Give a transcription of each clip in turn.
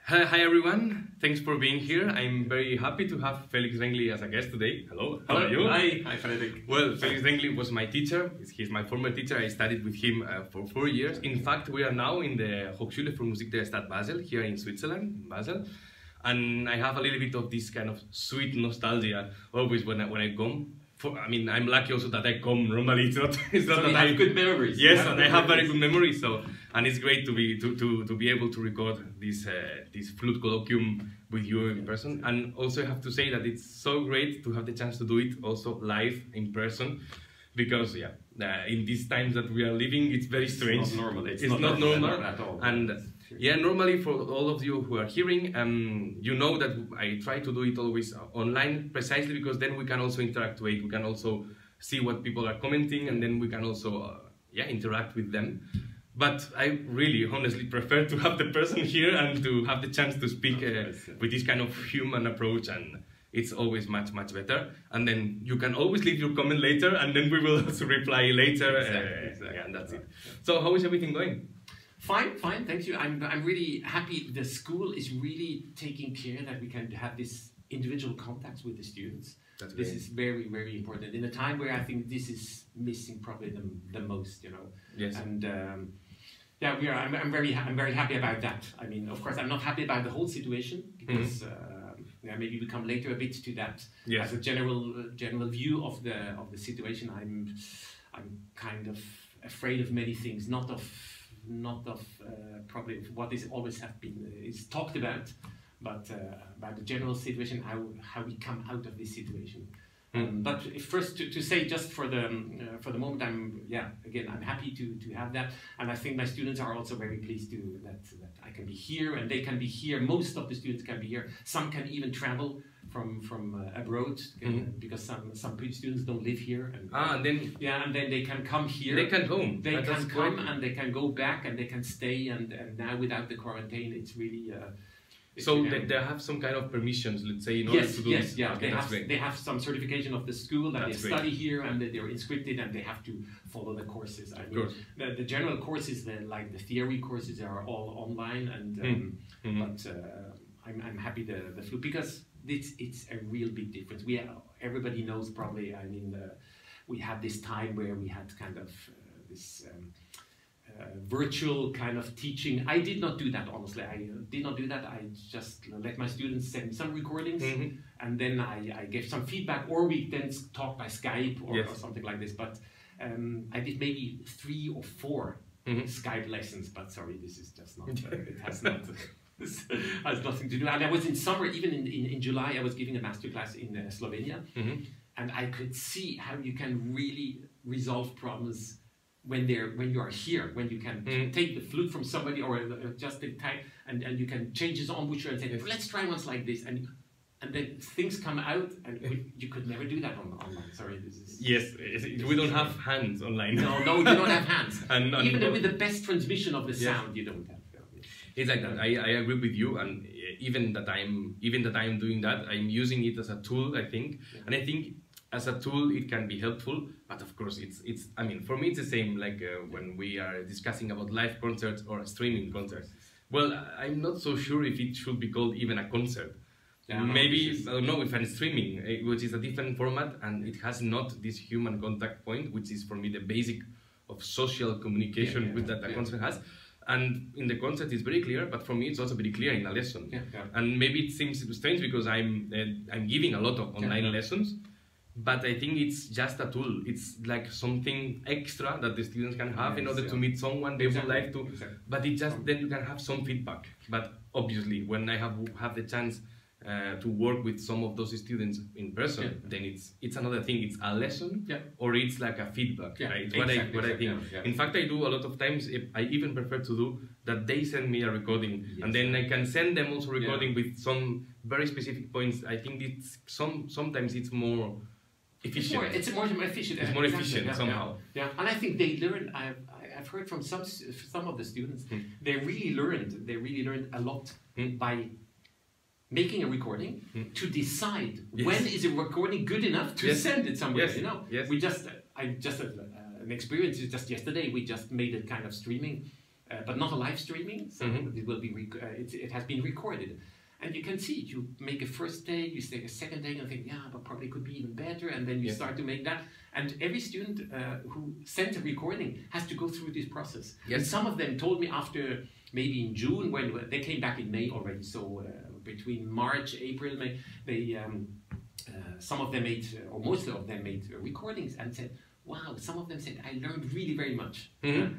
Hi everyone, thanks for being here. I'm very happy to have Felix Renggli as a guest today. Hello, how are you? Hi, Frederick. Well, Felix Renggli was my teacher. He's my former teacher. I studied with him for 4 years. In fact, we are now in the Hochschule for Musik der Stadt Basel, here in Switzerland, in Basel. And I have a little bit of this kind of sweet nostalgia always when I come. I'm lucky also that I come normally. It's not So that I have good memories. Yes, and I have very good memories. So, and it's great to be able to record this Flute Colloquium with you in person. And also I have to say that it's so great to have the chance to do it also live in person, because in these times that we are living, it's very strange. It's not normal. It's not normal at all. And normally for all of you who are hearing, you know that I try to do it always online, precisely because then we can also interact with it. We can also see what people are commenting, and then we can also interact with them. But I really, honestly prefer to have the person here and to have the chance to speak with this kind of human approach, and it's always much better. And then you can always leave your comment later, and then we will also reply later. Exactly. And that's it. So how is everything going? Fine, thank you. I'm really happy. The school is really taking care that we can have this individual contacts with the students. This is very important in a time where I think this is missing probably the most, you know. Yes. And I'm very happy about that. I mean, of course, I'm not happy about the whole situation because maybe we come later a bit to that. Yes. As a general view of the situation, I'm kind of afraid of many things, not of probably what is always have been is talked about, but about the general situation, how we come out of this situation. But first, to say just for the moment, I'm happy to have that, and I think my students are also very pleased that I can be here and they can be here. Most of the students can be here. Some can even travel from abroad because some students don't live here. And then they can come here. They can come. They can come and they can go back and they can stay. And now without the quarantine, it's really. So they have some kind of permissions, let's say, in order to do this. Yes, Okay, they have some certification of the school that that's they study here and that they're inscripted and they have to follow the courses. I mean, the general courses, like the theory courses, are all online. And but I'm happy the flute, because it's a real big difference. Everybody knows probably. I mean, we had this time where we had kind of this. Virtual kind of teaching. I did not do that, honestly. I did not do that. I just let my students send some recordings and then I gave some feedback, or we then talk by Skype or something like this. But I did maybe 3 or 4 Skype lessons, but sorry, this is just not, it has not, this has nothing to do. And I was in summer, even in July, I was giving a masterclass in Slovenia, and I could see how you can really resolve problems when you are here, when you can take the flute from somebody or just the type, and you can change his embouchure and say, let's try ones like this, and then things come out, and you could never do that online. Sorry, this is... Yes, we don't have hands online. No, you don't have hands. and even with the best transmission of the sound, you don't have. It's like that. I agree with you, and even that I'm doing that, I'm using it as a tool, I think, and I think as a tool it can be helpful, but of course it's I mean, for me it's the same like when we are discussing about live concerts or streaming concerts. Well, I'm not so sure if it should be called even a concert. Maybe I don't know, if I'm streaming, which is a different format and it has not this human contact point, which is for me the basic of social communication that a concert has. And in the concert it's very clear, but for me it's also very clear in a lesson. And maybe it seems strange because I'm giving a lot of online lessons. But I think it's just a tool. It's like something extra that the students can have in order to meet someone they would like to. But it just then you can have some feedback. But obviously, when I have the chance to work with some of those students in person, then it's another thing. It's a lesson, or it's like a feedback. Right? What I think. In fact, I do a lot of times. I even prefer to do that. They send me a recording, and then I can send them also recording with some very specific points. I think it's sometimes it's more efficient. It's more efficient. It's more efficient somehow. Yeah, and I think they learn. I've heard from some of the students. They really learned a lot by making a recording to decide when is a recording good enough to send it somewhere. You know, I just had an experience just yesterday. We just made a kind of streaming but not a live streaming. So it will be it has been recorded. And you can see, you make a first take, you take a second take, and think, yeah, but probably could be even better. And then you start to make that. And every student who sent a recording has to go through this process. And some of them told me after, maybe in June, when they came back in May already. So between March, April, May, they some of them made, or most of them made recordings and said, wow, some of them said, I learned really very much.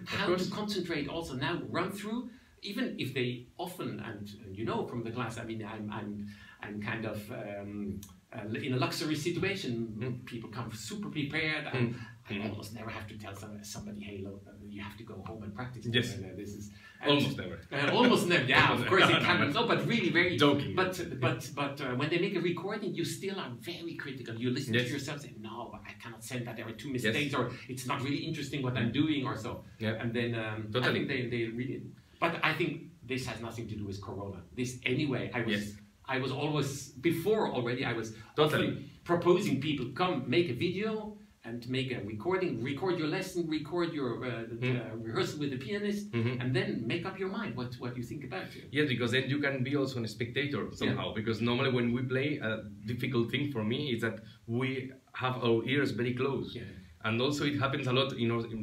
How to concentrate also now, run through. Even if they often, and you know from the class, I mean, I'm kind of in a luxury situation. People come super prepared, and I almost never have to tell somebody, hey, look, you have to go home and practice. Yes, this is almost never. Almost never. Yeah, of course it happens. No, but really very joking. But when they make a recording, you still are very critical. You listen to yourself, say, no, but I cannot send that. There are 2 mistakes, or it's not really interesting what I'm doing, or so. And then I think they really. But I think this has nothing to do with Corona. This anyway, I was always, before already, I was proposing people, come make a video and make a recording, record your lesson, record your rehearsal with the pianist, and then make up your mind what you think about it. Yes, because then you can be also a spectator somehow, because normally when we play, a difficult thing for me is that we have our ears very close. And also it happens a lot,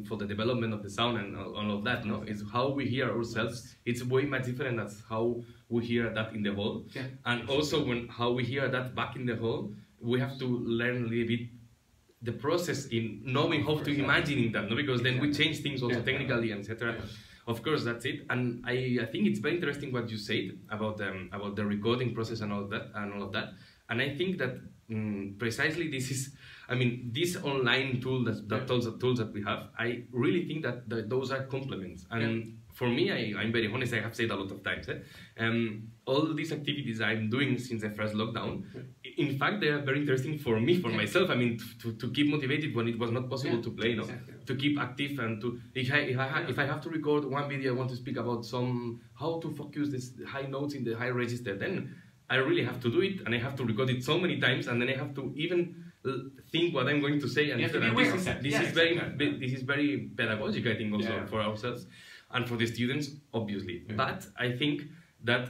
for the development of the sound and all of that, no? It's how we hear ourselves. It's way much different than how we hear that in the hall. And also how we hear that back in the hall, we have to learn a little bit the process in knowing how to imagine that, no? Because then we change things also technically, etc. Of course, that's it. And I think it's very interesting what you said about the recording process and all of that. And I think that precisely this is, I mean, this online tool tools that we have, I really think that those are complements. And for me, I'm very honest, I have said a lot of times, all these activities I'm doing since the first lockdown, in fact, they are very interesting for me, for myself. I mean, to keep motivated when it was not possible to play, to keep active, and to, if I have to record one video, I want to speak about how to focus this high notes in the high register, then I really have to do it, and I have to record it so many times, and then I have to even think what I'm going to say, and this is very pedagogic, I think, also for ourselves and for the students, obviously. But I think that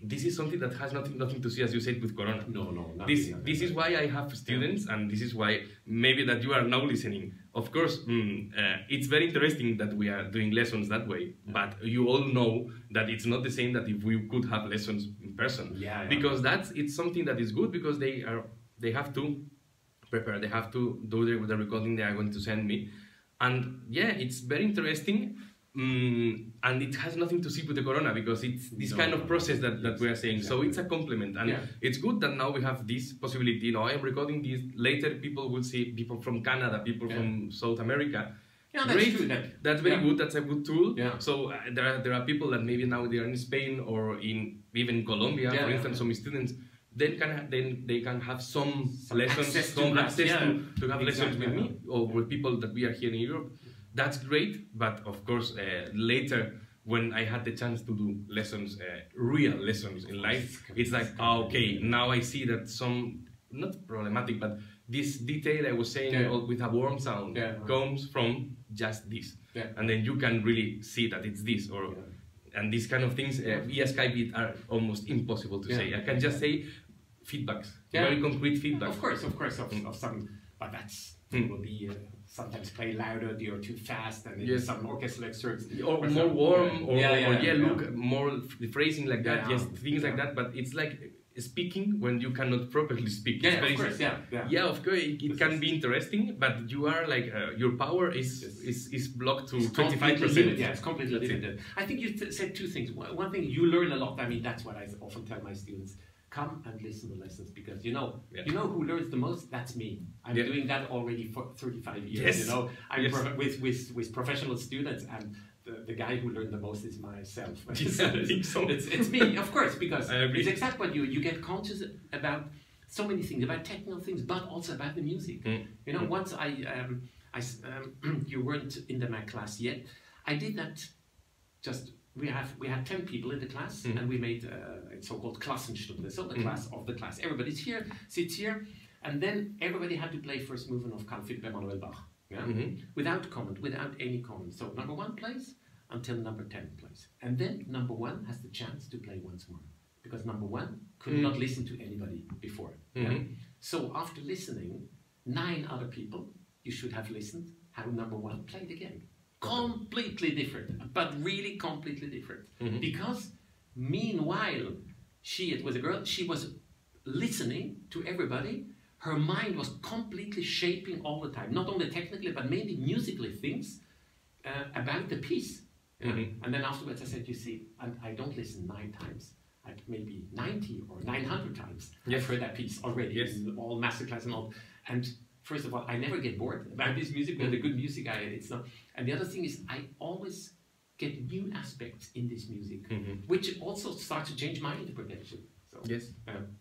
this is something that has nothing to see, as you said, with Corona. No. This is why I have students, and this is why maybe that you are now listening. Of course, it's very interesting that we are doing lessons that way, but you all know that it's not the same that if we could have lessons in person. Because it's something that is good, because they have to prepare, they have to do the recording they are going to send me, and it's very interesting. And it has nothing to see with the Corona, because it's this kind of process that we are saying. So it's a complement, and it's good that now we have this possibility. I'm recording this, later people will see people from Canada, people from South America. That's true. That's very good. That's a good tool. So there are people that maybe now they are in Spain or even Colombia, for instance, some students. Then they can have some lessons, access to have lessons with me or with people that we are here in Europe. That's great, but of course later when I had the chance to do lessons, real lessons in life, it's like, okay, now I see that some, not problematic, but this detail I was saying with a warm sound comes from just this. And then you can really see that it's this, and these kind of things via Skype are almost impossible to say. I can just say feedbacks, very concrete feedback. Of course, of some, but that's will be sometimes play louder, or too fast, and some orchestral excerpts, or more warm, look more the phrasing like that, things like that. But it's like speaking when you cannot properly speak. Of course, of course, it can be interesting, but you are like your power is blocked to 25%. It's completely limited. I think you said two things. One thing, you learn a lot. I mean, that's what I often tell my students. Come and listen to lessons, because you know who learns the most. That's me. I'm doing that already for 35 years. I'm with professional students, and the guy who learned the most is myself. It's me, of course, because it's exactly what you get conscious about so many things, about technical things, but also about the music. Once you weren't in my class yet. I did that just. We had 10 people in the class, and we made a so-called Klassenstunde, so the class of the class. Everybody's here, sits here, and then everybody had to play first movement of Canfit by Manuel Bach, without comment, without any comment. So number one plays, until number 10 plays. And then number 1 has the chance to play once more, because number 1 could not listen to anybody before. Yeah? So after listening, 9 other people, you should have listened how number 1 played again. Completely different, but really completely different. Because meanwhile, it was a girl, she was listening to everybody. Her mind was completely shaping all the time, not only technically, but mainly musically things about the piece. And then afterwards I said, you see, I don't listen 9 times. Maybe 90 or 900 times. I've heard that piece already in all masterclass and all. And first of all, I never get bored about this music. But the good music, it's not. And the other thing is, I always get new aspects in this music, which also starts to change my interpretation. So, yes,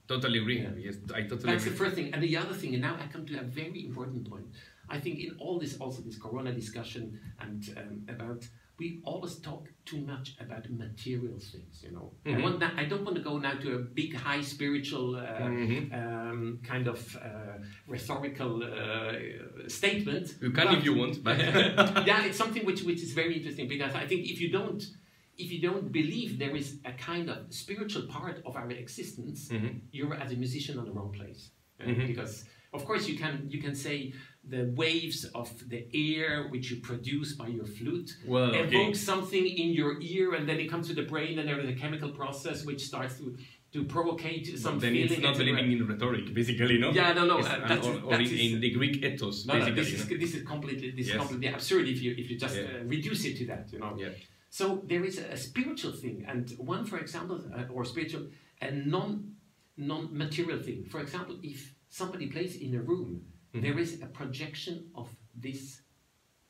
totally agree. Yeah. Yes, I totally That's agree. the first thing. And the other thing, and now I come to a very important point. I think in all this, also this Corona discussion and about, we always talk too much about material things, you know. I don't want to go now to a big, high spiritual kind of rhetorical statement. You can if you want, but yeah, it's something which is very interesting, because I think if you don't believe there is a kind of spiritual part of our existence, you're as a musician on the wrong place. Because of course you can say the waves of the air which you produce by your flute evoke something in your ear, and then it comes to the brain, and there is a chemical process which starts to provocate some then feeling. It's not believing in rhetoric, basically, no? Yeah, no. Or in the Greek ethos, basically. This is completely absurd if you just reduce it to that, you know. Yeah. So there is a spiritual thing, and one, for example, or spiritual, a non-material thing. For example, if somebody plays in a room, there is a projection of this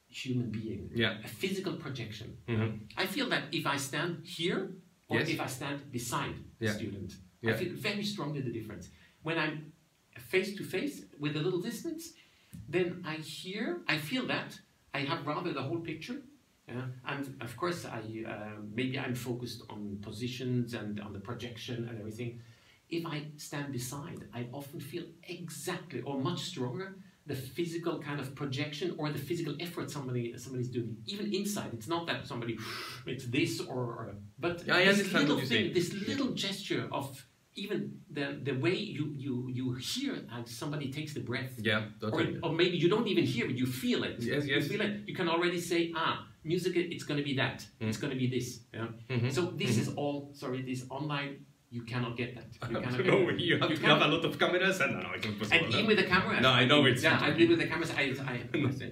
human being, a physical projection. I feel that if I stand here, or if I stand beside the student, I feel very strongly the difference. When I'm face to face with a little distance, then I feel that, I have rather the whole picture. And of course, maybe I'm focused on positions and on the projection and everything. If I stand beside, I often feel exactly, or much stronger, the physical kind of projection or the physical effort somebody's doing. Even inside, it's not that somebody makes this but this little thing, this little gesture of even the way you hear how somebody takes the breath. Yeah, totally. Or maybe you don't even hear it, you feel it. Yes. You feel it. You can already say, music, it's going to be that. It's going to be this. Yeah? So this is all, this online, you cannot get that. You cannot you have to have a lot of cameras, and no, it's impossible. And even with the camera. No, I know it's. Yeah, I agree with the cameras.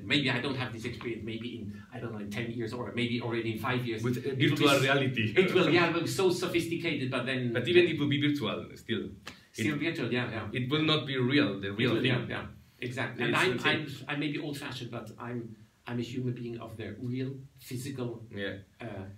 Maybe I don't have this experience. Maybe in 10 years, or maybe already in 5 years. With virtual reality. It will be so sophisticated, but then. But even it will be virtual still. Still virtual, yeah. It will not be real, the real thing. Yeah, exactly. And I may be old-fashioned, but I'm a human being of the real physical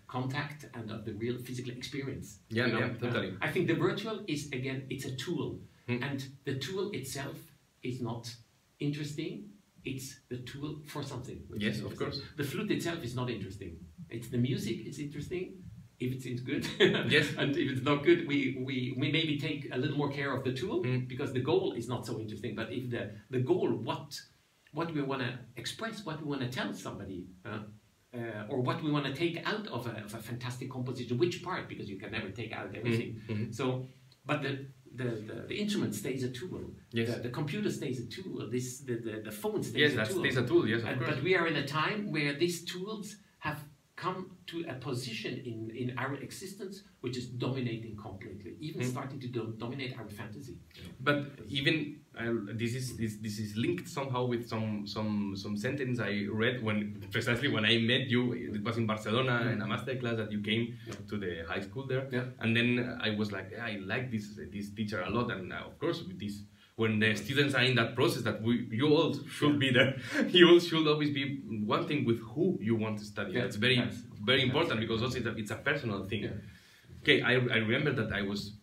contact and of the real physical experience. Yeah, totally. I think the virtual is, again, it's a tool. And the tool itself is not interesting. It's the tool for something. Yes, of course. The flute itself is not interesting. It's the music, it's interesting. If it's good, yes, and if it's not good, we maybe take a little more care of the tool, because the goal is not so interesting. But if the goal, what we want to express, what we want to tell somebody, or what we want to take out of a fantastic composition, which part, because you can never take out everything. So, but the instrument stays a tool. Yes. The computer stays a tool. The phone stays a tool. Stays a tool. Yes, of course. But we are in a time where these tools have come to a position in our existence which is dominating completely, even starting to dominate our fantasy. But even this is linked somehow with some sentence I read precisely when I met you. It was in Barcelona in a masterclass that you came to the high school there, and then I was like, I like this teacher a lot, and of course with this. When the students are in that process, that you all should be there. You all should always be wanting with who you want to study. That's very important, because also it's a personal thing. Okay, I remember that I was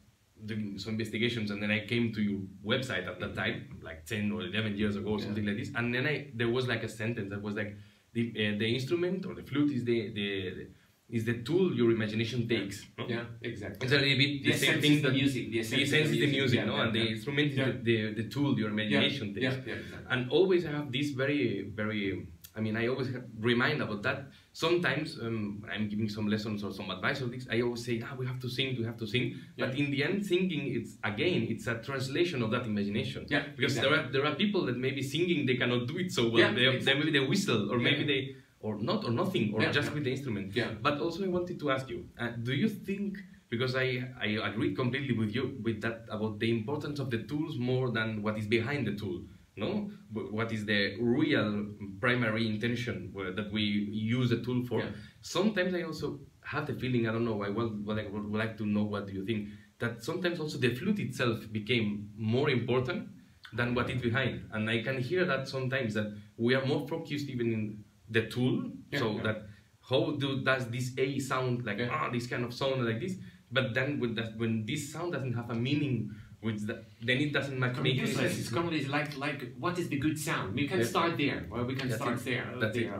doing some investigations, and then I came to your website at that time, like 10 or 11 years ago, or something like this. And then there was like a sentence that was like, the instrument or the flute is the tool your imagination takes. No? Yeah, exactly. It's a little bit the same thing. The music. The essence is the music, no? And the instrument is the tool your imagination takes. Exactly. And always I have this very, very I mean, I always remind about that. Sometimes I'm giving some lessons or some advice or things. I always say, we have to sing, we have to sing. Yeah. But in the end, singing, it's a translation of that imagination. Yeah, because there are people that maybe singing, they cannot do it so well. Yeah, maybe they whistle, or maybe they, or not, or nothing, or just with the instrument. Yeah. But also I wanted to ask you, do you think, because I agree completely with you with that, about the importance of the tools more than what is behind the tool. No, what is the real primary intention that we use a tool for? Yeah. Sometimes I also have the feeling, I don't know, I would like to know what do you think, that sometimes also the flute itself became more important than what is behind. And I can hear that sometimes, that we are more focused even in the tool, that how does this A sound like, this kind of sound like this, but then when this sound doesn't have a meaning, then it doesn't make sense. It's commonly like what is the good sound? We can start there. Well, we can start there.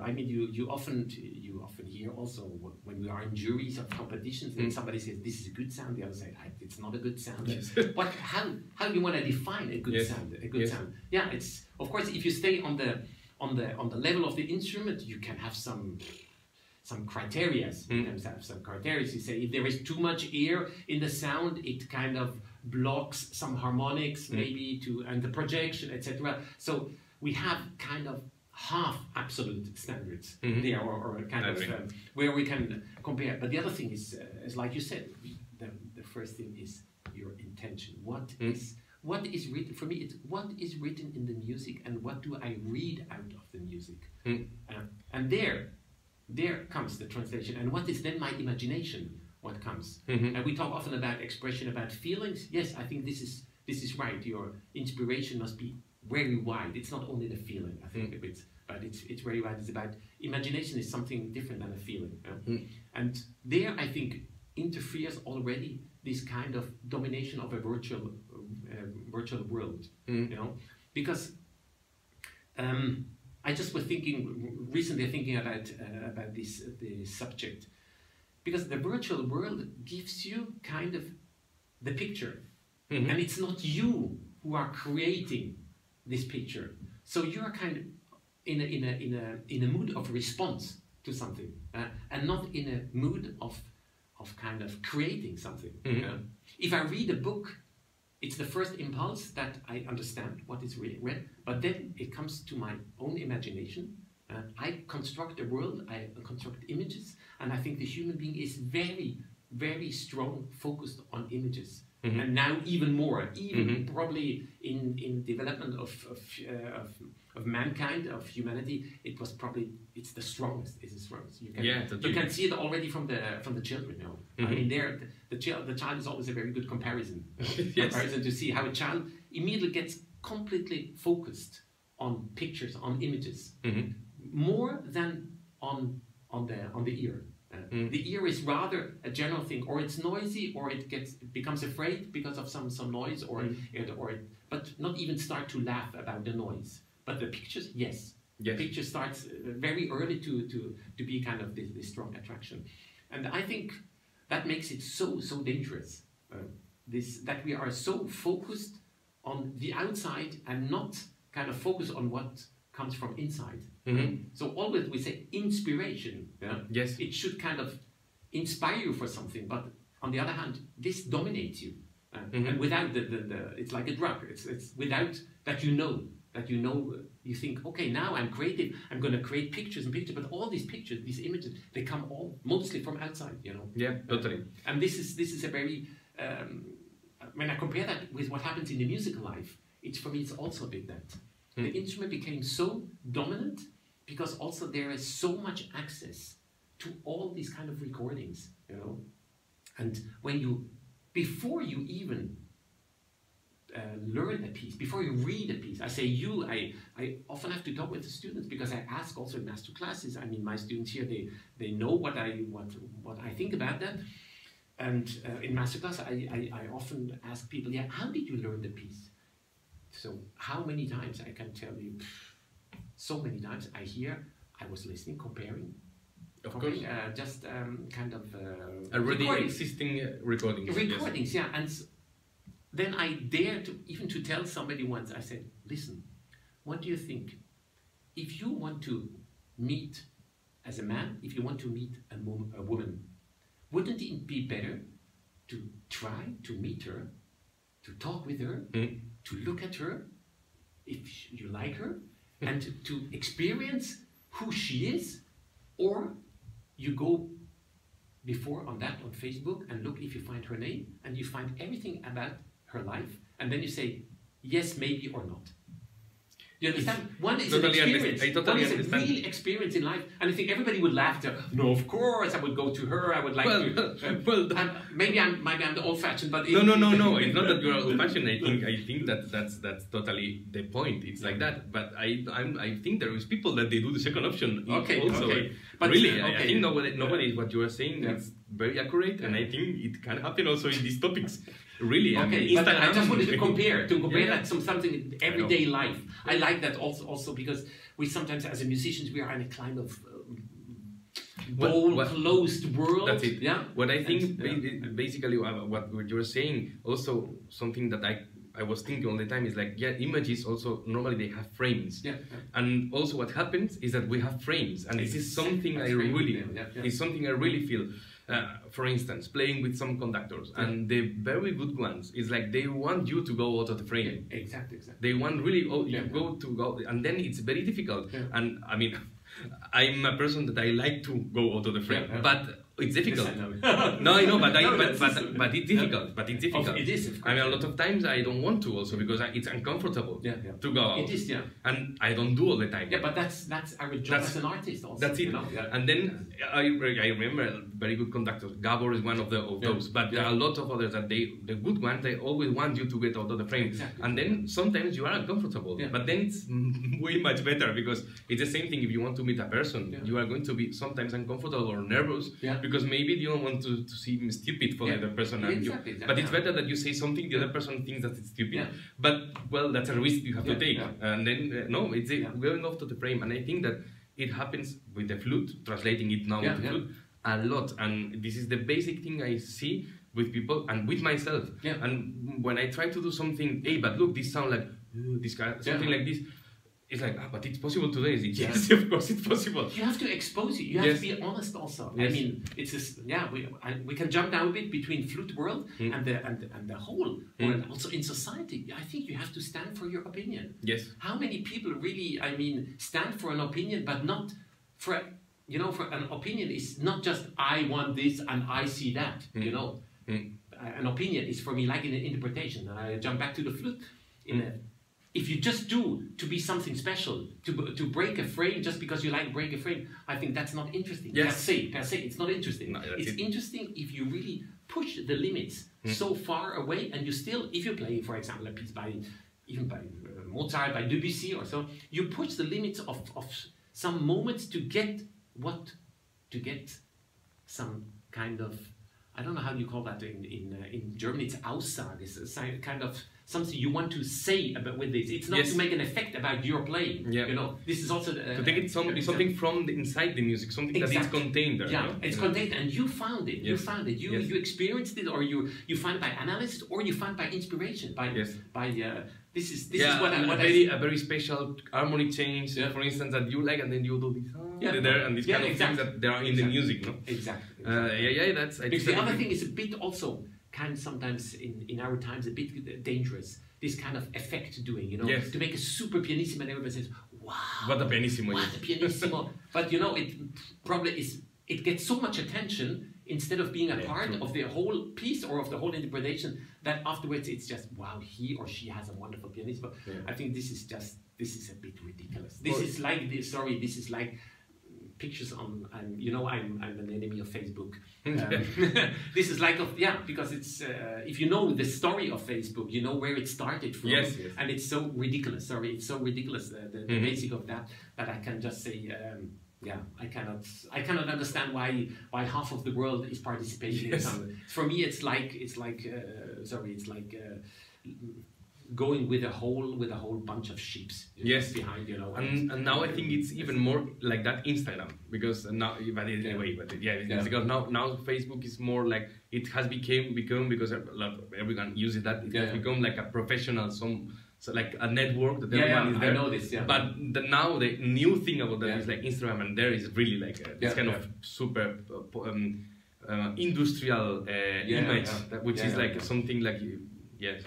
I mean, you often hear also when we are in juries of competitions, and somebody says this is a good sound, the other say it's not a good sound. Yes. But how do you want to define a good sound? A good sound. Yeah, it's of course if you stay on the level of the instrument, you can have some criteria. You can have some criteria. You say if there is too much air in the sound, it kind of blocks some harmonics, maybe and the projection, etc. So we have kind of half absolute standards there, or kind of where we can compare. But the other thing is like you said, the first thing is your intention. What is written for me? It's what is written in the music, and what do I read out of the music? And there comes the translation. And what is then my imagination? What comes? And we talk often about expression, about feelings. Yes, I think this is right. Your inspiration must be very wide. It's not only the feeling, I think, but it's very wide. It's about imagination is something different than a feeling. And there, I think, interferes already this kind of domination of a virtual world. You know, because I just was recently thinking about this subject. Because the virtual world gives you kind of the picture, and it's not you who are creating this picture. So you are kind of in a mood of response to something, and not in a mood of kind of creating something. If I read a book, it's the first impulse that I understand what is read, but then it comes to my own imagination. I construct a world, I construct images, and I think the human being is very, very strong, focused on images. And now even more, probably in development of mankind, of humanity, it's the strongest. It's the strongest. You can see it already from the children. You know, I mean, the child is always a very good comparison. Comparison to see how a child immediately gets completely focused on pictures, on images. More than on the ear. The ear is rather a general thing, or it's noisy, or it becomes afraid because of some noise, but not even start to laugh about the noise. But the pictures, yes. The picture starts very early to be kind of this strong attraction, and I think that makes it so dangerous. That we are so focused on the outside and not kind of focus on what comes from inside. So always we say inspiration. Yes. It should kind of inspire you for something, but on the other hand, this dominates you. And without it's like a drug. It's without that you think, okay, now I'm creative. I'm going to create pictures and pictures, but all these pictures, these images, they come all mostly from outside. You know. Yeah, totally. And this is a very when I compare that with what happens in the musical life, for me it's also a bit that. The instrument became so dominant because also there is so much access to all these kind of recordings, you know. And before you even learn a piece, before you read a piece, I say I often have to talk with the students because I ask also in master classes. I mean, my students here, they know what I think about that. And in master class, I often ask people, how did you learn the piece? So how many times I can tell you, so many times I was listening, comparing. Of course. Just kind of already existing recordings. Recordings, yes. And then I dared to tell somebody once, I said, listen, what do you think? If you want to meet as a man, if you want to meet a woman, wouldn't it be better to try to meet her, to talk with her, to look at her, if you like her, and to experience who she is, or you go before on Facebook and look if you find her name and you find everything about her life, and then you say yes, maybe, or not. You understand? One is totally an experience. Totally one is a real experience in life, and I think everybody would laugh. No, of course, I would go to her. I would like to. Maybe I'm the old-fashioned, but no. It's not that you're old-fashioned. I think that's totally the point. It's like that. But I think there is people that they do the second option. Also. But really, I think nobody what you are saying is very accurate, and I think it can happen also in these topics. Really, but I just wanted to compare that something in everyday life. I like that also because we sometimes, as musicians, we are in a kind of closed world. That's it. Yeah. What I think, basically, what you were saying, also something that I was thinking all the time is like, images also normally they have frames, and also what happens is that we have frames, and this is something it's something I really feel. For instance, playing with some conductors, and the very good ones is like they want you to go out of the frame. Exactly. They want really go, and then it's very difficult. And I mean, I'm a person that I like to go out of the frame, but it's difficult. No, I know, but it's difficult. But it's difficult. It is. I mean, a lot of times I don't want to also because it's uncomfortable to go out. It is, and I don't do all the time. Yeah, but that's our job as an artist also. That's it. You know? And then I remember very good conductors. Gabor is one of those, but there are a lot of others that the good ones, they always want you to get out of the frame. Exactly. And then sometimes you are uncomfortable, but then it's way much better because it's the same thing. If you want to meet a person, you are going to be sometimes uncomfortable or nervous. Because maybe you don't want to seem stupid for the other person. Exactly. But it's better that you say something, the other person thinks that it's stupid. But, well, that's a risk you have to take. And then, it's going off to the frame. And I think that it happens with the flute, translating it now with the flute, a lot. And this is the basic thing I see with people and with myself. And when I try to do something, hey, but look, this sounds like, this guy, something like this. It's like, but it's possible today. Yes, of course it's possible. You have to expose it. You have to be honest also. I mean, it's just, we can jump down a bit between flute world and the whole world. Also in society, I think you have to stand for your opinion. Yes. How many people really, stand for an opinion, but not for, for an opinion is not just I want this and I see that, An opinion is for me like an interpretation. And I jump back to the flute if you just do to be something special, to break a frame just because you like break a frame, I think that's not interesting. Yes. Per se, it's not interesting. No, it's interesting if you really push the limits so far away, and you still, if you play, for example, a piece by Mozart, by Debussy or so, you push the limits of some moments to get some kind of, I don't know how you call that in German. It's Aussage. It's a kind of something you want to say about with this. It's not to make an effect about your playing. This is also to take it something from inside the music, something that is contained there. It's contained, and you found it. You found it. You experienced it, or you find it by analysis, or you find by inspiration. This is what a very special harmony change, for instance, that you like, and then you do this there, and these kind of things that there are in the music, no? Exactly. That's. Because the other thing is a bit also kind of sometimes in our times a bit dangerous. This kind of effect doing, to make a super pianissimo, and everybody says, "Wow, what a pianissimo!" What a pianissimo! But it probably is. It gets so much attention instead of being a part of the whole piece or of the whole interpretation that afterwards it's just, wow, he or she has a wonderful pianissimo. I think this is a bit ridiculous. This is like pictures on, I'm an enemy of Facebook. This is like because it's if you know the story of Facebook, you know where it started from, and it's so ridiculous. It's so ridiculous the basic of that I can just say. I cannot understand why half of the world is participating in something. For me, it's like going with a whole bunch of sheep behind, And now I think it's even more like that Instagram, because now, because now Facebook is more like, it has become because everyone uses that, it has become like a professional so like a network that everyone is there. I know this, But now the new thing about that is like Instagram, and there is really like this kind of super industrial image, which is like something like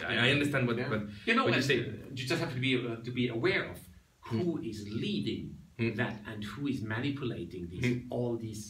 I understand what you know what you say. You just have to be aware of who is leading that and who is manipulating all these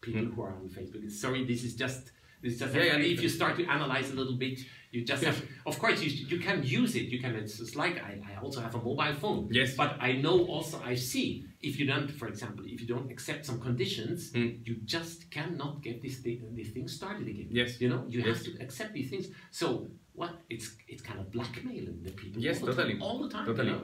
people who are on Facebook. Sorry, this is just if you start to analyze a little bit, you just have, of course you can use it, you can, it's like I also have a mobile phone, but I know also, I see, if you don't, for example, if you don't accept some conditions, you just cannot get this thing started again. You know, you have to accept these things. So what, it's kind of blackmailing the people all the time. You know?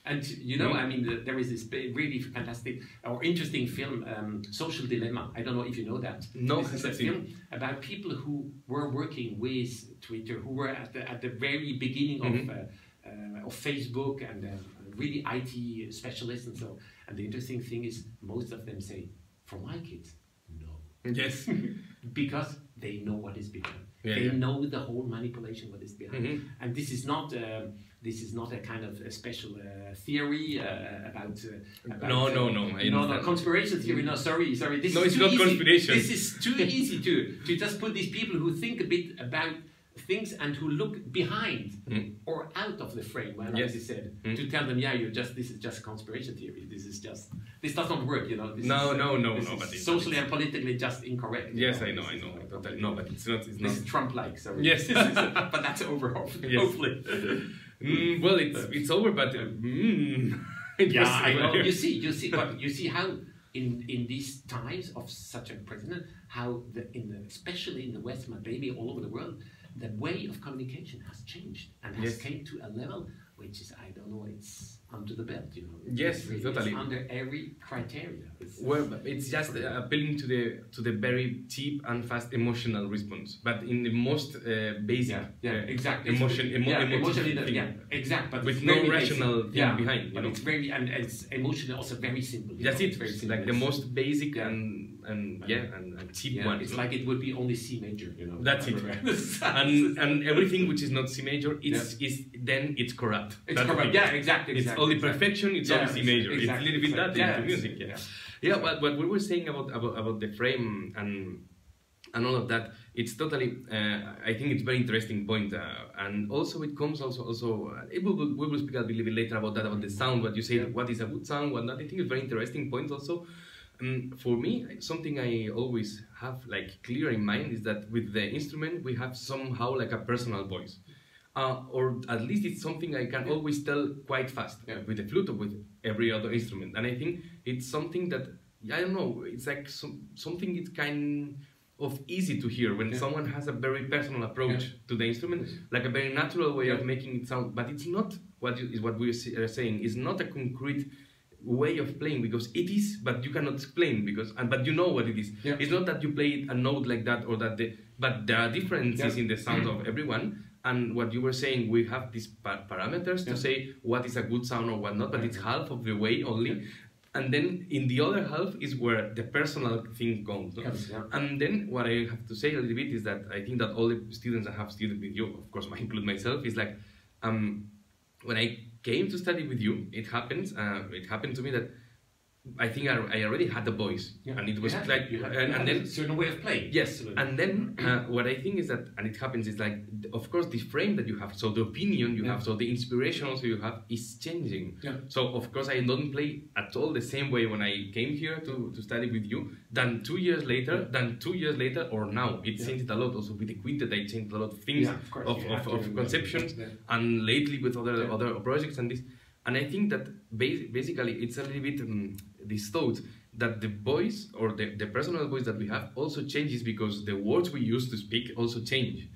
And you know, I mean, there is this really fantastic or interesting film, Social Dilemma. I don't know if you know that. No, this is a film about people who were working with Twitter, who were at the very beginning of Facebook, and really IT specialists and so. And the interesting thing is, most of them say, "For my kids, no." Yes, because they know what is behind. They know the whole manipulation what is behind, and this is not a kind of a special theory about no conspiracy theory. No, sorry. This no, is it's too not easy. conspiration. This is too easy to just put these people who think a bit about things and who look behind or out of the frame, as you said, to tell them, this is just conspiracy theory. This does not work, you know. But it's socially and politically just incorrect. Yes, I know. Totally. No, but it's not. This is Trump-like. So yes, but that's over. Hopefully. Well, it's over, but I know. You see how in these times of such a president, how especially in the West, but maybe all over the world, the way of communication has changed and has came to a level which is, I don't know, it's under the belt, you know. Yes, totally. It's under every criteria. It's just appealing to the very cheap and fast emotional response, but in the most basic exactly. But with no rational thing behind. But it's very, and it's emotionally also very simple. That's it. It's like the most basic and cheap one. It's like it would be only C major, you know. That's it. and everything which is not C major it's corrupt. It's corrupt. Exactly. It's only perfection. It's only C major. It's a little bit that into music. But what we were saying about the frame and all of that, it's totally. I think it's a very interesting point, and also it comes also. We will speak a little bit later about that, about the sound. What you say, what is a good sound, what not. I think it's a very interesting point also. For me, something I always have like clear in mind is that with the instrument we have somehow like a personal voice, or at least it's something I can always tell quite fast with the flute or with every other instrument. And I think it's something that I don't know. It's like something it's kind of easy to hear when someone has a very personal approach to the instrument, like a very natural way of making it sound. But it's not what we are saying. It's not a concrete way of playing, because it is, but you cannot explain but you know what it is. It's not that you play a note like that or that but there are differences in the sound of everyone. And what you were saying, we have these parameters to say what is a good sound or what not, but it's half of the way only. And then in the other half is where the personal thing comes. And then what I have to say a little bit is that I think that all the students that have studied with you, of course I include myself, is like when I came to study with you, it happened to me that I think I already had the voice, and it was and then a certain way of playing. Yes, and then what I think is that, and it happens, is like, of course, the frame that you have, so the opinion you have, so the inspiration also you have is changing. So of course I don't play at all the same way when I came here to study with you than 2 years later, or now. It changed a lot. Also with the quintet, I changed a lot of things of conceptions, and lately with other projects and this. And I think that basically it's a little bit this thought that the voice or the personal voice that we have also changes because the words we use to speak also change.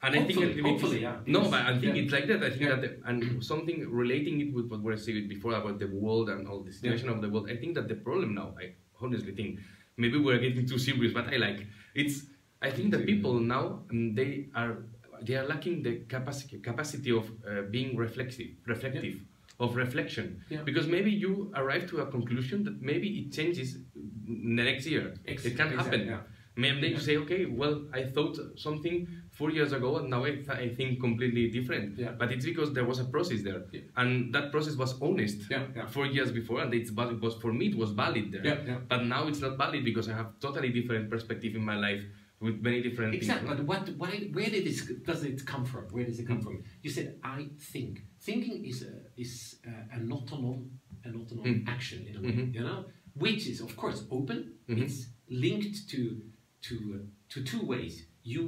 And hopefully, but I think it's like that. I think that and something relating it with what we were saying before about the world and all the situation of the world. I think that the problem now, I honestly think, maybe we're getting too serious, but I think that people now they are lacking the capacity of being reflective. Of reflection, because maybe you arrive to a conclusion that maybe it changes the next year. It can happen. Maybe you say, okay, well, I thought something 4 years ago, and now I think completely different. Yeah. But it's because there was a process there, and that process was honest. 4 years before, and it was for me it was valid there. But now it's not valid because I have totally different perspective in my life with many different. Exactly. But where does it come from? Where does it come from? You said I think. Thinking is an autonomous action in a way, you know, which is of course open. It's linked to two ways. You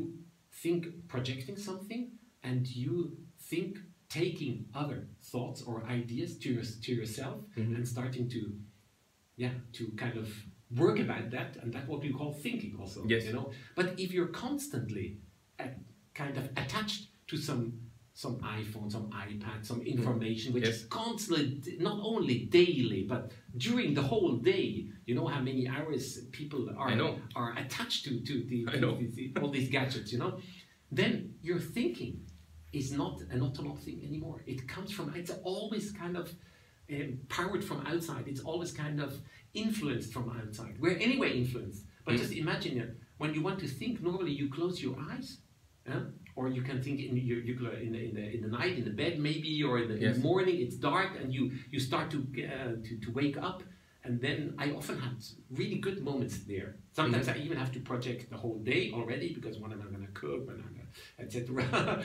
think projecting something, and you think taking other thoughts or ideas to yourself and starting to kind of work about that, and that's what we call thinking also. Yes. You know, but if you're constantly kind of attached to some iPhone, some iPad, some information, which is constantly, not only daily, but during the whole day. You know how many hours people are attached to all these gadgets, you know? Then your thinking is not an autonomous thing anymore. It comes from, it's always kind of powered from outside. It's always kind of influenced from outside. We're anyway influenced. But just imagine, when you want to think, normally you close your eyes, or you can think in the night, in the bed maybe, or in the morning. It's dark, and you start to wake up, and then I often had really good moments there. Sometimes I even have to project the whole day already, because when am I going to cook, when I'm etc.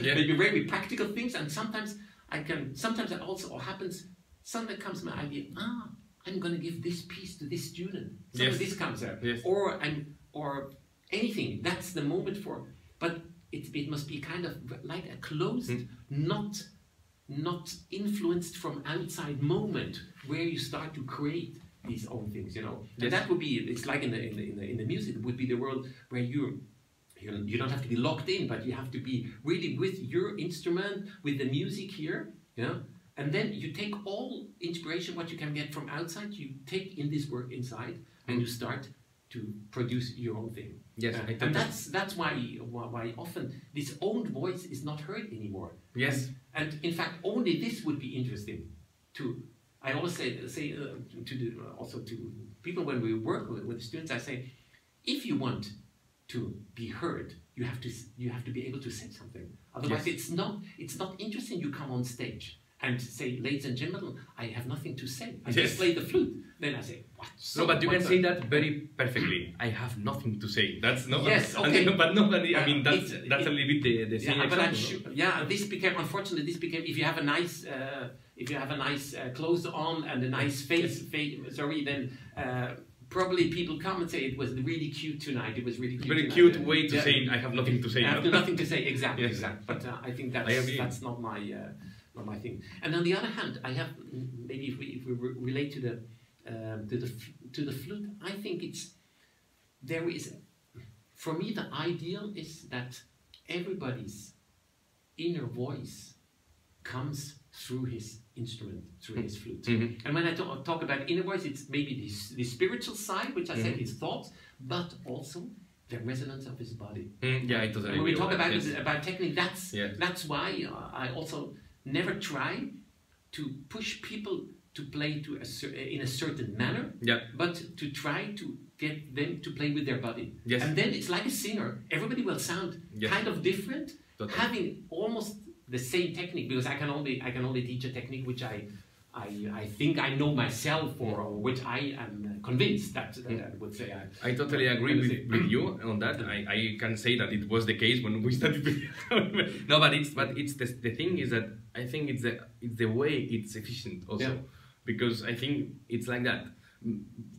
Maybe very practical things, and sometimes it also happens. Sometimes comes my idea. I'm going to give this piece to this student. This comes out, or anything. That's the moment for, but. It must be kind of like a closed, not influenced from outside moment where you start to create these own things, you know. And that would be, it's like in the music, it would be the world where you don't have to be locked in, but you have to be really with your instrument, with the music here, and then you take all inspiration what you can get from outside, you take in this work inside, and you start to produce your own thing. Yes, and that's why often this own voice is not heard anymore. Yes, and in fact, only this would be interesting. I always say also to people when we work with students, I say, if you want to be heard, you have to be able to say something. Otherwise, it's not interesting. You come on stage and say, ladies and gentlemen, I have nothing to say. I just play the flute. Then I say, what? No, but you can say that very perfectly. I have nothing to say. That's not. Yes, okay. But nobody. I mean, that's a little bit the same example. But I'm sure. Yeah, unfortunately, this became. If you have a nice clothes on and a nice face. Sorry, then. Probably people come and say it was really cute tonight. It was really cute. Very cute way to say I have nothing to say. I have nothing to say. Exactly. But I think that's not my thing. And on the other hand, I have maybe if we relate to the flute, I think for me the ideal is that everybody's inner voice comes through his instrument, through his flute. And when I talk about inner voice, it's maybe the spiritual side, which I said, his thoughts, but also the resonance of his body. I totally agree. When we talk about technique, that's why I also never try to push people to play in a certain manner, but to try to get them to play with their body. And then it's like a singer. Everybody will sound kind of different, having almost the same technique, because I can only teach a technique which I think I know myself, or which I am convinced that I would say. I totally agree with you on that. I can say that it was the case when we started. No, but the thing is that I think it's the way it's efficient also, because I think it's like that.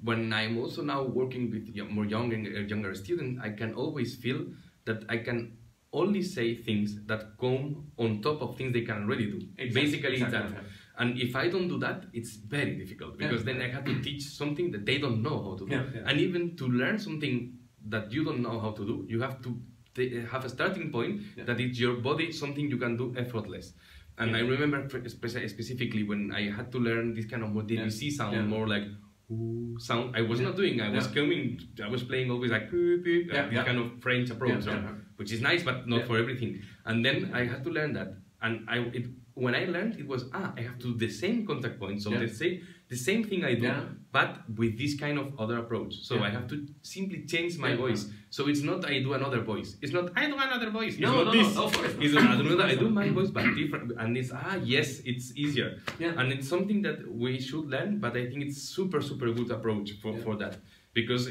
When I'm also now working with more younger students, I can always feel that I can only say things that come on top of things they can already do. Basically, it's that. And if I don't do that, it's very difficult, because then I have to teach something that they don't know how to do. And even to learn something that you don't know how to do, you have to have a starting point that it's your body, something you can do effortless. And I remember specifically when I had to learn this kind of more DBC sound, more like ooh sound. I was not doing. I was playing always like this kind of French approach, which is nice, but not for everything. And then I had to learn that And when I learned, it was I have to do the same contact point. So let's say the same thing I do, but with this kind of other approach. So I have to simply change my voice. So it's not I do another voice. It's not I do another voice. No, it's not this. of course. It's not, I do my voice, but different. And it's yes, it's easier. And it's something that we should learn. But I think it's super good approach for that, because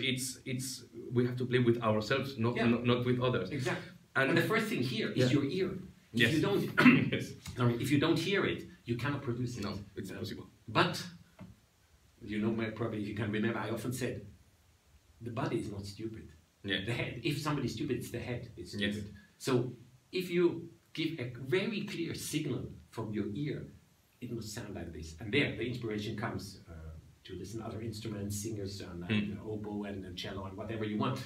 we have to play with ourselves, not with others. Exactly. And the first thing here is your ear. If you don't, if you don't hear it, you cannot produce it. No, it's impossible. But you know, probably if you can remember, I often said, the body is not stupid. The head. If somebody's stupid, it's the head. It's stupid. So if you give a very clear signal from your ear, it must sound like this. And there, the inspiration comes to listen to other instruments, singers, and oboe and cello and whatever you want.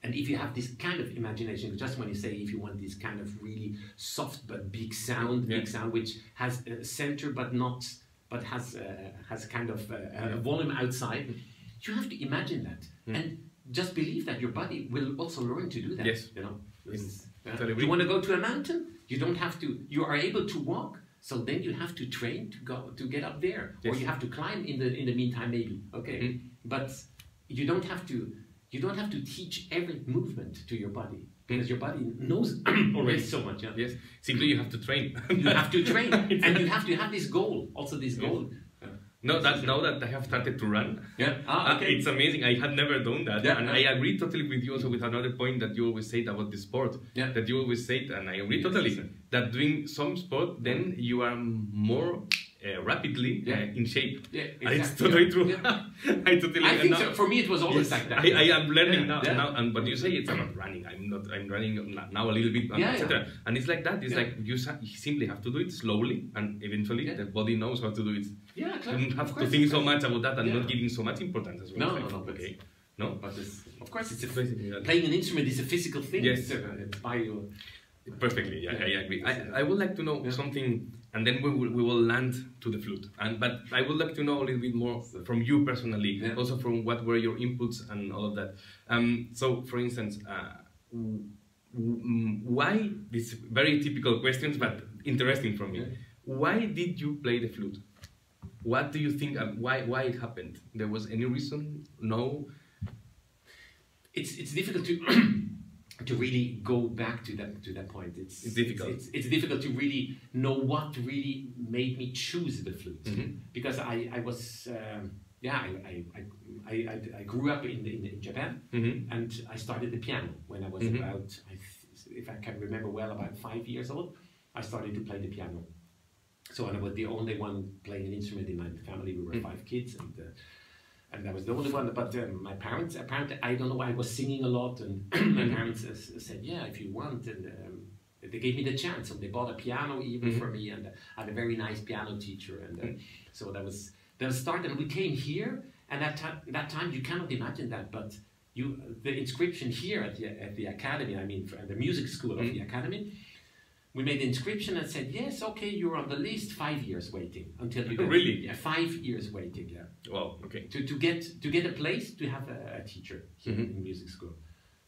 And if you have this kind of imagination, just when you say if you want this kind of really soft but big sound, which has a center but has kind of a volume outside, you have to imagine that and just believe that your body will also learn to do that. You know, you want to go to a mountain, you don't have to. You are able to walk, so then you have to train to get up there, or you have to climb in the meantime maybe. Okay, but you don't have to. You don't have to teach every movement to your body, because your body knows already so much. Yes, simply you have to train. You have to train, and you have to have this goal. Also, this goal. No, that's now that I have started to run. Okay. It's amazing. I had never done that, and I agree totally with you. Also, with another point that you always said about the sport, that you always said, and I agree totally that doing some sport, then you are more. Rapidly in shape. Exactly. And it's totally true. I think so. For me, it was always like that. I am learning now. And but you say it's about running. I'm running now a little bit, etc. And it's like that. It's like you simply have to do it slowly, and eventually the body knows how to do it. You don't have to think so much about that and not giving so much importance as well. No. Okay. No, but of course, playing an instrument is a physical thing. Yes, it's bio. Perfectly. I agree. I would like to know something. And then we will land to the flute. But I would like to know a little bit more from you personally, also from what were your inputs and all of that. So, for instance, why, these very typical questions, but interesting for me, why did you play the flute? What do you think, why it happened? There was any reason? No? It's difficult to really go back to that point. It's difficult. It's difficult to really know what really made me choose the flute, because I was I grew up in Japan, and I started the piano when I was about, if I can remember well, about 5 years old. I started to play the piano. So I was the only one playing an instrument in my family. We were 5 kids, and I was the only one. But my parents, apparently, I don't know, I was singing a lot, and my parents said, yeah, if you want, and they gave me the chance. So they bought a piano even for me, and I had a very nice piano teacher, and so that was the start. And we came here, and at that time, you cannot imagine that, but the inscription here at the academy, I mean, at the music school of the academy, we made the inscription and said, yes, okay, you're on the list, 5 years waiting until you get... Really? Yeah, 5 years waiting, yeah. Wow, okay. To get a place, to have a teacher here in music school.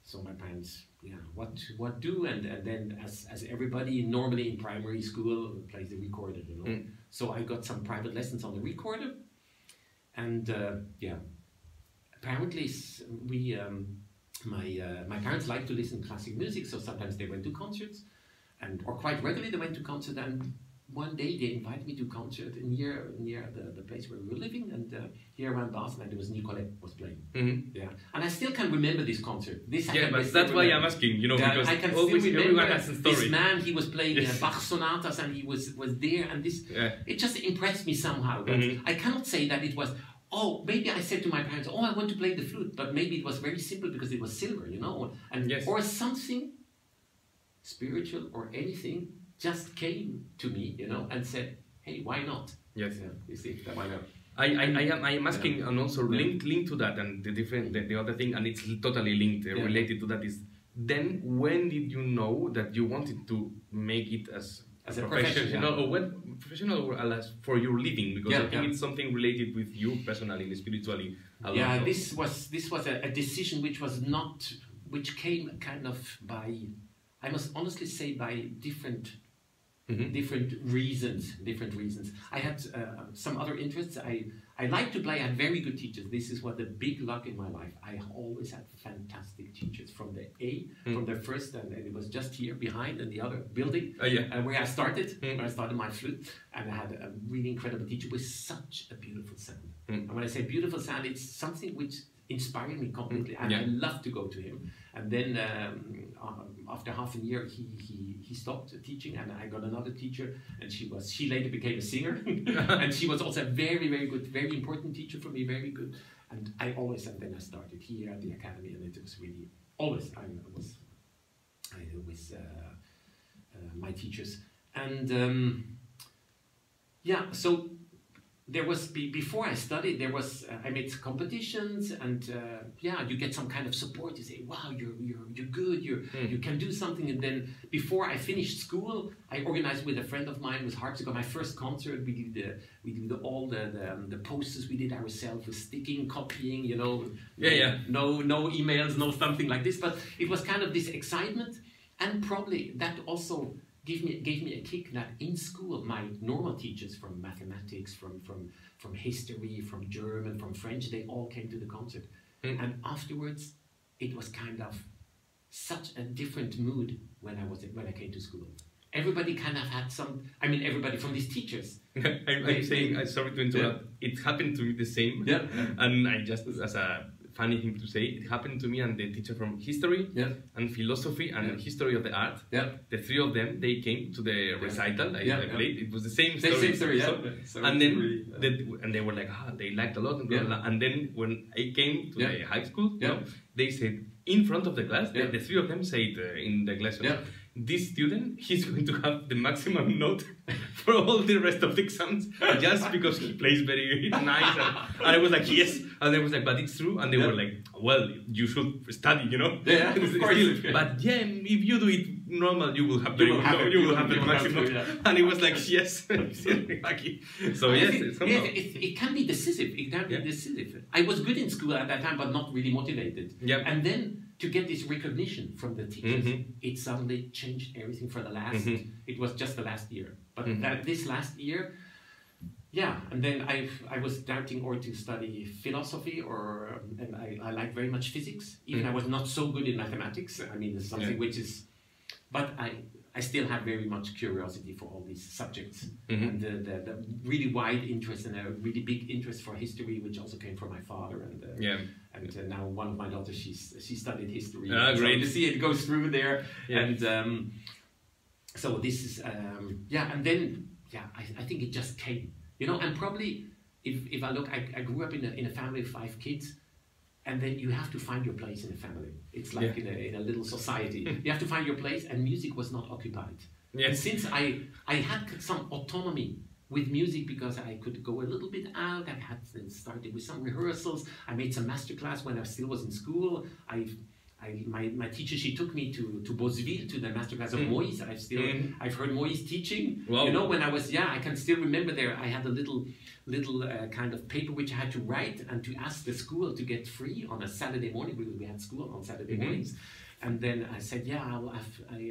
So my parents, what do? And then as everybody normally in primary school plays the recorder, you know. So I got some private lessons on the recorder. And apparently we, my parents like to listen to classic music, so sometimes they went to concerts. Or quite regularly they went to concert, and one day they invited me to concert near the place where we were living, and here around Basel, and there was Nicolette was playing. Yeah, and I still can remember this concert. But that's why I'm asking, you know, because I can always still everyone remember has a story. This man, he was playing Bach sonatas, and he was there, and this it just impressed me somehow. But I cannot say that it was. Oh, maybe I said to my parents, "Oh, I want to play the flute," but maybe it was very simple because it was silver, you know, and or something spiritual or anything just came to me, you know, and said, "Hey, why not?" Yes, you see, that why not? I am asking, and also linked to that, and the other thing, and it's totally linked, related to that is. Then, when did you know that you wanted to make it as a professional, or as for your living? Because I think it's something related with you personally and spiritually. This was a decision which came kind of by, I must honestly say, by different different reasons. I had some other interests. I like to play. I had very good teachers. This is what the big luck in my life. I always had fantastic teachers from the first, and it was just here behind in the other building where I started. Where I started my flute, and I had a really incredible teacher with such a beautiful sound. And when I say beautiful sound, it's something which inspired me completely, and I love to go to him. And then after half a year, he stopped teaching, and I got another teacher, and she later became a singer, and she was also a very, very good, very important teacher for me, very good. And then I started here at the academy, and it was really always I was with my teachers, and so. There was before I studied. There was I made competitions, and you get some kind of support. You say, "Wow, you're good. You can do something." And then before I finished school, I organized with a friend of mine with harpsichord my first concert. We did all the posters we did ourselves with sticking, copying. No emails, no something like this. But it was kind of this excitement, and probably that also gave me a kick that in school my normal teachers from mathematics, from history, from German, from French, they all came to the concert. And afterwards it was kind of such a different mood when I came to school. Everybody kind of had everybody from these teachers. I'm sorry to interrupt. It happened to me the same. And I just, as a funny thing to say, it happened to me and the teacher from history and philosophy and history of the art. The three of them, they came to the recital I played. It was the same story. Same story, and then and they were like, they liked a lot. And then when I came to the high school, they said in front of the class, the three of them said in the class, this student, he's going to have the maximum note for all the rest of the exams just because he plays very nice. And I was like, yes. And they was like, but it's true. And they were like, well, you should study, Yeah, of course. But if you do it normal, you will have the maximum. And it was like, yes, I'm seriously lucky. So it can be decisive. It can be decisive. I was good in school at that time, but not really motivated. And then to get this recognition from the teachers, it suddenly changed everything for the last. It was just the last year, but this last year, and then I was doubting or to study philosophy and I like very much physics. Even I was not so good in mathematics. I mean, it's something which is, but I still have very much curiosity for all these subjects and the really wide interest and a really big interest for history, which also came from my father and now one of my daughters, she studied history. Great to see it goes through there, and so this is and then I think it just came, and probably if I look, I grew up in a family of 5 kids. And then you have to find your place in a family. It's like in a little society. You have to find your place, and music was not occupied. And since I had some autonomy with music because I could go a little bit out, I had started with some rehearsals. I made some masterclass when I still was in school. My teacher, she took me to Beauceville to the masterclass of Moïse. I've heard Moïse teaching. Wow. When I was I can still remember there. I had a little kind of paper which I had to write and to ask the school to get free on a Saturday morning because we had school on Saturday mornings. And then I said,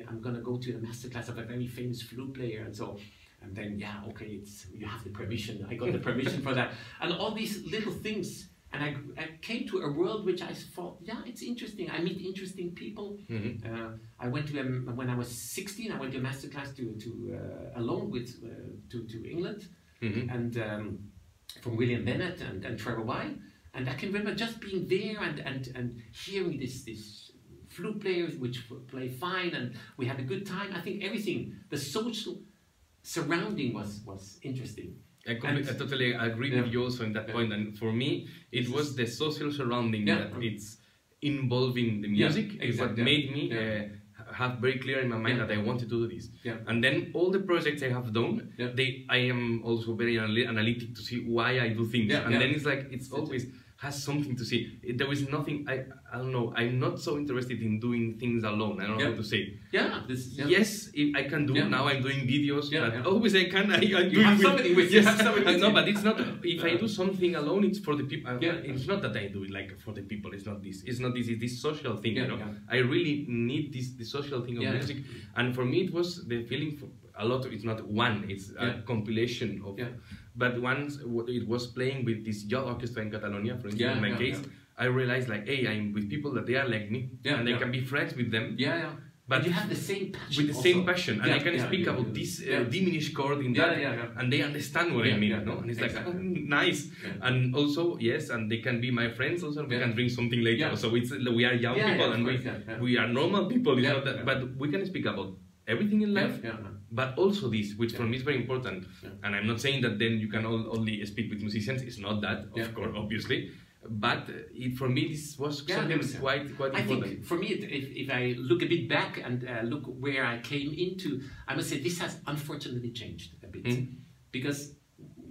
I'm gonna go to the masterclass of a very famous flute player, and so. And then you have the permission. I got the permission for that, and all these little things. And I came to a world which I thought, it's interesting. I meet interesting people. I went to when I was 16. I went to a masterclass alone to England, and from William Bennett and Trevor White. And I can remember just being there and hearing this flute players which play fine, and we had a good time. I think everything, the social surrounding was interesting. I totally agree with you also in that point. And for me, it was the social surrounding that it's involving the music is what made me have very clear in my mind that I wanted to do this. And then all the projects I have done, I am also very analytic to see why I do things. And then it's like, it's always has something to see. There is nothing, I don't know, I'm not so interested in doing things alone. I don't know how to say. Yes, I can do now. I'm doing videos, but always I can. You have somebody with you. No, but it's not. If I do something alone, it's for the people. It's not that I do it like for the people. It's not this. It's not this. It's this social thing. I really need this social thing of music, and for me, it was the feeling. a lot. It's not one. It's a compilation of. But once it was playing with this youth orchestra in Catalonia, for instance, in my case, I realized like, hey, I'm with people that they are like me, and I can be friends with them. But and you have the same passion. With the same passion, and I can speak about this diminished chord in that, and they understand what I mean, no? And it's like, oh, nice. And also, yes, and they can be my friends also, we can drink something later. So it's, we are young people, and we are normal people, you know, but we can speak about everything in life, but also this, which for me is very important. And I'm not saying that then you can only speak with musicians, it's not that, of course, obviously. But for me, this was something quite important. I think for me, if I look a bit back and look where I came into, I must say this has unfortunately changed a bit. Because,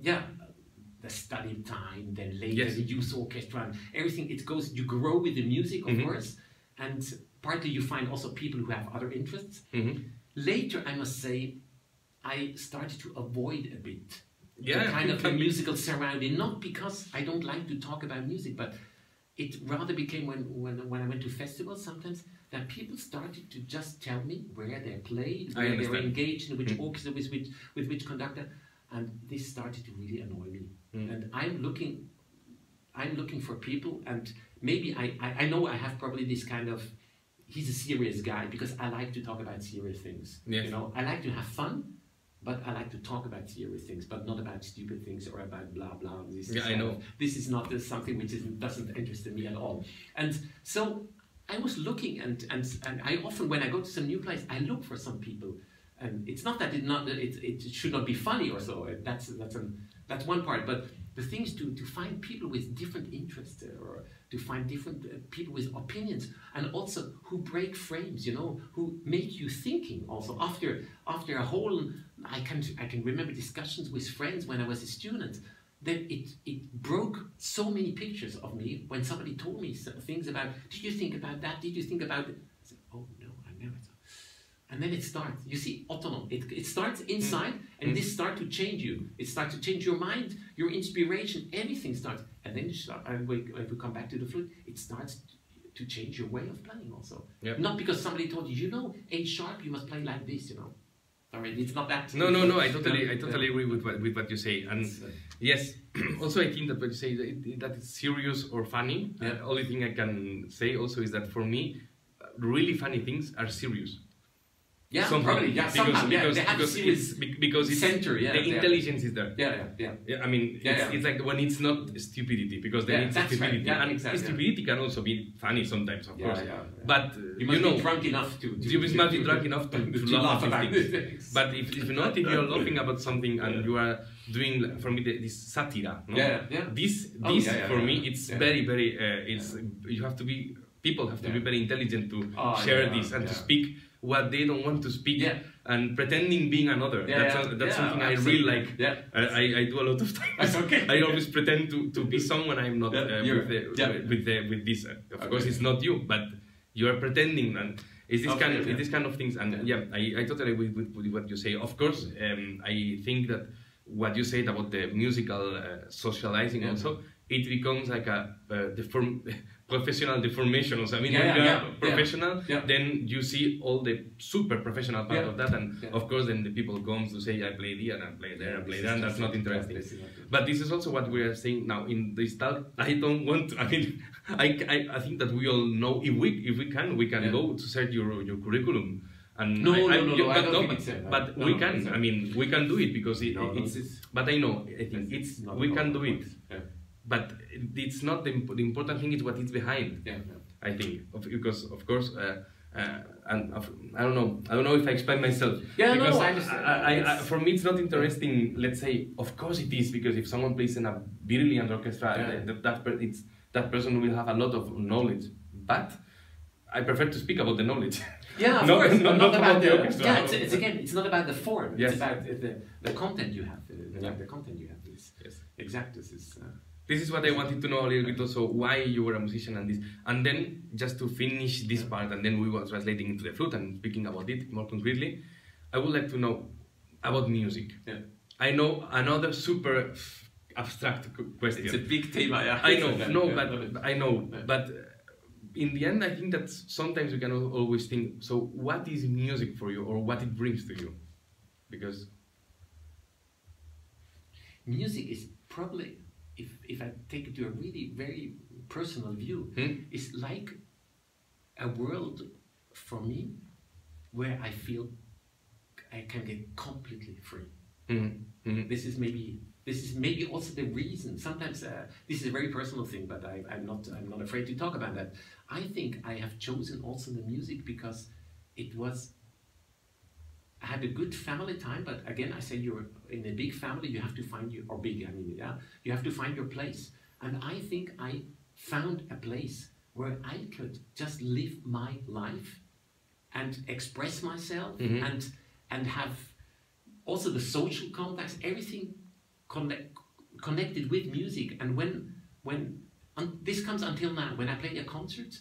the study time, then later the youth orchestra, and everything, it goes, you grow with the music, of course, and partly you find also people who have other interests. Later, I must say, I started to avoid a bit the kind of a musical surrounding, not because I don't like to talk about music, but it rather became when I went to festivals sometimes that people started to just tell me where they played, where they were engaged, in which orchestra, with which conductor, and this started to really annoy me. And I'm looking for people, and maybe I know I have probably this kind of, he's a serious guy because I like to talk about serious things. You know, I like to have fun. But I like to talk about serious things, but not about stupid things or about blah blah. I know. This is not something which doesn't interest me at all. And so I was looking, and I often, when I go to some new place, I look for some people. And it's not that it should not be funny or so. That's one part. But the thing is to find people with different interests, or to find different people with opinions, and also who break frames, you know, who make you thinking. Also after a whole, I can remember discussions with friends when I was a student. Then it broke so many pictures of me when somebody told me things about. Did you think about that? Did you think about it? I said, oh no, I never thought. And then it starts. You see, autonomous. It starts inside, and this starts to change you. It starts to change your mind, your inspiration. Everything starts, and then if we come back to the flute, it starts to change your way of playing also. Not because somebody told you, you know, A sharp, you must play like this, you know. I mean, it's not that. No. I totally agree with what you say, and yes. Also, I think that what you say that it's serious or funny. Only thing I can say also is that for me, really funny things are serious. Yeah, probably. Yeah, because it's center. The intelligence is there. I mean, it's it's like when it's not stupidity, because then it's stupidity, and stupidity can also be funny sometimes, of course. But you must be drunk enough to laugh about things. But if not, if you're laughing about something and you are doing, for me, this satire, no? This for me, it's very it's you have to be. People have to be very intelligent to share this and to speak what they don't want to speak, and pretending being another. That's something I really like. I do a lot of times. I always pretend to be someone I'm not with this. Of course, it's not you, but you are pretending, and it's this kind of things. And I totally agree with what you say. Of course, I think that what you said about the musical socializing also, it becomes like a professional deformation. Also, I mean, when you are professional, then you see all the super professional part of that, and of course, then the people comes to say, I play here and I play there and play there, and that's not interesting. But this is also what we are saying now in this talk. I don't want to, I mean, I think that we all know if we can go to search your curriculum. And but we can. I mean, we can do it because it's. But I think we can do it. But it's not the important thing. Is what is behind. I think because of course, and I don't know if I explain myself. For me, it's not interesting. Let's say, of course, it is, because if someone plays in a brilliant orchestra, that person will have a lot of knowledge. But I prefer to speak about the knowledge. Of course, not about the orchestra. It's not about the form. It's about the content you have. The content you have. Exactly. This is what I wanted to know a little bit also, why you were a musician and this. And then, just to finish this part, and then we were translating into the flute and speaking about it more concretely, I would like to know about music. I know another super abstract question. It's a big theme. I know, but in the end, I think that sometimes we can always think, so what is music for you, or what it brings to you? Because music is probably, if I take it to a really very personal view, is like a world for me where I feel I can get completely free. This is maybe also the reason. Sometimes this is a very personal thing, but I'm not afraid to talk about that. I think I have chosen also the music because I had a good family time, but again, I say you're in a big family, you have to find you have to find your place. And I think I found a place where I could just live my life and express myself and have also the social contacts, everything connected with music. And when this comes until now, when I play a concert,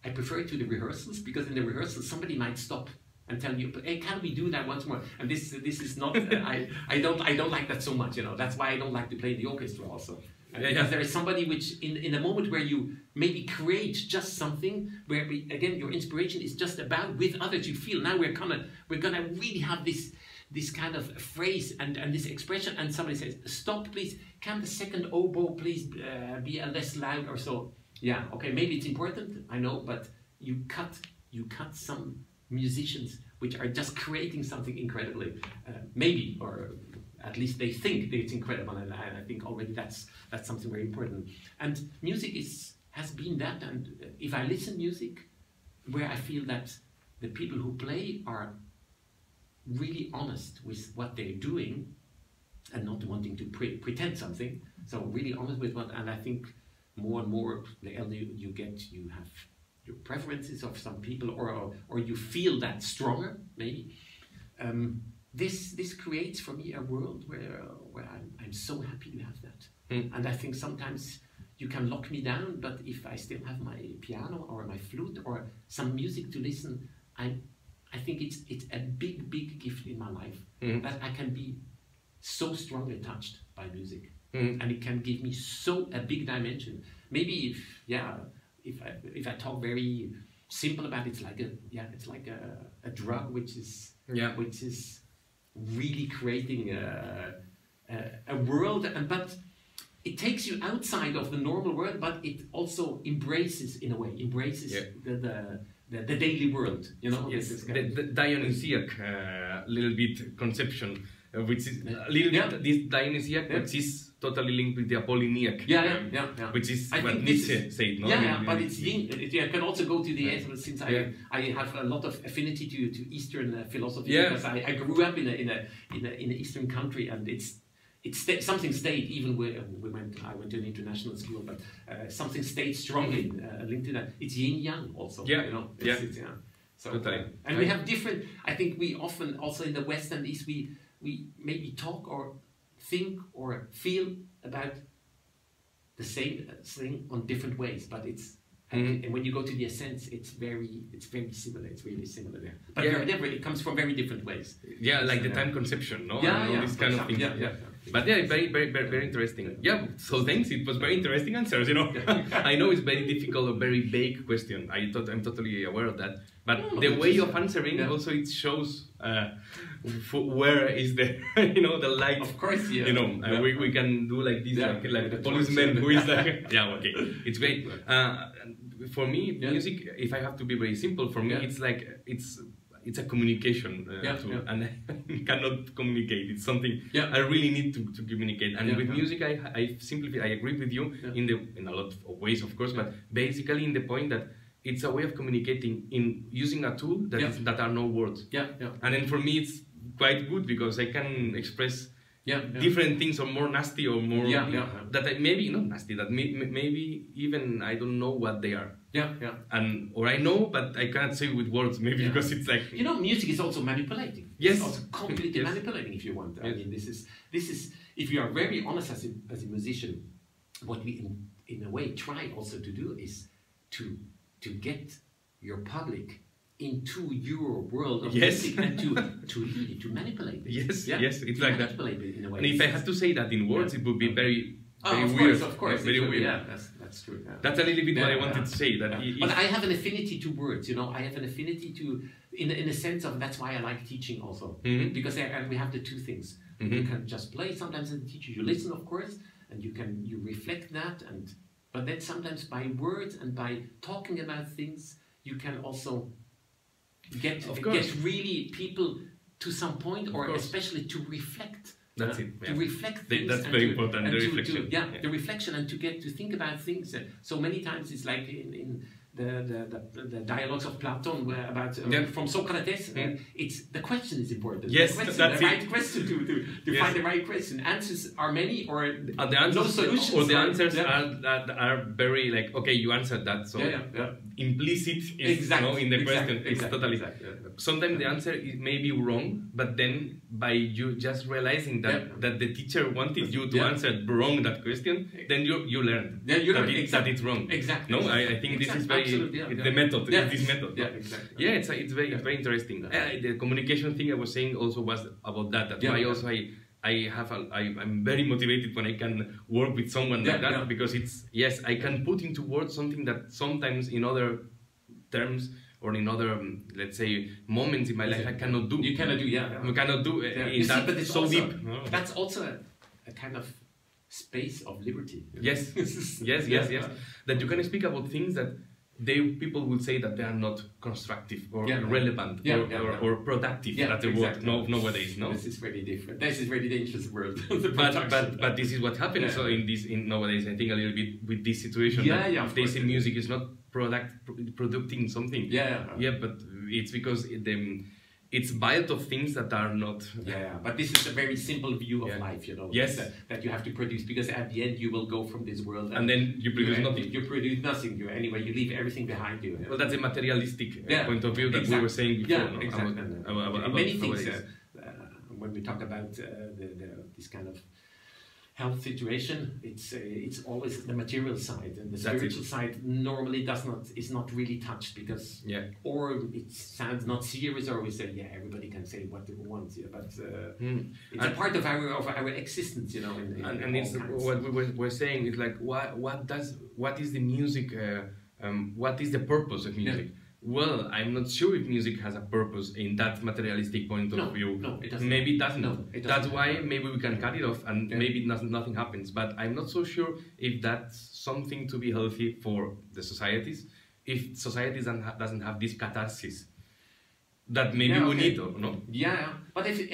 I prefer it to the rehearsals, because in the rehearsals somebody might stop and tell you, hey, can we do that once more? And this is not, I don't like that so much, you know. That's why I don't like to play in the orchestra also. Because there is somebody which, in a moment where you maybe create just something, where again your inspiration is just about with others, you feel now we're gonna really have this kind of phrase and this expression, and somebody says, stop please, can the second oboe please be a less loud or so? Yeah, okay, maybe it's important, I know, but you cut some musicians which are just creating something incredibly, maybe, or at least they think that it's incredible, and I think already that's something very important. And music has been that, and if I listen music where I feel that the people who play are really honest with what they're doing and not wanting to pretend something, so really honest with what, and I think more and more the elder you get, you have your preferences of some people, or you feel that stronger, maybe. This creates for me a world where I'm so happy to have that. And I think sometimes you can lock me down, but if I still have my piano or my flute or some music to listen, I think it's a big gift in my life that I can be so strongly touched by music, and it can give me a big dimension. Maybe if I talk very simple about it, it's like a drug which is really creating a world, but it takes you outside of the normal world, but it also embraces the daily world, you know. Yes, the Dionysiac little bit conception, which is a little bit this Dionysiac, which is totally linked with the Apolliniac, which is what Nietzsche said, no? But it's yin. It can also go to the end, since I have a lot of affinity to Eastern philosophy, because I grew up in an Eastern country, and something stayed. Even I went to an international school, but something stayed strongly linked to that. It's yin yang also. You know. So, totally. And we have different. I think we often also in the West and East we maybe talk or think or feel about the same thing on different ways, but it's and when you go to the essence, it's very similar. It's really similar there. But it comes from very different ways. Yeah, like the time conception, no? This kind of thing. But very interesting. Yeah. So thanks. It was very interesting answers. You know, I know it's very difficult, a very vague question. I'm totally aware of that. But the way of answering also it shows where is the the light. Of course, You know, we can do like this, like the policeman who is like okay, it's great. For me, music, if I have to be very simple, for me it's like it's a communication tool, and I cannot communicate. It's something I really need to communicate. And with music, I agree with you in a lot of ways, of course, but basically in the point that it's a way of communicating in using a tool that are no words. And then for me, it's quite good because I can express different things, or more nasty, or more that maybe not nasty, that maybe even I don't know what they are. Or I know, but I can't say with words, maybe because it's like music is also manipulating. Yes, it's also completely manipulating, if you want. I mean, this is if you are very honest as a musician, what we in a way try also to do is to get your public into your world of music and to manipulate it. Yes, it's like that. In a way. And if I had to say that in words, it would be very weird. Of course, very weird. Yeah, that's true. That's a little bit what I wanted to say. But I have an affinity to words. I have an affinity to in a sense of that's why I like teaching also, because we have the two things. You can just play sometimes as a teacher, you listen of course, and you reflect that, but then sometimes by words and by talking about things you can also get really people to some point, or especially to reflect. That's it. To reflect things. That's very important. The reflection. The reflection, and to get to think about things. So many times it's like in the dialogues of Platon about from Socrates. It's the question is important. Yes, the question, that's the right question to find the right question. Answers are many, or the answers, no solutions. Or the answers are very like, okay, you answered that, so implicit is in the question. It's totally. Sometimes the answer may be wrong, but then by you just realizing that the teacher wanted you to answer wrong that question, then you learn that it's wrong. Exactly. No, I think this is very the method. This method. Yeah, exactly. Yeah, it's very interesting. The communication thing I was saying also was about that. That's why also I'm very motivated when I can work with someone like that, because it's I can put into words something that sometimes in other terms or in other let's say moments in my life I cannot do. You cannot do, We cannot do but it's so also, deep. That's also a kind of space of liberty. Yes. That you can speak about things that people will say that they are not constructive or relevant or productive. That's the word nowadays. No, this is very different. This is very dangerous world. but this is what happens. So in nowadays, I think a little bit with this situation. They say music is not producing something. But it's because it's built of things that are not. But this is a very simple view of life, Yes. That you have to produce, because at the end you will go from this world and then you produce nothing. You produce nothing. Anyway, you leave everything behind you. Well, that's a materialistic point of view that we were saying before. Exactly. About many things. When we talk about this kind of health situation, it's always the material side, and the spiritual side normally is not really touched, because or it sounds not serious, or we say everybody can say what they want, but it's a part of our existence, and it's what we were saying is like what is the music, what is the purpose of music? Well, I'm not sure if music has a purpose in that materialistic point of view. No, it doesn't. Maybe it doesn't. No, it doesn't. That's why maybe we can cut it off and maybe nothing happens. But I'm not so sure if that's something to be healthy for the societies. If society doesn't have this catharsis that maybe we need, or no? But I think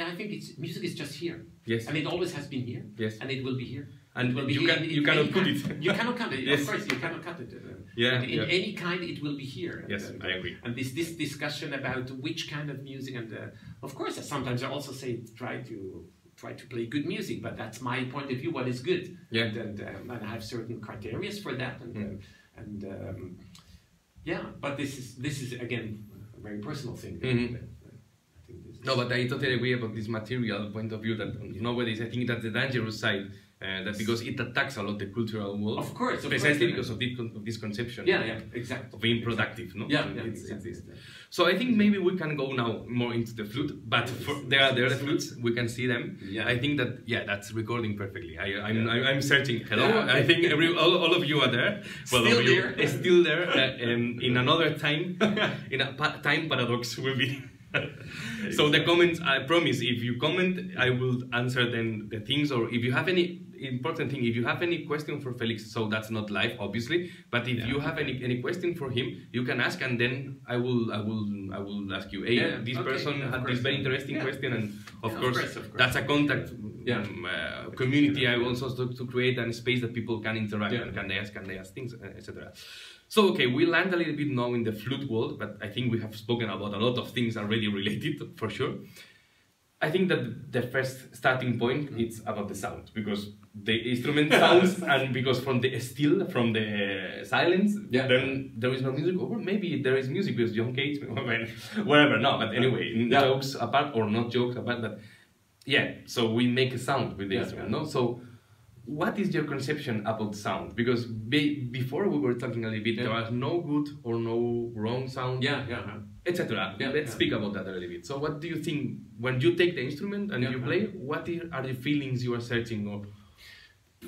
music is just here. Yes. And it always has been here. Yes. And it will be here. And you cannot cut it. You cannot cut it. Of course, you cannot cut it. In any kind, it will be here. Yes, I agree. And this discussion about which kind of music, and of course, sometimes I also say try to play good music, but that's my point of view. What is good? And I have certain criteria for that, But this is again a very personal thing. No, but I totally agree about this material point of view that nowadays I think that's the dangerous side. Because it attacks a lot the cultural world. Of course. Precisely because of this conception. Exactly. Of being productive, no? Exactly. So I think maybe we can go now more into the flute, but there are the other flutes, we can see them. I think that, that's recording perfectly. I'm searching. Hello, I think all of you are there. Well, still there. In another time, in a time paradox will be. So the comments, I promise, if you comment, I will answer then the things, or if you have any important thing, if you have any question for Felix, so that's not live, obviously, but if you have any question for him, you can ask, and then I will ask you, hey, this person had this very interesting question, and of course, that's a contact community. I also to create a space that people can interact and can they ask things, etc. So, okay, we land a little bit now in the flute world, but I think we have spoken about a lot of things already related, for sure. I think that the first starting point is about the sound, because the instrument sounds, and because from the still, from the silence, then there is no music, or maybe there is music because John Cage, whatever, no, but anyway, jokes apart, or not jokes apart, but so we make a sound with the instrument, no? So, what is your conception about sound? Because before we were talking a little bit, there was no good or no wrong sound, etc. Let's speak about that a little bit. So what do you think, when you take the instrument and you play, what are the feelings you are searching for?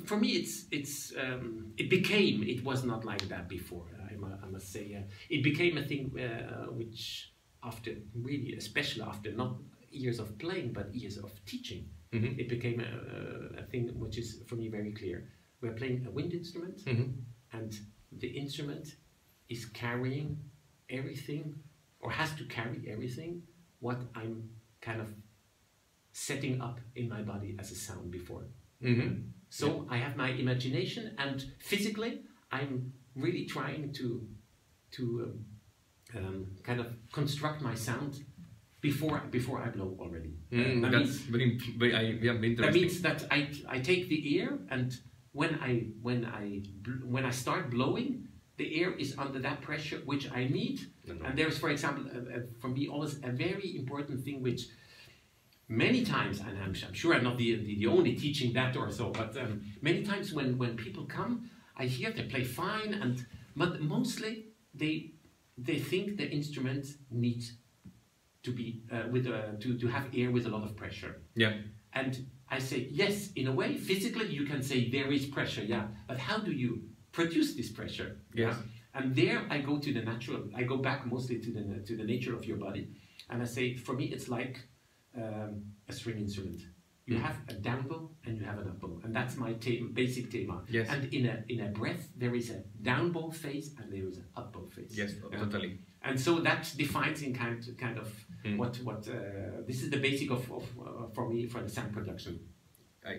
For me, it was not like that before, I must say. It became a thing which after really, especially after not years of playing, but years of teaching, it became a thing which is for me very clear. We're playing a wind instrument, and the instrument is carrying everything, or has to carry everything, what I'm kind of setting up in my body as a sound before. So I have my imagination, and physically I'm really trying to kind of construct my sound before I blow already. That's very interesting. That means that I take the air, and when I start blowing, the air is under that pressure which I need. And there's, for example, for me always a very important thing which many times, and I'm sure I'm not the only teaching that or so, but many times when people come, I hear they play fine, but mostly they think the instrument needs to be to have air with a lot of pressure. Yeah. And I say, yes, in a way, physically you can say there is pressure, yeah, but how do you produce this pressure? Yes. Yeah? And there I go to the natural. I go back mostly to the nature of your body, and I say, for me it's like a string instrument. You have a down bow and you have an up bow, and that's my basic thema. Yes. And in a breath there is a down bow phase and there is an up bow phase. Yes, totally. And so that defines in kind of what this is the basic of for me for the sound production. I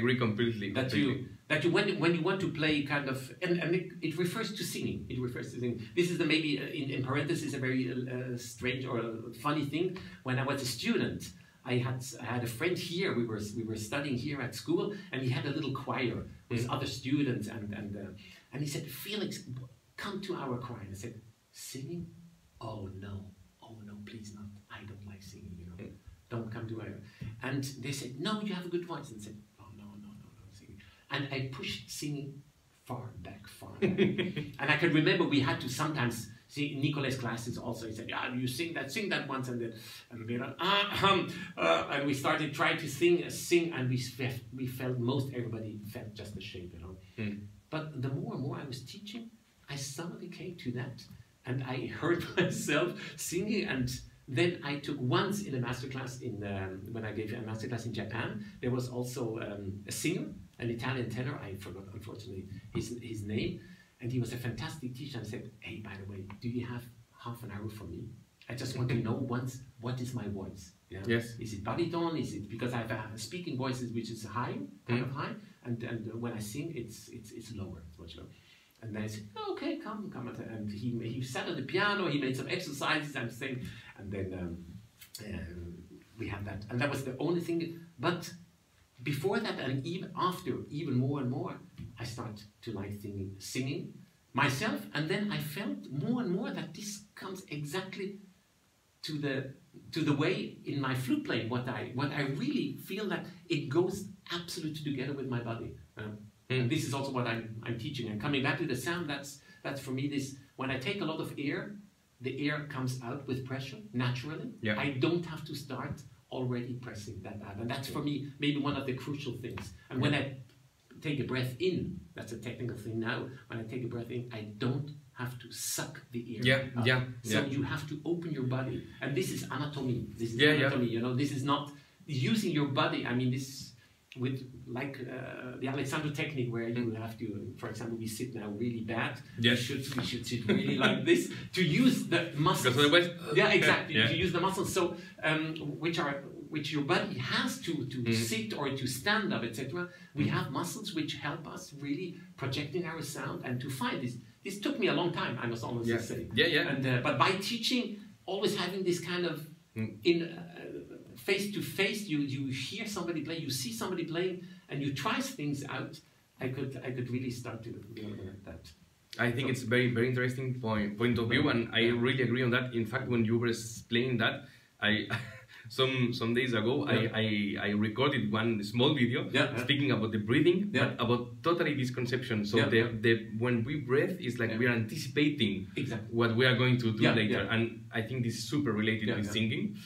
agree completely. That you when you want to play kind of and it refers to singing. It refers to singing. This is the maybe in parenthesis a very strange or funny thing. When I was a student, I had a friend here. We were studying here at school, and he had a little choir with other students, and he said, "Felix, come to our choir." And I said, "Singing? Oh no, please not. I don't like singing. Don't come to our." And they said, "No, you have a good voice." And I said, "Oh no, singing." And I pushed singing far back. And I can remember we had to sometimes see Nicolas' classes also. He said, "Yeah, you sing that once," and we like, and we started trying to sing, and we felt everybody felt just ashamed, But the more and more I was teaching, I suddenly came to that, and I heard myself singing, and then I took once in a masterclass when I gave a masterclass in Japan. There was also a singer, an Italian tenor. I forgot, unfortunately, his name. And he was a fantastic teacher. And I said, "Hey, by the way, do you have half an hour for me? I just want to know once, what is my voice? Yeah? Yes. Is it baritone? Is it because I have a speaking voice which is high, kind of high, and when I sing, it's lower, it's much lower." And then I said, "Oh, okay, come." And he sat at the piano. He made some exercises. I'm saying, and then we had that, and that was the only thing. But before that, and even after, even more and more, I started to like singing myself, and then I felt more and more that this comes exactly to the way in my flute playing. What I really feel that it goes absolutely together with my body. And this is also what I'm teaching. And coming back to the sound, that's for me this. When I take a lot of air, the air comes out with pressure naturally. Yeah. I don't have to start already pressing that out, and that's for me maybe one of the crucial things. And when I take a breath in, that's a technical thing now. When I take a breath in, I don't have to suck the air up. So you have to open your body, and this is anatomy. This is anatomy. This is not using your body. I mean, this with like the Alexander technique, where you have to, for example, we sit now really bad. Yes. We should sit really like this to use the muscles. Exactly. To use the muscles. So which your body has to sit or to stand up, etc. We have muscles which help us really projecting our sound and to find this. This took me a long time, I must honestly say. And but by teaching, always having this kind of face to face, you hear somebody play, you see somebody playing, and you try things out. I could really start to that. I think it's very, very interesting point of view, and I really agree on that. In fact, when you were explaining that, some days ago, I recorded one small video speaking about the breathing, but about totally this conception. So when we breathe, it's like we are anticipating what we are going to do later, and I think this is super related with singing.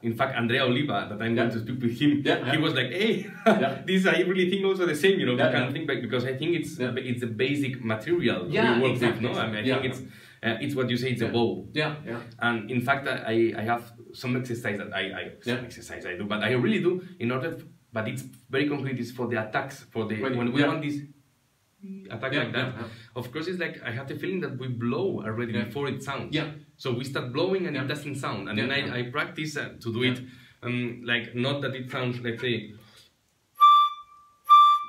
In fact, Andrea Oliva, that I'm going to speak with him, he was like, "Hey, this I really think also the same, kind of thing, because I think it's a basic material we work with, no? I mean, I think it's what you say, it's a bow. Yeah, yeah. And in fact, I have some exercise that exercise I do, but I really do in order. But it's very concrete. It's for the attacks, for the when we want this attack like that. Of course, it's like I have the feeling that we blow already before it sounds. Yeah. So we start blowing and it doesn't sound, and then I practice to do it, like not that it sounds, let's say,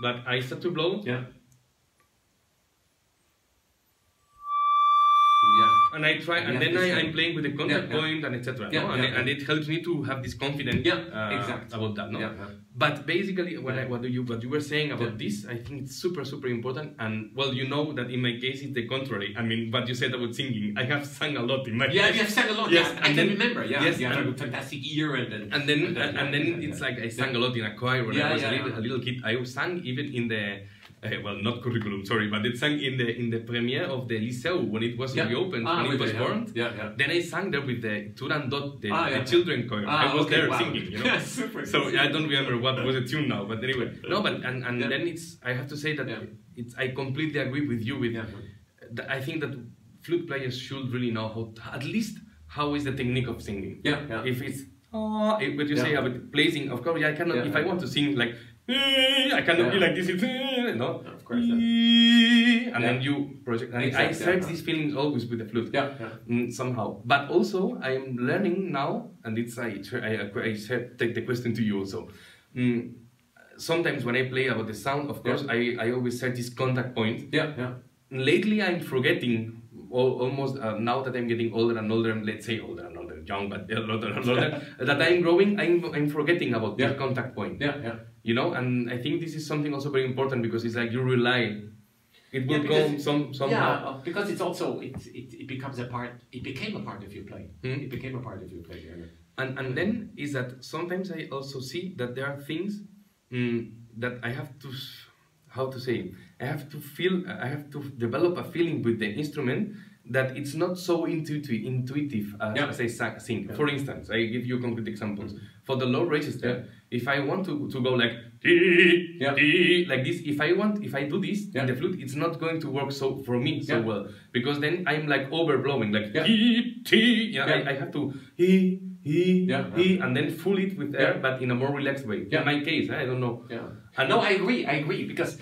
but I start to blow. Yeah. And I try, and then I'm playing with the contact point and etc. And it helps me to have this confidence about that. No? But basically, what you were saying about this, I think it's super important. And well, you know that in my case it's the contrary. I mean, what you said about singing, I have sung a lot in my you have sung a lot. Yes, I can remember. Yes, you have a fantastic ear, and then it's like I sang a lot in a choir when I was a little kid. I sang even in the. Well, not curriculum, sorry, but it sang in the premiere of the Liceu when it was reopened, when it was born. Then I sang there with the Turandot, the children choir. I was there singing, you know. Super. So I don't remember what was the tune now, but anyway. No, but and then it's. I have to say that I completely agree with you. I think that flute players should really know how is the technique of singing. If it's what you say about placing, of course, I cannot. If I want to sing like. I cannot be like this. No, of course. And then you project. And I search these feelings always with the flute. Somehow. But also, I'm learning now, and it's I take the question to you also. Sometimes when I play about the sound, of course, I always set this contact point. Lately, I'm forgetting. Almost now that I'm getting older and older, let's say older and older, young but older and older, that I'm growing, I'm forgetting about this contact point. You know, and I think this is something also very important because it's like you rely. It will come somehow. Yeah, because it's also it becomes a part. It became a part of your play. It became a part of your play. And then is that sometimes I also see that there are things that I have to. How to say? I have to feel. I have to develop a feeling with the instrument that it's not so intuitive as I sing. For instance, I give you concrete examples. For the low register, if I want to go like like this, if I do this in the flute, it's not going to work so for me so well because then I'm like overblowing like I have to and then full it with air, but in a more relaxed way. In my case, I don't know. No, I agree, because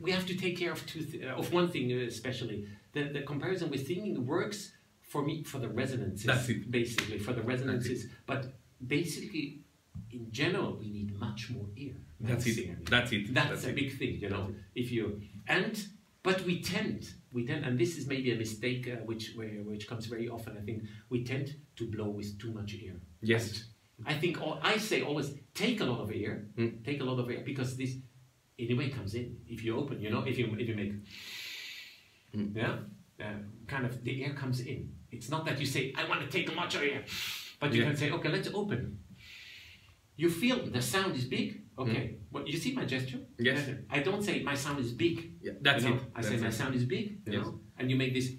we have to take care of one thing especially. The comparison with singing works for me for the resonances. That's it. Basically, for the resonances. But basically, in general, we need much more ear. That's it. That's a big thing, you know. But we tend, and this is maybe a mistake which comes very often. I think we tend to blow with too much air. Yes. I think I say always take a lot of air. Take a lot of air because this anyway comes in. If you open, you know, if you make kind of the air comes in. It's not that you say I want to take much air, but you can say okay, let's open. You feel the sound is big. Okay, well, you see my gesture? Yes. I don't say my sound is big. That's it. I say my sound is big. You know, and you make this.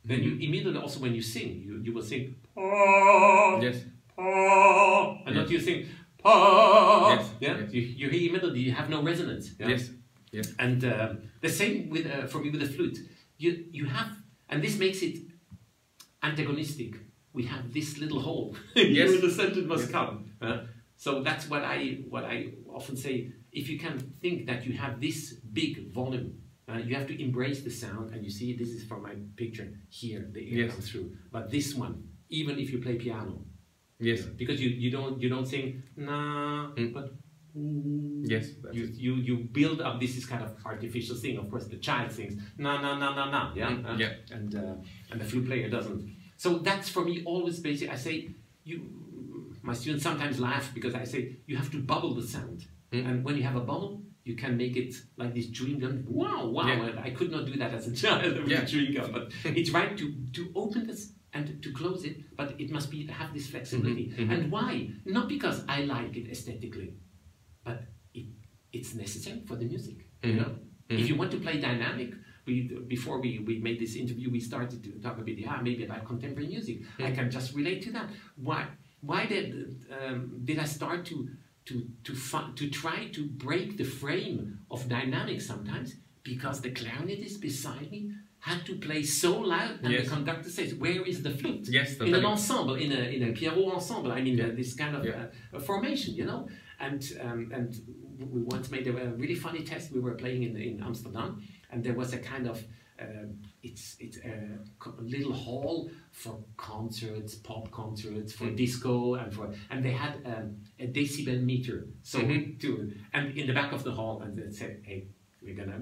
Then you immediately also when you sing, you will sing. Yes. And not you sing. Yes. Yeah. You hear immediately. You have no resonance. Yeah? Yes. Yes. And the same with for me with the flute. You have, and this makes it antagonistic. We have this little hole. Yes. The sentence must come. So that's what I often say. If you can think that you have this big volume, you have to embrace the sound. And you see, this is from my picture here. The air comes through. But this one, even if you play piano, because you don't sing na, but yes, you build up. This is kind of artificial thing. Of course, the child sings na na na na na. And the flute player doesn't. So that's for me always basic. I say my students sometimes laugh because I say you have to bubble the sound, and when you have a bubble, you can make it like this chewing gum. Wow! And I could not do that as a child with a chewing gum, but it's right to open this and to close it, but it must have this flexibility. And why? Not because I like it aesthetically, but it's necessary for the music. You know, if you want to play dynamic. Before we made this interview, we started to talk a bit, maybe about contemporary music. I can just relate to that. Why did I start to try to break the frame of dynamics sometimes? Because the clarinetist beside me had to play so loud, and yes. the conductor says, "Where is the flute?" Yes, totally. In an ensemble, in a Pierrot ensemble. I mean, this kind of a formation, you know. And we once made a really funny test. We were playing in Amsterdam, and there was a kind of it's a little hall for concerts, pop concerts, for disco, and they had a decibel meter. So and in the back of the hall, and they said, "Hey,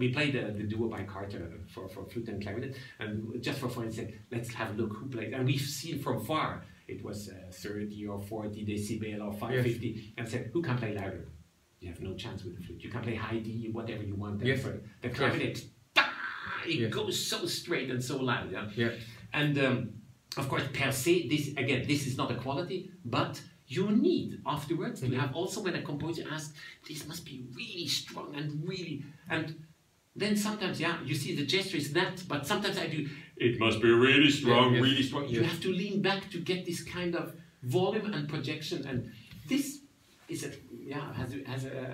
we played the duo by Carter for flute and clarinet, and just for fun, said, let's have a look who played." And we've seen from far it was 30 or 40 decibel or 550, yes. And said, "Who can play louder?" You have no chance with the flute. You can play high D, whatever you want. Yes. For the clarinet, it goes so straight and so loud. Yeah. Yeah. And of course, per se, this is not a quality, but you need afterwards to have also when a composer asks, this must be really strong and really, and then sometimes, you see the gesture is that, but sometimes I do, it must be really strong, really strong. You have to lean back to get this kind of volume and projection, and this is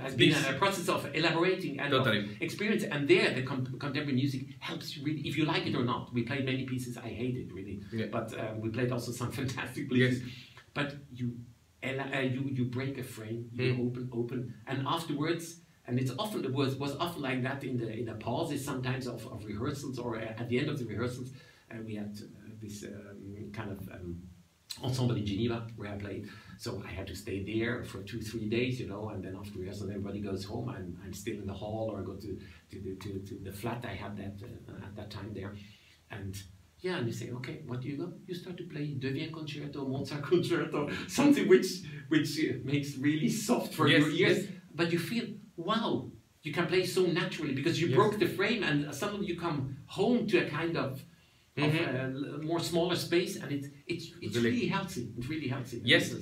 has been a process of elaborating and of experience, and there the contemporary music helps you really, if you like it or not. We played many pieces I hated really, but we played also some fantastic pieces, but you break a frame, you open, and afterwards, and it's often was often like that in the pauses sometimes of rehearsals, or at the end of the rehearsals, we had this kind of ensemble in Geneva where I played, so I had to stay there for 2-3 days, you know, and then after rehearsal everybody goes home, and I'm still in the hall, or I go to the flat I had at that time there, and and you say, okay, what do you go? You start to play Deviens Concerto, Mozart Concerto, something which makes really soft for your ears, but you feel, wow, you can play so naturally because you broke the frame, and suddenly you come home to a kind of more smaller space, and it's really healthy. It's really healthy. Yes,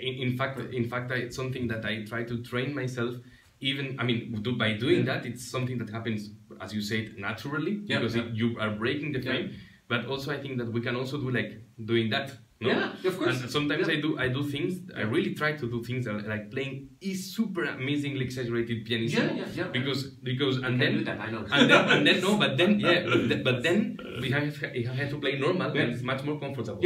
in fact, it's something that I try to train myself. Even, I mean, by doing that, it's something that happens, as you said, naturally, because you are breaking the frame. But also, I think that we can also do like doing that. No? Yeah, of course. And sometimes I do things. I really try to do things that, like playing is super amazingly exaggerated pianissimo. Because and then do that, I know. and then no, but then but then we have to play normal, and it's much more comfortable.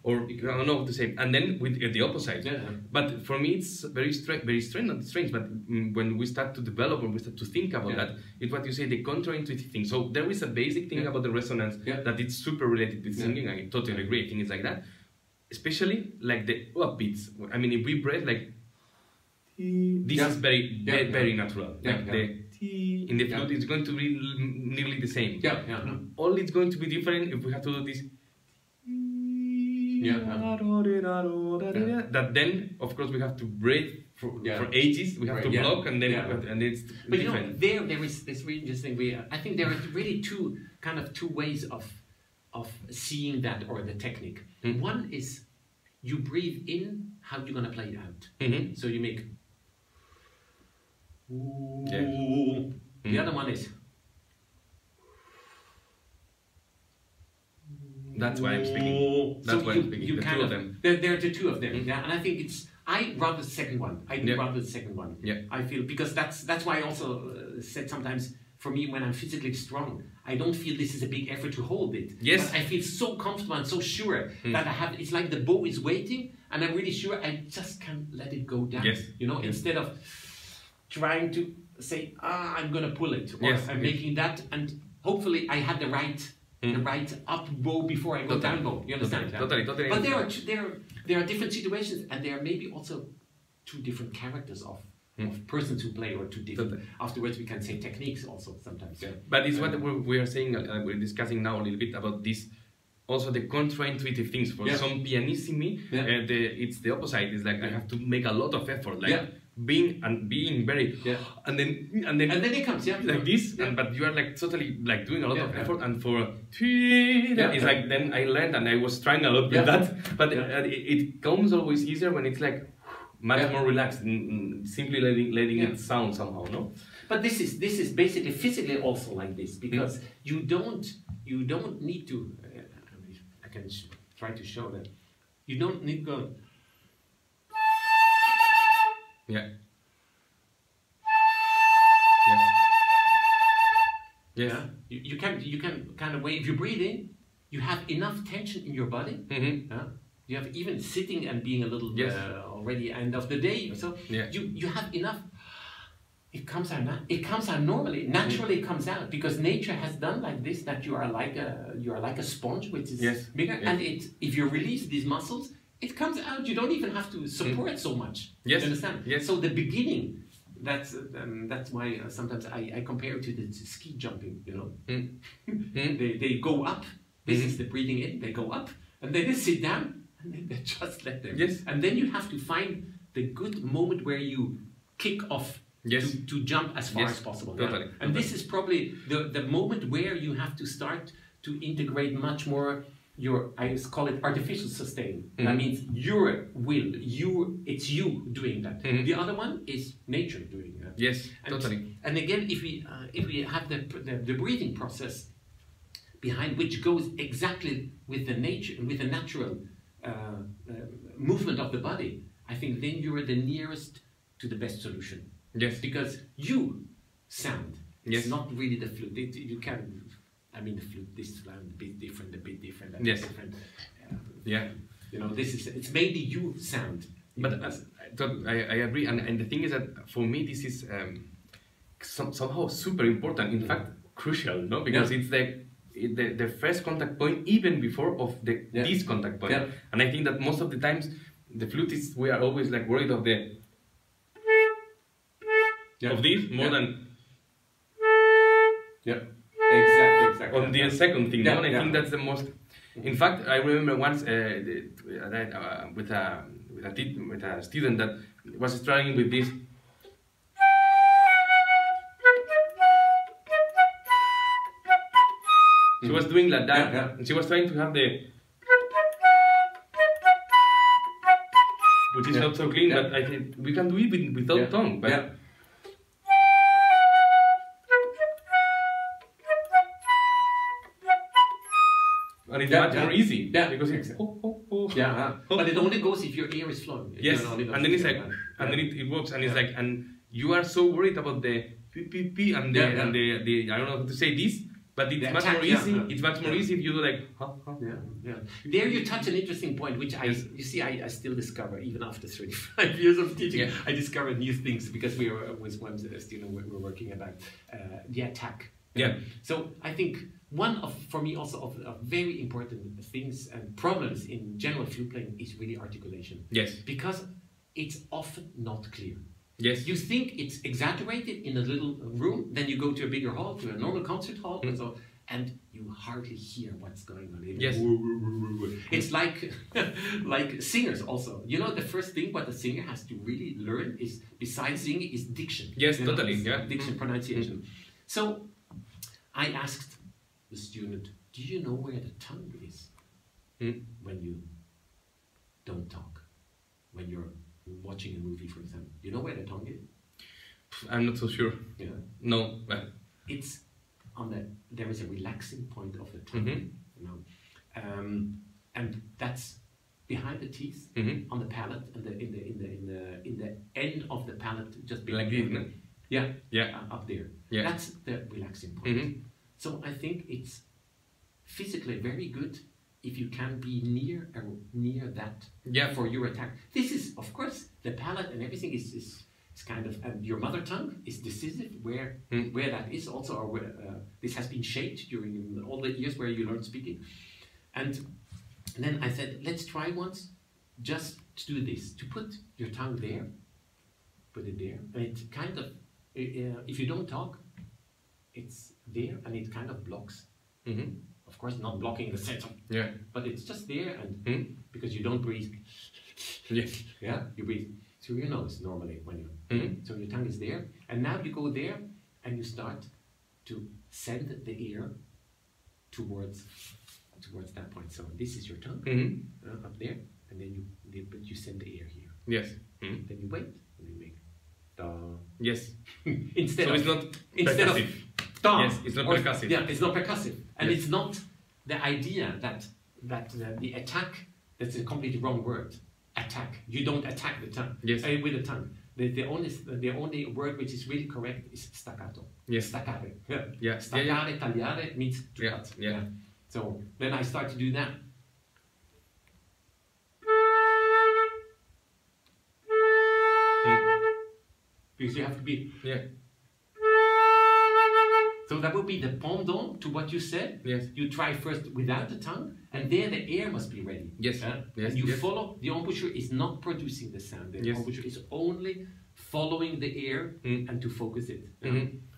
Or I don't know what to say. And then with the opposite. But for me, it's very strange, not strange. But when we start to develop, or we start to think about that, it's what you say, the counterintuitive thing. So there is a basic thing about the resonance that it's super related with singing. I totally agree. I think it's like that. Especially like the upbeats. I mean, if we breathe like this is very natural. Like the in the flute, it's going to be nearly the same. All it's going to be different if we have to do this. That then, of course, we have to breathe for ages. We have to block, and then and it's but different. You know, there is this really interesting way. I think there are really two ways of seeing that, or the technique. One is you breathe in how you're gonna play it out. So you make. The other one is. That's why I'm speaking. That's why I'm speaking. The two of them. There are the two of them. And I think I rather the second one. I do rather the second one. I feel, because that's why I also said sometimes, for me, when I'm physically strong, I don't feel this is a big effort to hold it. But I feel so comfortable and so sure that I have. It's like the bow is waiting, and I'm really sure I just can't let it go down. You know, instead of trying to say, I'm gonna pull it, or I'm making that, and hopefully I had the right up bow before I go down bow. You understand? Totally. But there are different situations, and there are maybe also two different characters of persons who play, or two different. Afterwards, we can say techniques also sometimes. But it's what we are saying. We're discussing now a little bit about this. Also, the counterintuitive things for some pianissimi, it's the opposite. It's like I have to make a lot of effort, like being very, and then it comes like this. But you are like totally like doing a lot of effort, and for it's like then I learned, and I was trying a lot with that. But it comes always easier when it's like much more relaxed, simply letting it sound somehow, no? But this is basically physically also like this, because you don't need to. I can try to show that you don't need to go. Yes. You can kind of, if you breathe in, you have enough tension in your body. You have even sitting and being a little already end of the day. So you have enough. It comes out. It comes out normally. Naturally, it comes out because nature has done like this. That you are like a sponge, which is bigger. And if you release these muscles, it comes out. You don't even have to support so much. Yes. You understand? Yes. So the beginning. That's why sometimes I compare it to the ski jumping. You know, they go up. This is the breathing in. They go up and then they sit down and then they just let them. Yes. And then you have to find the good moment where you kick off. Yes. To jump as far as possible. Totally. And this is probably the moment where you have to start to integrate much more your, I call it artificial sustain. That means your will, it's you doing that. The other one is nature doing that. Yes, totally. And again, if we have the breathing process behind, which goes exactly with the nature, with the natural movement of the body, I think then you're the nearest to the best solution. Yes. Because you sound. Yes. It's not really the flute. You can, I mean, the flute, this sound a bit different, and yes. different. You know, it's mainly you sound. But I agree. And the thing is that for me, this is somehow super important. In fact, crucial, no? Because it's the first contact point, even before of this contact point. And I think that most of the times, the flutists, we are always like worried of the of this more than exactly on the second thing. And I think that's the most. In fact, I remember once with a student that was struggling with this. She was doing like that, and she was trying to have the, which is not so clean, but I think we can do it without tongue. But and it's much more easy because it's but it only goes if your ear is flowing. Yes, and then it's like, and then it works, and it's like, and you are so worried about the p and the I don't know how to say this, but it's much more easy. It's much more easy if you do like There you touch an interesting point, which you see I still discover even after 35 years of teaching. I discover new things because we were with one student we were working about the attack. So I think one of, for me also, of very important things and problems in general flute playing is really articulation. Yes. Because it's often not clear. Yes. You think it's exaggerated in a little room, then you go to a bigger hall, to a normal concert hall, and you hardly hear what's going on. Yes. It's like like singers also. You know, the first thing what the singer has to really learn is, besides singing, is diction. Yes, totally. Diction, pronunciation. So I asked the student, do you know where the tongue is when you don't talk? When you're watching a movie, for example. You know where the tongue is? I'm not so sure. No. It's on there is a relaxing point of the tongue, you know, and that's behind the teeth, on the palate, and in the end of the palate, just below. Up there. That's the relaxing point. So I think it's physically very good if you can be near that for your attack. This is, of course, the palate and everything is kind of, and your mother tongue is decisive where that is also, or where this has been shaped during all the years where you learned speaking. And then I said, let's try once just to do this, to put your tongue there, put it there, and it kind of, if you don't talk, it's there and it kind of blocks. Of course, not blocking in the sense of, but it's just there, and because you don't breathe. You breathe through your nose normally when you. So your tongue is there, and now you go there and you start to send the air towards that point. So this is your tongue up there, and then you send the air here. Yes. Then you wait, and you make da. Yes. Instead so of, it's not instead percussive. Of da. Yes, it's not percussive. Yeah, it's not percussive, and it's not the idea that the attack. That's a completely wrong word. Attack. You don't attack the tongue. Yes. With the tongue. the only word which is really correct is staccato. Yes. Staccare. Yeah. Staccare, tagliare means to cut. Yeah. So then I start to do that. Because you have to be. Yeah. So that would be the pendant to what you said. Yes. You try first without the tongue, and there the air must be ready. Yes. Yes. And you follow. The embouchure is not producing the sound. The embouchure is only following the air and to focus it.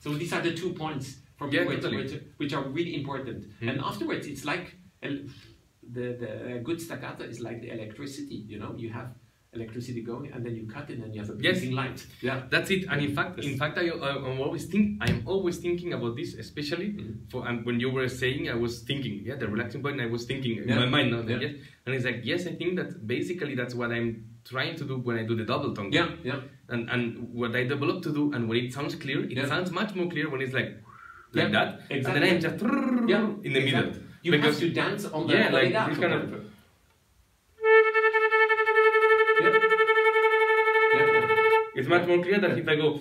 So these are the 2 points from which are really important. And afterwards, it's like the good staccato is like the electricity. You know, you have electricity going, and then you cut it, and you have a blinking light. Yeah, that's it. And in fact, I'm always thinking about this, especially for when you were saying, I was thinking, the relaxing point. I was thinking in my mind, yes, and it's like, yes, I think that basically that's what I'm trying to do when I do the double tongue. And what I develop to do, and when it sounds clear, it sounds much more clear when it's like that, and then I'm just in the middle. You have to dance on the like this kind of. It's much more clear that if I go,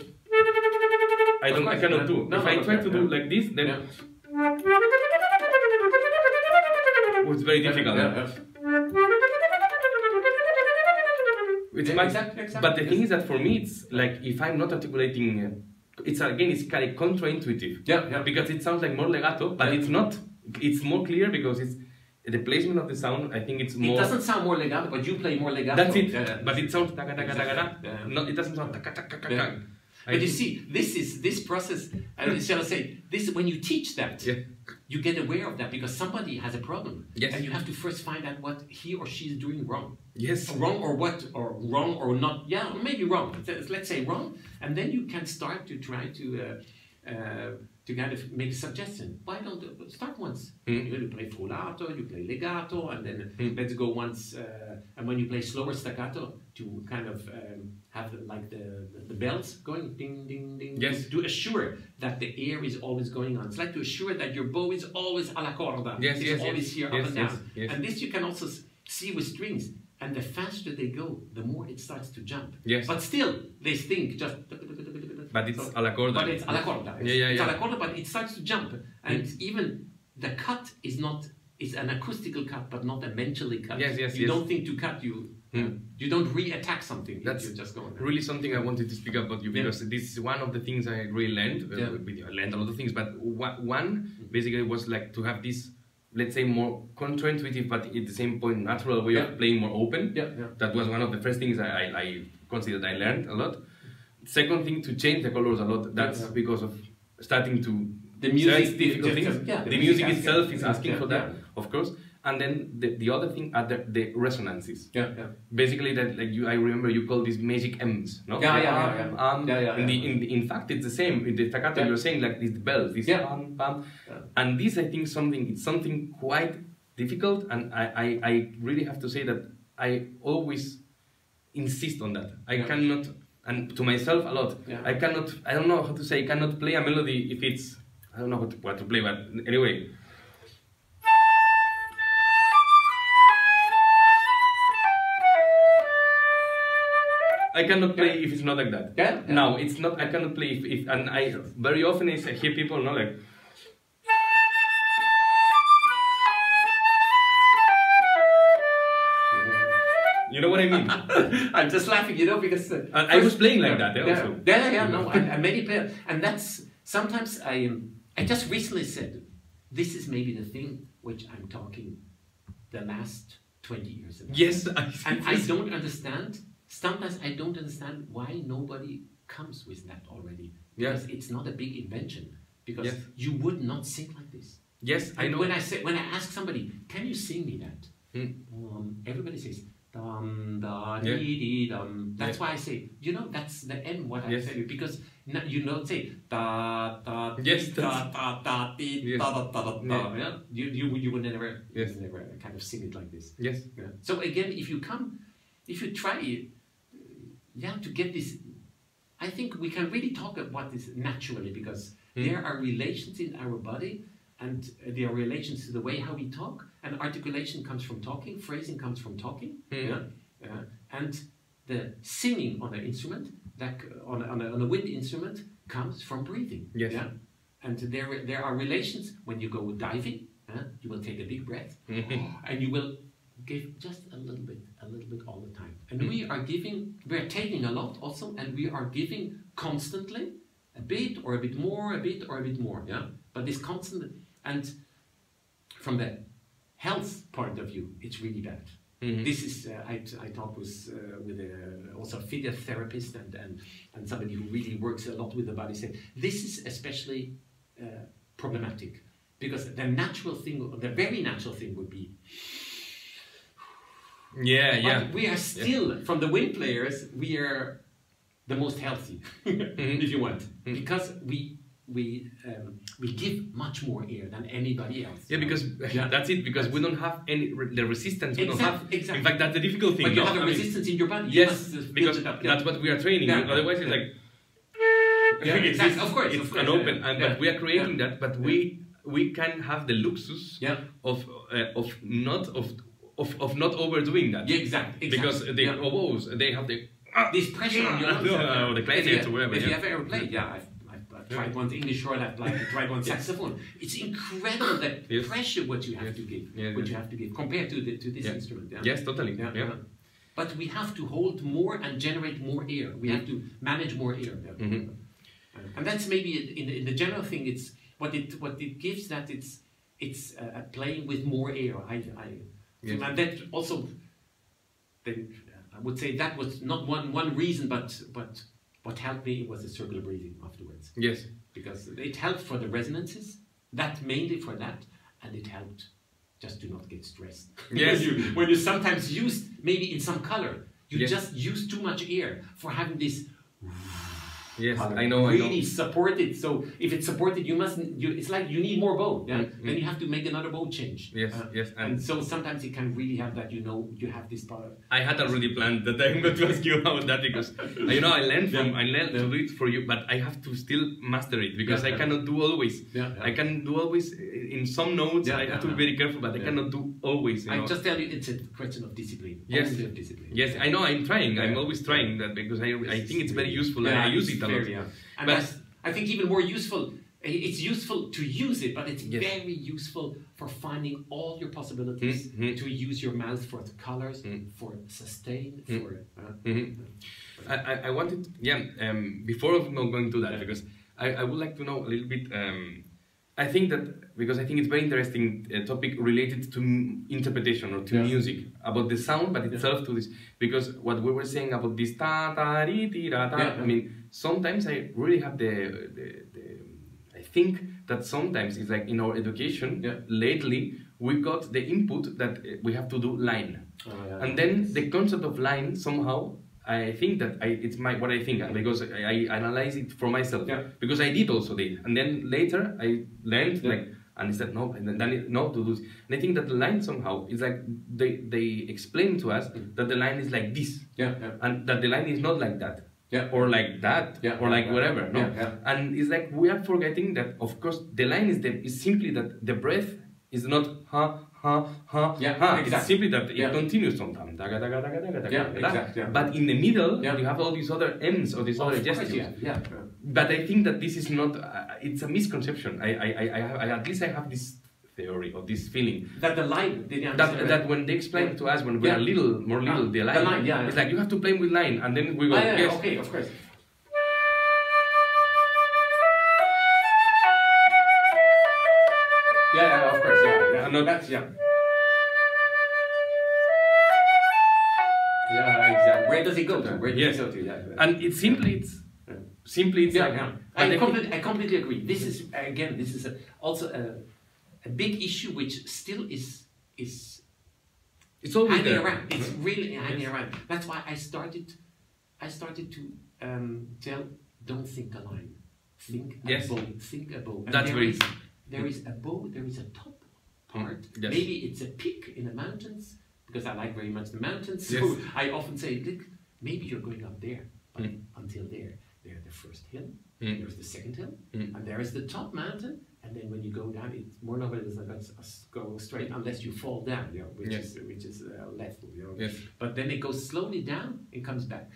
I cannot do. If I try to do like this, then it's very difficult. It's much, but the thing is that for me, it's like if I'm not articulating, it's kind of contra-intuitive. Because it sounds like more legato, but it's not. It's more clear because it's the placement of the sound. I think it's more. It doesn't sound more legato, but you play more legato. That's it. But it sounds taka taka taka taka. No, it doesn't sound taka taka taka. But you see, this process. Shall I say this? When you teach that, you get aware of that because somebody has a problem, and you have to first find out what he or she is doing wrong. Yes. Wrong or what, or wrong or not. Yeah, maybe wrong. Let's say wrong, and then you can start to try to kind of make a suggestion. Why don't you start once? You play frullato, you play legato, and then let's go once. And when you play slower staccato, to kind of have like the bells going ding ding ding. Yes. To assure that the air is always going on. It's like to assure that your bow is always alla corda. It's always here up and down. And this you can also see with strings. And the faster they go, the more it starts to jump. Yes. But still, they think just. But it's alla corda. But it's alla corda. It's alla corda, but it starts to jump. And even the cut is not. It's an acoustical cut, but not a mentally cut. You don't think to cut. You don't re-attack something. That's you're just going. Really something I wanted to speak about you because this is one of the things I really learned. I learned a lot of things, but one basically was like to have this. Let's say more counterintuitive, but at the same point natural way of playing more open. That was one of the first things I considered I learned a lot. Second thing, to change the colors a lot. That's because of starting to the music difficult things. The music itself is asking for that, of course. And then the other thing are the resonances. Basically, that I remember you call these magic M's, no? In fact, it's the same. In the staccato, you're saying like these bells, this pam pam, and this I think it's something quite difficult, and I really have to say that I always insist on that. I cannot, and to myself a lot. I cannot. I don't know how to say. I cannot play a melody if it's. I don't know what to play, but anyway. I cannot play if it's not like that. No, it's not. I cannot play if and I very often I hear people like. You know what I mean? I'm just laughing, because I was playing like that. Also. No, I many players, and that's sometimes I just recently said, this is maybe the thing which I'm talking the last 20 years about. Yes, I don't understand. Sometimes I don't understand why nobody comes with that already. Because it's not a big invention. Because you would not sing like this. Yes, I know. When I ask somebody, can you sing me that? Everybody says dum da dee dee dum. That's why I say, that's the M. What I tell you, because you don't say da da da da da dee da da da da. Yeah, you would never kind of sing it like this. Yes. Yeah. So again, if you try. To get this, I think we can really talk about this naturally because there are relations in our body and there are relations to the way how we talk, and articulation comes from talking, phrasing comes from talking, and the singing on an instrument, that on a wind instrument comes from breathing. Yes. Yeah? And there are relations when you go diving. You will take a big breath, and you will give just a little bit all the time. And we are taking a lot also, and we are giving constantly, a bit or a bit more, a bit or a bit more. Yeah, but this constant, and from the health point of view, it's really bad. This is I talked with also a physiotherapist and somebody who really works a lot with the body. Said this is especially problematic because the very natural thing would be. But we are still from the wind players. We are the most healthy, if you want, because we give much more air than anybody else. Yeah, because that's it. Because we don't have the resistance. We don't have. Exactly. In fact, that's the difficult thing. But you have a resistance in your body. Yes, because that's what we are training. Otherwise, it's like. Exactly. Of course, it's an open, but we are creating that. But we can have the luxus of not overdoing that. Yeah, exactly. Because the oboes, they have this pressure on your lungs. The clarinets or whatever. If you have ever played, I've tried once English horn, I've tried once saxophone. It's incredible that pressure what you have to give, you have to give compared to this instrument. Yes, totally. But we have to hold more and generate more air. We have to manage more air. And that's maybe in the general thing. It's what it gives that it's playing with more air. And that also. Then I would say that was not one reason, but what helped me was the circular breathing afterwards. Yes. Because it helped for the resonances, that mainly for that, and it helped just to not get stressed. Yes. when you sometimes use, maybe in some color, you just use too much air for having this. Yes, color. I know. Really supported. So if it's supported, it's like you need more bow. Yeah. Then you have to make another bow change. Yes, yes. And so sometimes it can really have that. You have this power. I had already planned that I'm going to ask you about that because I learned to do it for you, but I have to still master it because I cannot do always. I can do always in some notes. I have to be very careful, but I cannot do always. I just tell you, it's a question of discipline. Yes, of discipline. Yes, I know. I'm trying. I'm always trying that because I think it's very useful and I use it a lot. And but I think even more useful. It's useful to use it, but it's very useful for finding all your possibilities to use your mouth for the colors, for sustain, for. I wanted, before going to that, because I would like to know a little bit. I think that because I think it's very interesting topic related to interpretation or to music about the sound, but itself to this because what we were saying about this ta ta ri ti ra ta. I mean, sometimes I really have I think that sometimes it's like in our education lately we got the input that we have to do line, and then the concept of line somehow. I think that it's what I think because I analyze it for myself because I did also did, and then later I learned and I said no, and then no to do this. And I think that the line somehow is like they explain to us that the line is like this, and that the line is not like that, or like that, or like whatever. And it's like we are forgetting that of course the line is simply that the breath is not ha. Exactly. It's simply that it continues sometimes. Exactly. But in the middle, you have all these other ends or these other gestures. But I think that this is not. It's a misconception. I at least I have this theory or this feeling that the line that when they explain to us when we are little, the line, it's like you have to play with line, and then we go. Yes. Okay, of course. Of course, No, that's exactly. Where does it go to? Where does it go to? And it's simply I completely agree. This is again. This is also a big issue which still is. It's always hanging there. around. It's really hanging around. That's why I started to tell. Don't think a line. Think a bow. Think a bow. And there is a bow. There is a top part. Maybe it's a peak in the mountains because I like very much the mountains. So I often say, look, maybe you're going up there, but until there's the first hill, there's the second hill, and there is the top mountain, and and then when you go down, it's more novel doesn't go straight unless you fall down, you know, which is lethal, you know. Yes. But then it goes slowly down and comes back.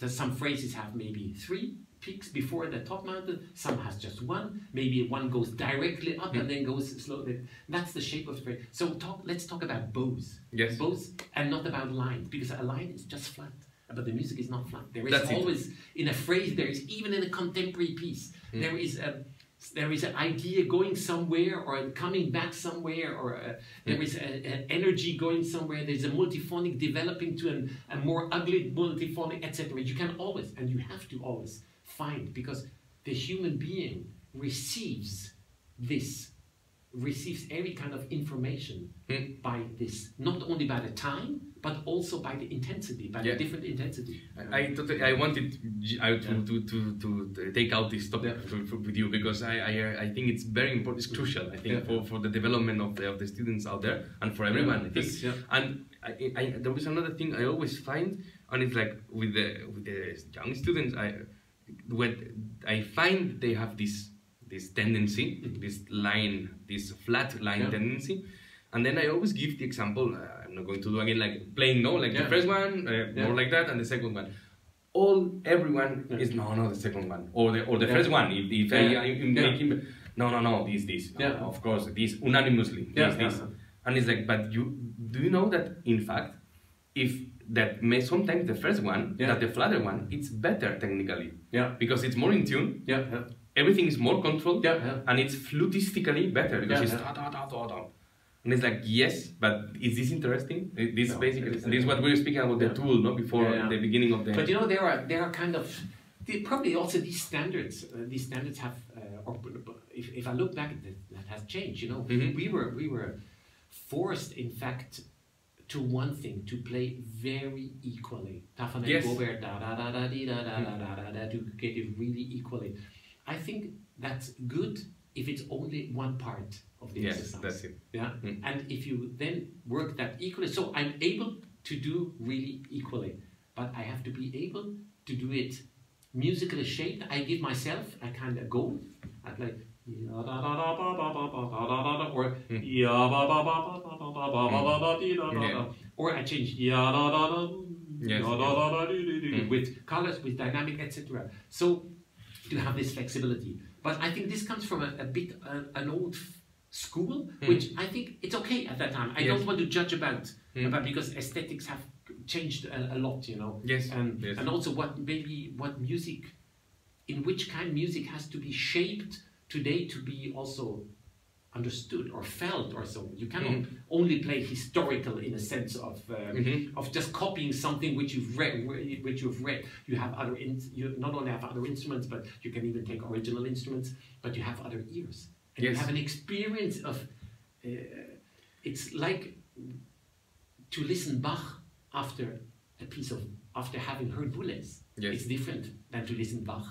Some phrases have maybe 3 peaks before the top mountain. Some has just 1. Maybe one goes directly up and then goes slowly. That's the shape of the phrase. So let's talk about bows. Yes. Bows, and not about lines, because a line is just flat. But the music is not flat. There is That's always, in a phrase, there is, even in a contemporary piece, there is an idea going somewhere, or coming back somewhere, or there is an energy going somewhere. There's a multiphonic developing to a more ugly multiphonic, etc. You can always, and you have to always find, because the human being receives every kind of information by this, not only by the time, but also by the intensity, by the different intensity. I wanted to take out this topic with you, because I think it's very important, it's crucial, I think, for the development of the students out there, and for everyone, I think. And there was another thing I always find, and it's like with the young students, when I find they have this tendency, this flat line tendency, and then I always give the example. I'm not going to do again like playing the first one, more like that, and the second one. Everyone is no, the second one, or the first one. If I'm making this, of course, this unanimously, this, and it's like, but do you know that in fact, sometimes the first one, that the flatter one, it's better technically, because it's more in tune. Everything is more controlled, and it's flutistically better, because it's da. And it's like, yes, but is this interesting? This is what we were speaking about, the tool, no, before the beginning of the. But you know, there are kind of probably also these standards. These standards have, if I look back, that has changed. You know, we were forced, in fact, to one thing, to play very equally. Yes. To get it really equally. I think that's good if it's only one part of the exercise. That's it. Yeah, and if you then work that equally, so I'm able to do really equally, but I have to be able to do it musically shaped. I give myself a kind of goal. I play or I change with colors, with dynamic, etc. So to have this flexibility. But I think this comes from a bit an old school, which I think it's okay at that time. I don't want to judge about because aesthetics have changed a lot, you know. And also what music, in which kind music has to be shaped today to be also understood or felt or so. You cannot only play historical in a sense of just copying something which you've read. You have you not only have other instruments, but you can even take original instruments, but you have other ears. And you have an experience of, it's like to listen Bach after having heard Boulez. It's different than to listen Bach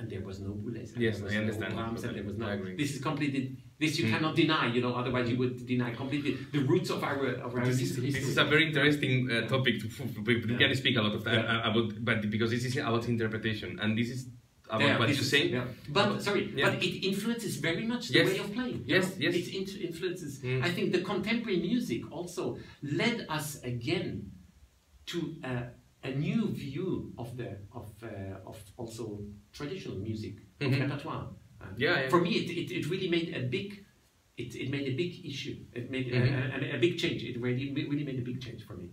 and there was no Boulez. Yes, I understand. And there was no. This is completely. This you cannot deny, you know. Otherwise, you would deny completely the roots of our history. This is a very interesting topic. We can speak a lot of time about, but because this is about interpretation, and this is about what you say. But but it influences very much the way of playing. It influences. I think the contemporary music also led us again to a new view of also traditional music repertoire. For me, it really made a big. It made a big issue. It made a big change. It really made a big change for me.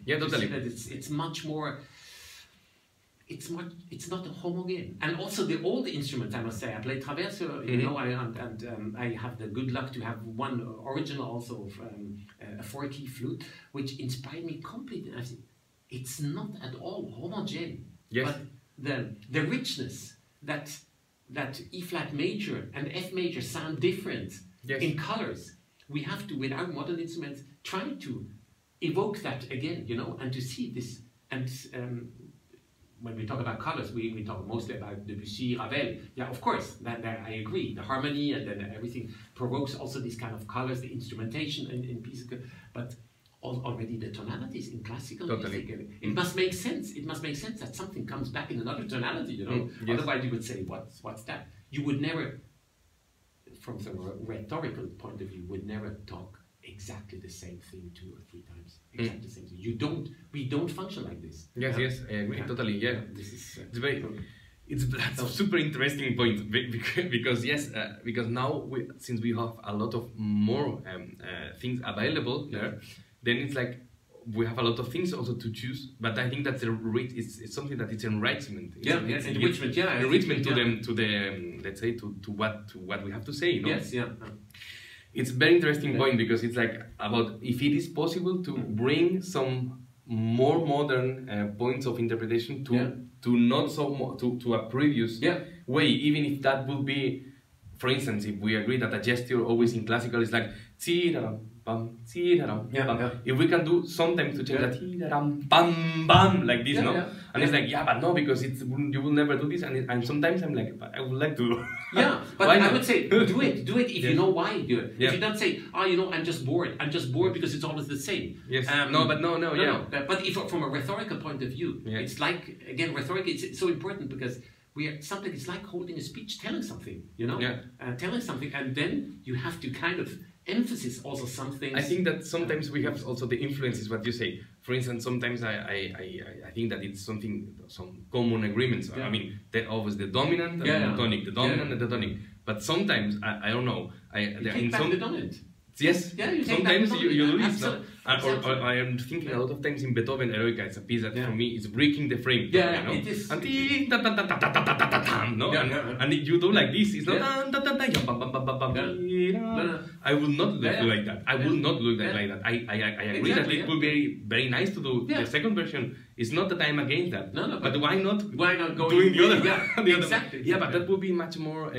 Totally. That it's much more. It's not homogene. And also the old instruments, I must say, I play traverse. You know, I have the good luck to have one original also of a 4-key flute, which inspired me completely. I think it's not at all homogene. But the richness that E flat major and F major sound different in colors. We have to, with our modern instruments, try to evoke that again, you know, and to see this. And when we talk about colors, we talk mostly about Debussy, Ravel. Yeah, of course, that I agree. The harmony and then everything provokes also these kind of colors, the instrumentation in pieces, but already the tonalities in classical music. It must make sense. It must make sense that something comes back in another tonality, you know. Otherwise, you would say, "What's that?" You would never. from the rhetorical point of view, would never talk exactly the same thing 2 or 3 times. Exactly the same thing. We don't function like this. Yes, yes, I agree, totally, yeah. This is, that's a super interesting point because yes, because now since we have a lot of more things available there, then it's like we have a lot of things also to choose. But I think that's it's something that it's enrichment. Enrichment to them, to the let's say to what we have to say. You know? Yes, yeah. It's a very interesting point because it's like about if it is possible to bring some more modern points of interpretation to not so to a previous way, even if that would be, for instance, if we agree that a gesture always in classical is like bam, bam. If we can do sometimes to change that bam bam like this, no? And it's like but no, because you will never do this, and sometimes I'm like, but I would like to. But I would say do it if you know why you do it. If you don't say, I'm just bored. I'm just bored because it's always the same. Yes. No. But if from a rhetorical point of view, it's like again rhetoric. It's so important because it's like holding a speech, telling something. Telling something, and then you have to kind of emphasis also some things. I think that sometimes we have also the influences what you say. For instance, sometimes I think that it's some common agreements. I mean, always the dominant and the tonic, the dominant and the tonic. But sometimes I don't know. You take back the dominant. Yes, sometimes you do this. No? Absolutely. Or I am thinking a lot of times in Beethoven Eroica, it's a piece that for me is breaking the frame. It is. And you do like this, it's not. I will not look like that. I will not look like that. I agree that it would be very nice to do the second version. It's not that I'm against that. But why not doing the other? Exactly. Yeah, but that would be much more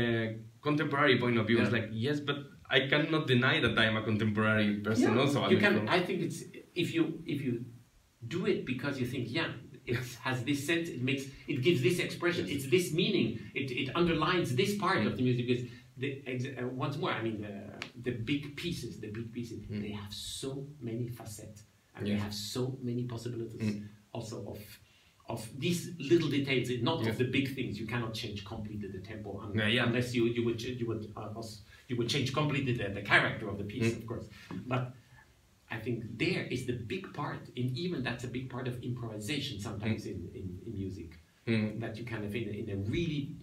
contemporary point of view. It's like, yes, but I cannot deny that I am a contemporary person also. You can. I think it's if you do it because you think it has this sense, it gives this expression, it's this meaning, it underlines this part of the music. Because once more, I mean the big pieces, they have so many facets and they have so many possibilities also of these little details, not of the big things. You cannot change completely the tempo unless you would change completely the character of the piece, of course. But I think there is the big part, and even that's a big part of improvisation sometimes in music. That you kind of in a really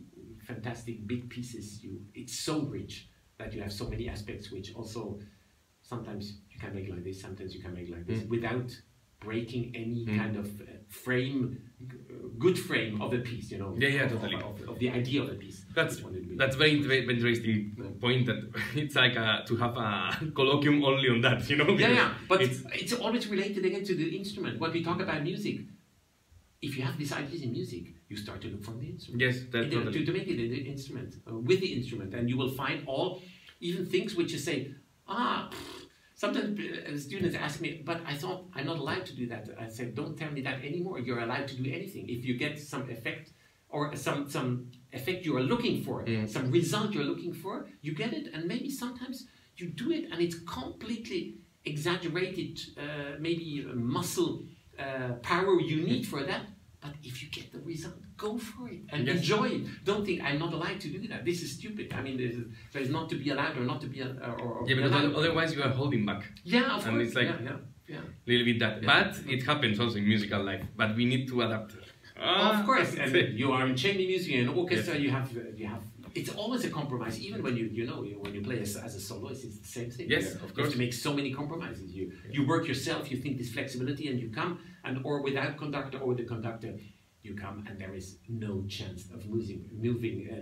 fantastic big pieces, it's so rich that you have so many aspects which also sometimes you can make like this, sometimes you can make like this without breaking any kind of good frame of the piece, totally. Of the idea of the piece. That's very interesting point. That it's like to have a colloquium only on that, But it's always related again to the instrument. When we talk about music, if you have these ideas in music, you start to look for the instrument. Yes, totally. To make it the instrument with the instrument, and you will find even things which you say, sometimes students ask me, but I thought I'm not allowed to do that. I said, don't tell me that anymore. You're allowed to do anything. If you get some effect or some effect you are looking for, some result you're looking for, you get it. And maybe sometimes you do it and it's completely exaggerated, maybe muscle power you need for that. But if you get the result, go for it and enjoy it. Don't think I'm not allowed to do that. This is stupid. I mean, there's not to be allowed or not to be because otherwise you are holding back. Yeah, of course. It's like little bit that. But it happens also in musical life. But we need to adapt. Of course, and you are in chamber music and orchestra. You have. It's always a compromise. Even when when you play as a soloist, it's the same thing. Yes, of course. You have to make so many compromises. You work yourself. You think this flexibility, and you come, or without conductor or with the conductor, you come, and there is no chance of moving,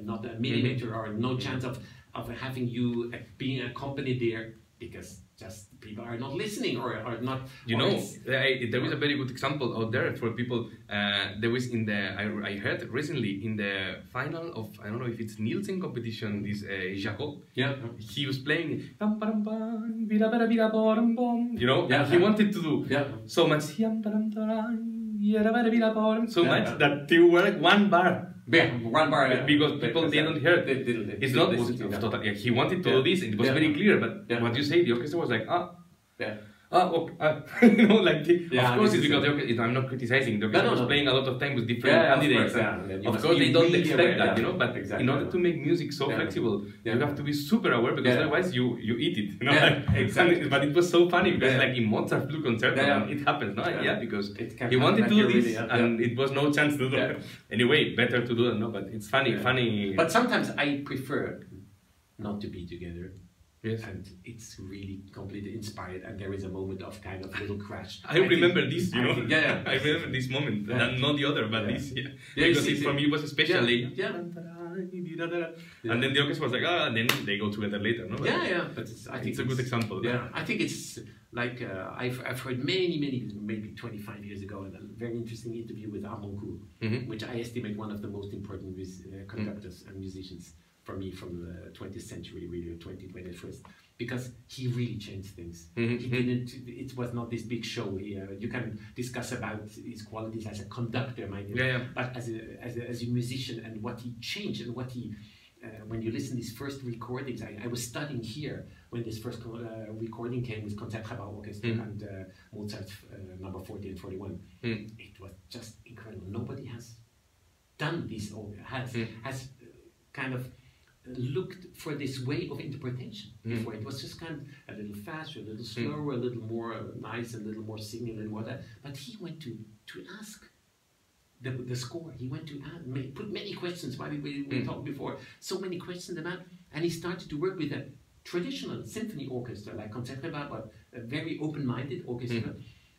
not a millimeter, or no chance of having you being accompanied there because just people are not listening or are not. There is a very good example out there for people. There was I heard recently in the final of, I don't know if it's Nielsen competition, this Jacob. He was playing and he wanted to do so much so much that they were one bar. One bar. Because people didn't hear it. It's not total. He wanted to do this, and it was very clear. But what you say, the orchestra was like, you know, like of course it's because I'm not criticizing. The orchestra was playing a lot of time with different candidates. Of course, they don't expect that, you know. But in order to make music so flexible, you have to be super aware because otherwise you eat it. You know? Exactly. But it was so funny because like in Mozart Flute Concerto, it happens, no? Because he wanted to do this and it was no chance to do it. Anyway, better to do it, no? But it's funny. But sometimes I prefer not to be together. Yes. And it's really completely inspired, and there is a moment of kind of little crash. I remember this, you know. I remember this moment, and not the other, but this. Because for me it was especially. And then the orchestra was like, and then they go together later, no? But but I think it's a good example. Yeah, I think it's like I've heard many, maybe 25 years ago, a very interesting interview with Armoncourt, which I estimate one of the most important conductors and musicians for me from the 20th century, really, or 21st, because he really changed things. He didn't. It was not this big show here. You can discuss about his qualities as a conductor, but as a musician and what he changed and what he. When you listen to his first recordings, I was studying here when this first recording came with Concertgebouw Orchestra and Mozart number 40 and 41. It was just incredible. Nobody has done this or has kind of looked for this way of interpretation before. It was just kind of a little faster, a little slower, a little more nice, a little more singing, a little more that. But he went to ask the score. He went to put many questions. Why we talked before? So many questions about, and he started to work with a traditional symphony orchestra like Concertgebouw, but a very open-minded orchestra.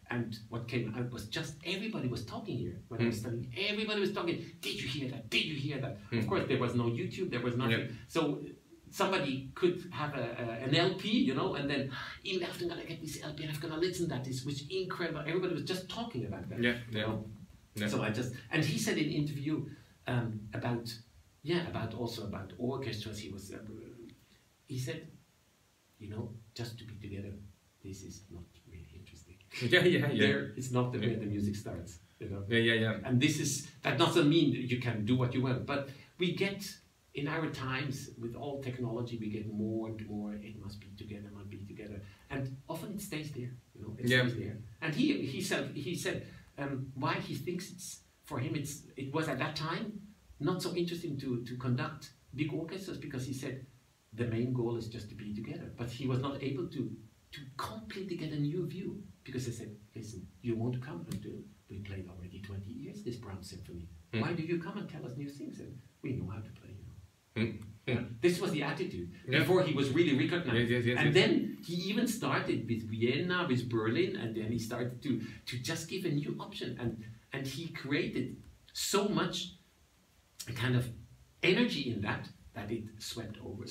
And what came out was just everybody was talking here when I was studying. Everybody was talking. Did you hear that? Did you hear that? Of course, there was no YouTube. There was nothing. So somebody could have an LP, you know, and then I'm gonna get this LP and I'm gonna listen to that. This was incredible. Everybody was just talking about that. You know? So and he said in an interview about orchestras. He said, you know, just to be together, this is not really interesting. It's not the way the music starts, you know. And that doesn't mean that you can do what you want, but we get in our times with all technology, we get more and more. It must be together, and often it stays there, you know. It stays there. And he said why he thinks for him it was at that time not so interesting to conduct big orchestras, because he said the main goal is just to be together, but he was not able to completely get a new view, because they said, listen, you want to come until we played already 20 years this Brahms symphony. Why do you come and tell us new things? And we know how to play, you know. This was the attitude before he was really recognized. And then he even started with Vienna, with Berlin, and then he started to just give a new option, and he created so much kind of energy in that it swept over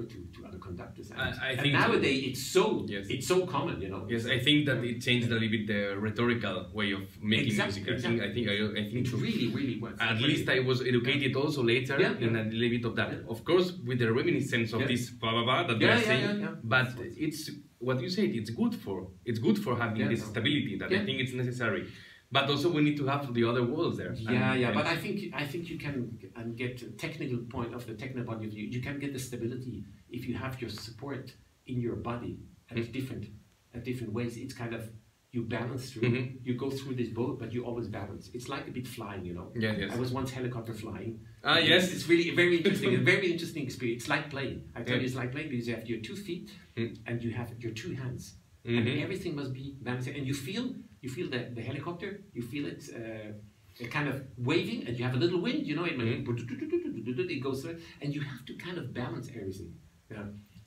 to other conductors. I think nowadays it's so common, you know. Yes, I think that it changed a little bit the rhetorical way of making music. I think it really was. At least I was educated also later in a little bit of that. Of course, with the reminiscence of this blah blah blah that we are saying. But it's what you said. It's good for having this stability that I think it's necessary. But also we need to have the other worlds there. But I think you can get a technical point of view. You can get the stability if you have your support in your body at different ways. It's kind of you balance through. You go through this boat, but you always balance. It's like a bit flying, you know. I was once helicopter flying. It's really very interesting. A very interesting experience. It's like playing. I tell you, it's like playing because you have your 2 feet and you have your 2 hands, and everything must be balanced. And you feel the helicopter, you feel it kind of waving, and you have a little wind, you know, it goes through, and you have to kind of balance everything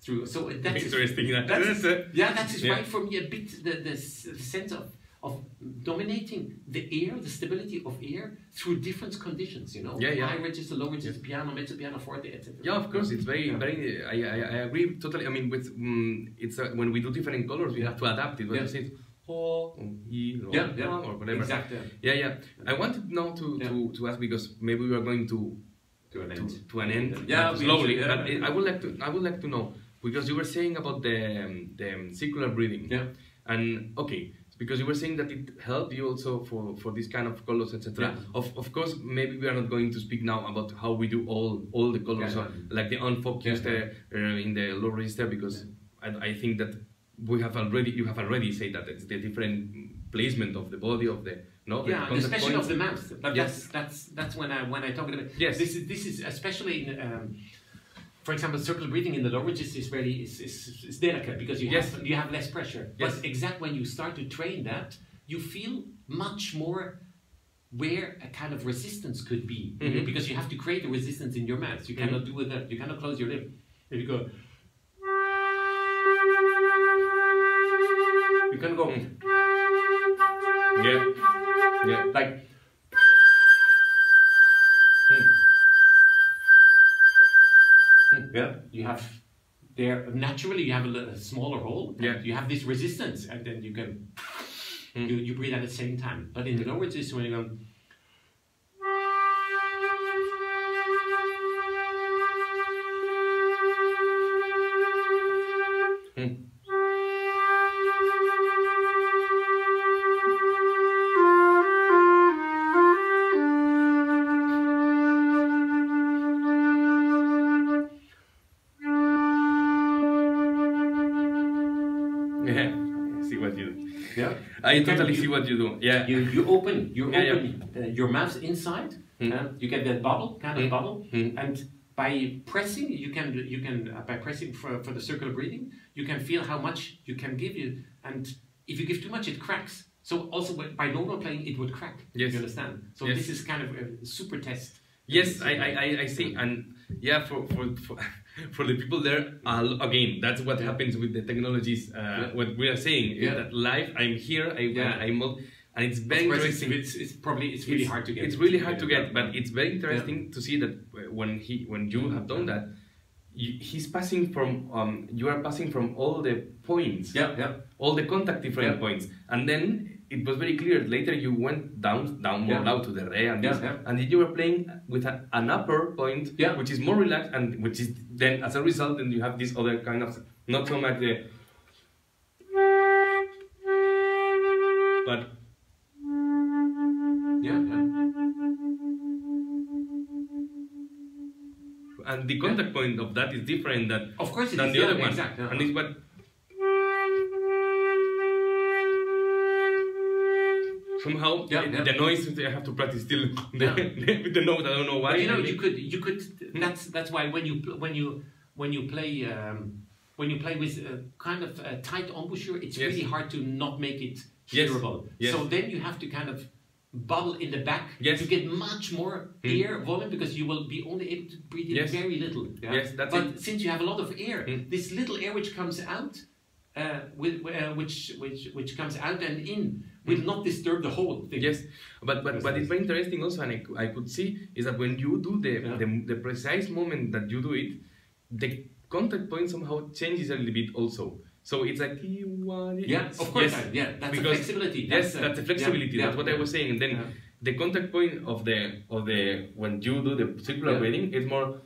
through. So that's interesting. That's right for me a bit the sense of dominating the air, the stability of air through different conditions, you know. High register, low register, piano, mezzo piano, forte, etc. Yeah, of course, it's very. I agree totally. I mean, with it's when we do different colors, we have to adapt it. What you say. Or whatever. Exactly. I wanted now to ask, because maybe we are going to an end. Slowly. But I would like to know, because you were saying about the circular breathing. And because you were saying that it helped you also for this kind of colors, etc. Of course, maybe we are not going to speak now about how we do all the colors, like the unfocused in the low register, because I think that you have already said that it's the different placement of the body of the especially points. of the mouth. But Yes. that's when I talk about it. Yes. This is especially in, for example, circle breathing in the lower register is really is delicate because you have less pressure. Yes. But exactly when you start to train that, you feel much more where a kind of resistance could be, because you have to create a resistance in your mouth. You cannot do it. You cannot close your lip. If you go, you can go. Yeah. Like. Yeah. You have there naturally you have a smaller hole. Yeah. You have this resistance, and then you can you breathe at the same time. But in the lower register, when you go. I totally see what you do. Yeah. You open your mouth inside. You get that bubble, bubble, and by pressing, you can by pressing for the circular breathing, you can feel how much you can give you. And if you give too much, it cracks. So also by normal playing, it would crack. Yes. You understand? So this is kind of a super test. Yes, I see, and yeah, for the people there, again, that's what happens with the technologies. What we are saying is that live, I'm here, I'm and it's very interesting. It's really hard to get. It's really hard to get, but it's very interesting to see that when you have done that, he's passing from you are passing from all the points, all the contact different points, and then. It was very clear. Later, you went down more loud to the re and this, and then you were playing with an upper point, which is more relaxed, and which is then as a result, then you have this other kind of not so much the, but and the contact point of that is different than of course than the other one, and it's what. Somehow, the noise I have to practice still with the note. I don't know why. But you could. That's why when you play with a kind of a tight embouchure, it's really hard to not make it hearable. Yes. So then you have to kind of bubble in the back to get much more air volume because you will be only able to breathe in very little. Yes, that's but it. Since you have a lot of air, this little air which comes out, which comes out and in. Will not disturb the whole thing. Yes, but it's very interesting also, and I could see is that when you do the precise moment that you do it, the contact point somehow changes a little bit also. So it's like of course, that's the flexibility. That's the flexibility. That's what I was saying, and then the contact point of the when you do the circular breathing, it's more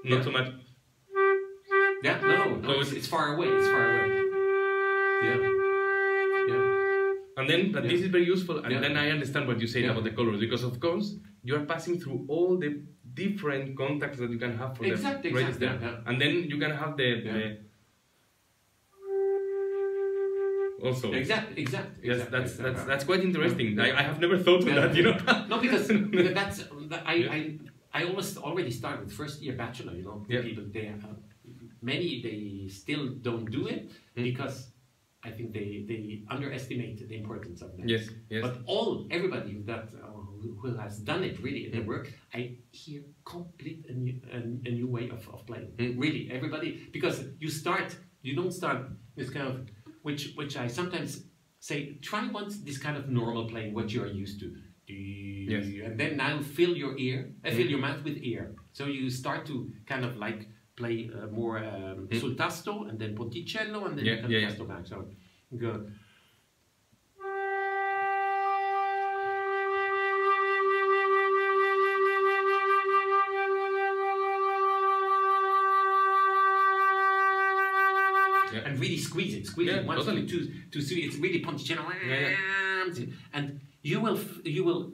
not so much. No, it's far away. It's far away. And then this is very useful, and then I understand what you said about the colors, because of course you are passing through all the different contacts that you can have for the register, and then you can have the also. Exactly. Yes, that's quite interesting. I have never thought of that, you know. No, because I already start with first year bachelor, you know. People they still don't do it because. I think they underestimate the importance of that. Yes. But everybody that who has done it really in the work, I hear a new way of playing. Really, everybody, because you don't start this kind of which I sometimes say try once this kind of normal playing what you are used to. And then now fill your mouth with air. So you start to kind of like. Play more sul tasto and then ponticello and then tasto back. So go. And really squeeze it once totally. to see it's really ponticello. And you will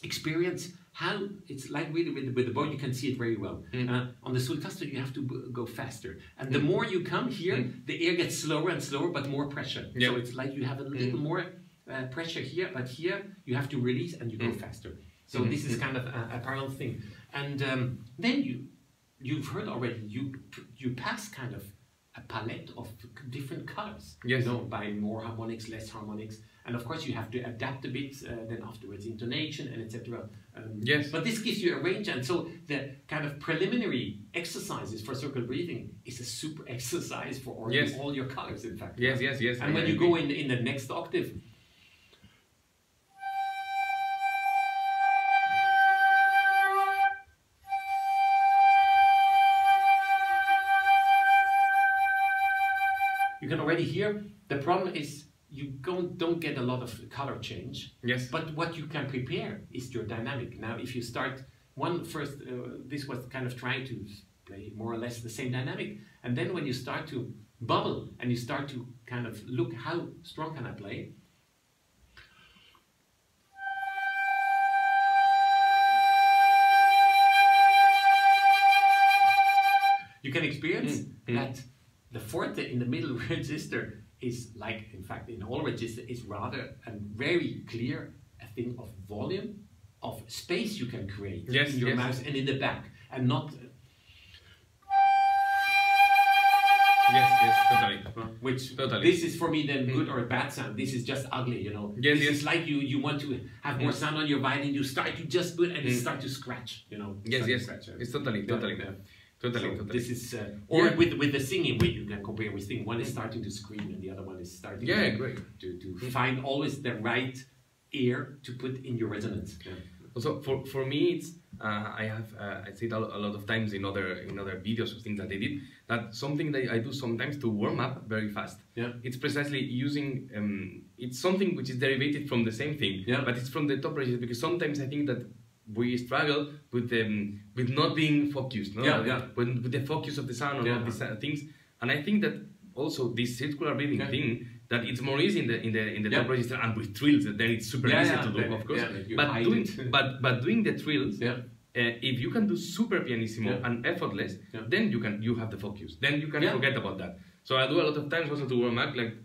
experience how it's like really with the bow, you can see it very well. On the Sultaster, you have to go faster. And the more you come here, the air gets slower and slower, but more pressure. So it's like you have a little more pressure here, but here you have to release and you go faster. So this is kind of a parallel thing. And then you've heard already, you pass kind of a palette of different colors, yes. You know, by more harmonics, less harmonics, and of course you have to adapt a bit then afterwards intonation and etc. Yes. But this gives you a range, and so the kind of preliminary exercises for circle breathing is a super exercise for all your colors, in fact. Yes, yes, yes. And when you go in the next octave, you can already hear the problem is you don't get a lot of color change. Yes. But what you can prepare is your dynamic. Now, if you start this was kind of trying to play more or less the same dynamic, and then when you start to bubble and you start to kind of look how strong can I play. You can experience that the forte in the middle register is like, in fact, in all registers, is rather and very clear a thing of volume, of space you can create in your mouth and in the back, and not. Yes, totally. Which totally. This is for me then good or a bad sound. This is just ugly, you know. Yes, this is like you want to have more sound on your violin. You start to just put and you start to scratch, you know. Yes. It's totally. Totally. This is with the singing, where you can compare with singing. One is starting to scream and the other one is starting to find always the right ear to put in your resonance. Yeah. Also, for me, it's I said a lot of times in other videos of things that I did, that something that I do sometimes to warm up very fast. Yeah. It's precisely using it's something which is derivated from the same thing, but it's from the top register, because sometimes I think that we struggle with not being focused, no? With the focus of the sound or these things, and I think that also this circular breathing thing, that it's more easy in the top register and with trills, then it's super easy to do, of course. But doing the trills, if you can do super pianissimo and effortless, then you have the focus. Then you can forget about that. So I do a lot of times also to warm up, like.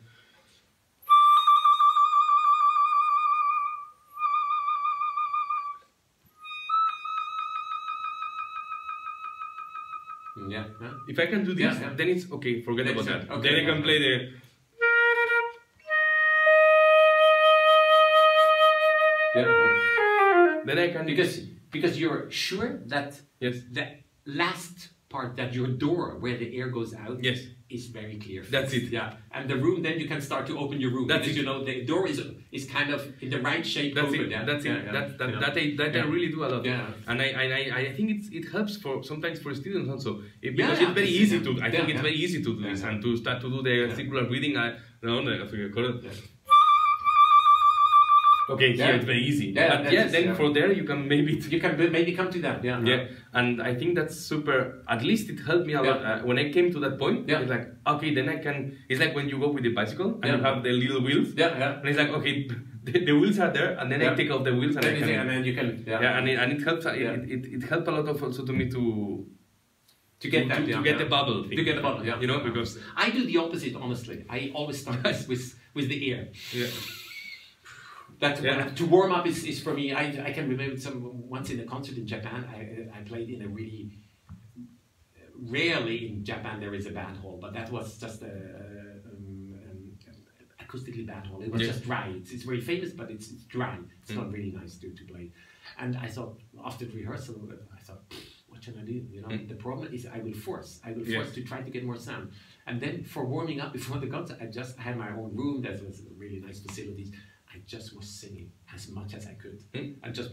If I can do this, then it's okay. Forget about that. Okay, then I can play the. Then I can because you're sure that the last part, that your door where the air goes out is very clear. That's it. Yeah, and the room, then you can start to open your room. That's because, it. You know, the door is kind of in the right shape. That's open. it. That's it. That I really do a lot. Yeah. And I think it helps for sometimes for students also, because it's very easy to. I think it's very easy to do this and to start to do the circular breathing. Okay, here it's very easy. But then for there you can maybe come to that. And I think that's super. At least it helped me a lot when I came to that point. It's like, okay, then I can. It's like when you go with the bicycle and you have the little wheels. And it's like, okay, the wheels are there, and then I take off the wheels and then you can. And it helps. It helped a lot of also to me to get the bubble thing. To get the bubble, you know, because I do the opposite. Honestly, I always start with the ear. To warm up is for me. I can remember once in a concert in Japan. I played in a really rarely in Japan there is a band hall, but that was just a acoustically band hall. It was just dry. It's very famous, but it's dry. It's not really nice to play. And I thought after the rehearsal, what should I do? You know, the problem is I will force to try to get more sound. And then for warming up before the concert, I just had my own room. That was really nice facilities. I just was singing as much as I could. And just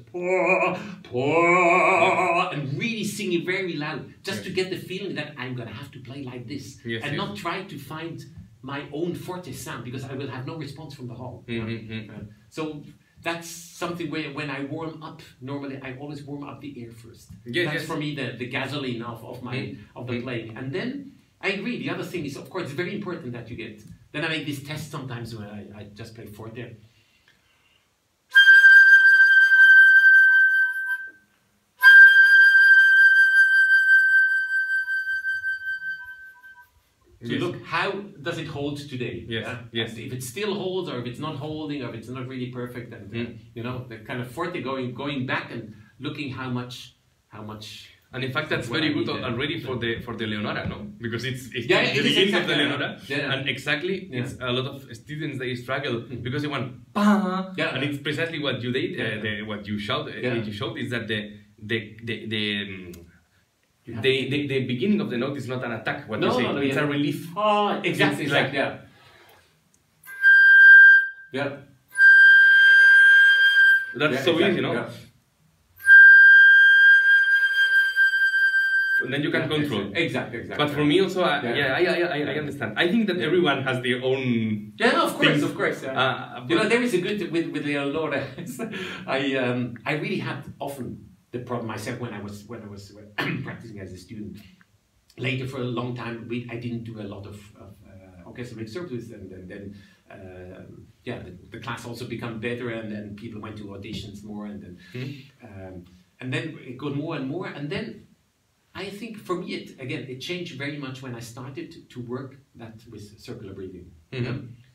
and really singing very loud, just to get the feeling that I'm going to have to play like this. Not try to find my own forte sound, because I will have no response from the hall. So that's something where when I warm up, normally I always warm up the air first. That's for me the gasoline of the playing. And then I agree, the other thing is, of course, it's very important that you get. Then I make this test sometimes when I just play forte. to look how does it hold today. Yes. Yes. If it still holds, or if it's not holding, or if it's not really perfect, and you know, the kind of forte going back and looking how much. And in fact, that's very good already for the Leonora, no? Because it's the it beginning of the Leonora, yeah. and exactly it's a lot of students they struggle because they want bah, and it's precisely what you did, what you showed. You showed is that the beginning of the note is not an attack. What you say, it's a relief. Oh, exactly. It's like That's so easy, no? Yeah. And then you can control. Exactly. But for me also, I understand. I think that everyone has their own. Yeah, of course. You know, there is a good with Leonora. I really had often the problem myself when I was practicing as a student. Later, for a long time, I didn't do a lot of orchestral services, and then the class also became better, and people went to auditions more, and then it got more and more, and then. I think for me, it changed very much when I started to work with circular breathing.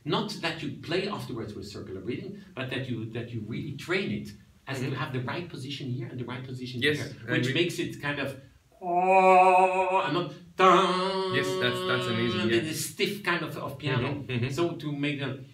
Not that you play afterwards with circular breathing, but that you really train it as to have the right position here and the right position here, which makes it kind of and not dun. Yes, that's amazing. And the stiff kind of piano. So to make them.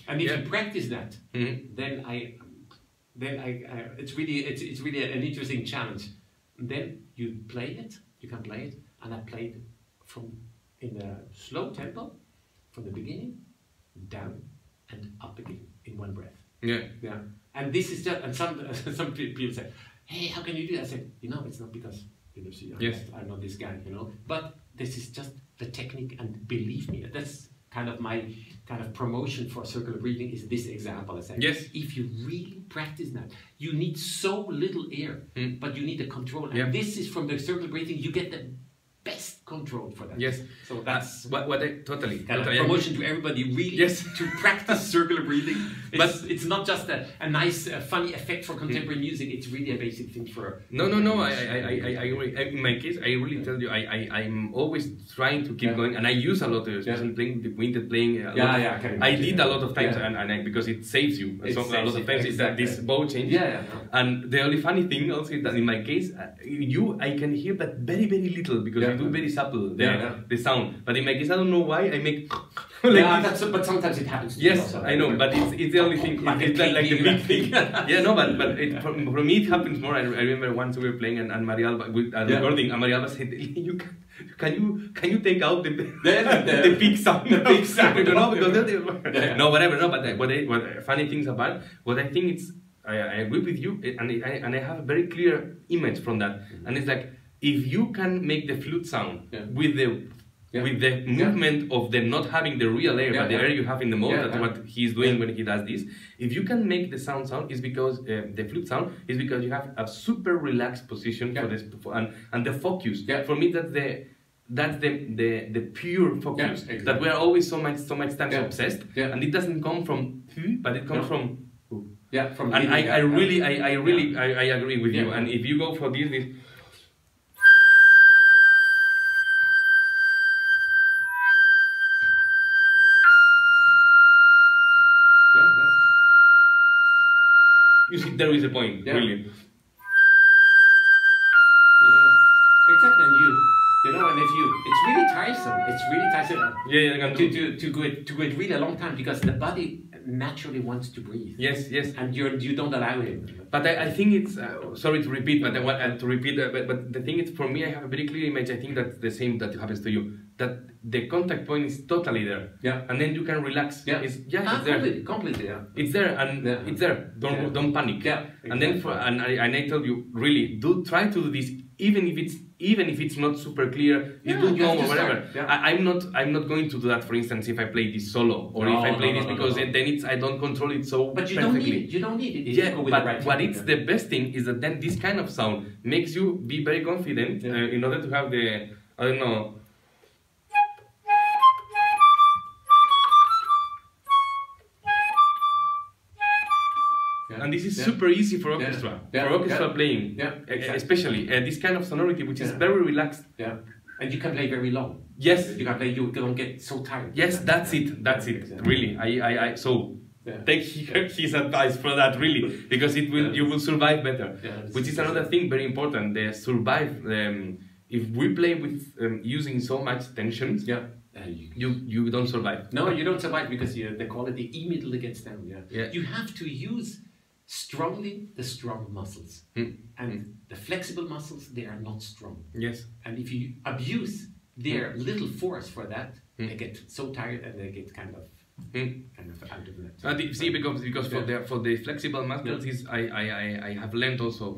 And if you practice that, then it's really an interesting challenge. And then you play it, you can play it, and I played in a slow tempo from the beginning, down and up again in one breath. Yeah. And this is just, and some people say, hey, how can you do that? I said, it's not because I'm not this guy, but this is just the technique, and believe me, that's kind of my promotion for circular breathing is this example. I said, if you really practice that, you need so little air, but you need a control. And this is from the circular breathing, you get the best control for that. Yes. So that's what I totally promotion to everybody, really to practice circular breathing. But it's not just a nice funny effect for contemporary music, it's really a basic thing for No, I agree. In my case, I really tell you, I'm always trying to keep going, and I use a lot of especially playing the quintet, playing I did a lot of times, and because it saves you. So a lot of times is that this bow change. And the only funny thing also is that in my case, I can hear but very, very little, because I do very subtle the sound. But in my case, I don't know why I make but sometimes it happens to me also. I know, but it's the only thing. It's like the big thing. But for me it happens more. I remember once we were playing and Marialba with a recording, and Marialba said, Can you take out the big sound? The big sound, because no, whatever. No, but what funny things about what I think it's. I agree with you, and I have a very clear image from that, and it's like if you can make the flute sound with the movement of the not having the real air, but the air you have in the mouth, that's what he's doing when he does this. If you can make the sound is because the flute sound is because you have a super relaxed position for this, and the focus. For me, that's the pure focus that we are always so much times obsessed, and it doesn't come from but it comes from. From and I really agree with you. And if you go for this you see, there is a point, really. Exactly, and it's really tiresome. It's really tiresome. To go it really a long time, because the body naturally wants to breathe. Yes. And you don't allow him. But I think it's sorry to repeat, but I want to repeat. But the thing is, for me, I have a very clear image. I think that's the same that happens to you. That the contact point is totally there. And then you can relax. It's there. Completely. It's there, and it's there. Don't panic. Exactly. And then and I tell you, really, try to do this, even if it's even if it's not super clear, you do know or whatever. Yeah. I'm not going to do that. For instance, if I play this solo or if I play this because then it's I don't control it so. But you perfectly. don't need it. You don't need it. Yeah, but what it's the best thing is that then this kind of sound makes you be very confident in order to have the I don't know. And this is super easy for orchestra, for orchestra playing, especially this kind of sonority, which is very relaxed. Yeah, and you can play very long. Yes, you can play. You don't get so tired. Yes, that's it. That's it. Exactly. Really, I so take his advice for that really, because it will you will survive better. Yeah, which is another thing very important. The survive. If we play with using so much tension, you don't survive. No, you don't survive because the quality immediately gets down. Yeah. You have to use strongly the strong muscles, and the flexible muscles, they are not strong. Yes. And if you abuse their little force for that, they get so tired and they get kind of out of it. See, because for the flexible muscles, I have learned also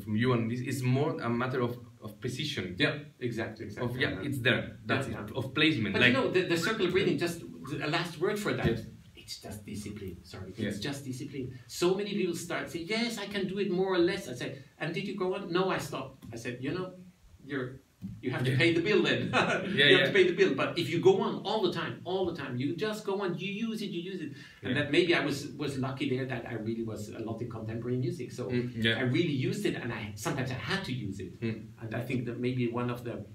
from you, and this is more a matter of precision. Yeah, exactly. It's there. That's it. Of placement. But like, the circle breathing, just a last word for that. Yes. It's just discipline. Sorry, it's just discipline. So many people start saying, "Yes, I can do it more or less." I said, "And did you go on?" "No, I stopped." I said, you have to pay the bill then. You have to pay the bill. But if you go on all the time, you just go on, you use it. And that maybe I was lucky there that I really was a lot in contemporary music. So I really used it, and sometimes I had to use it. And I think that maybe one of the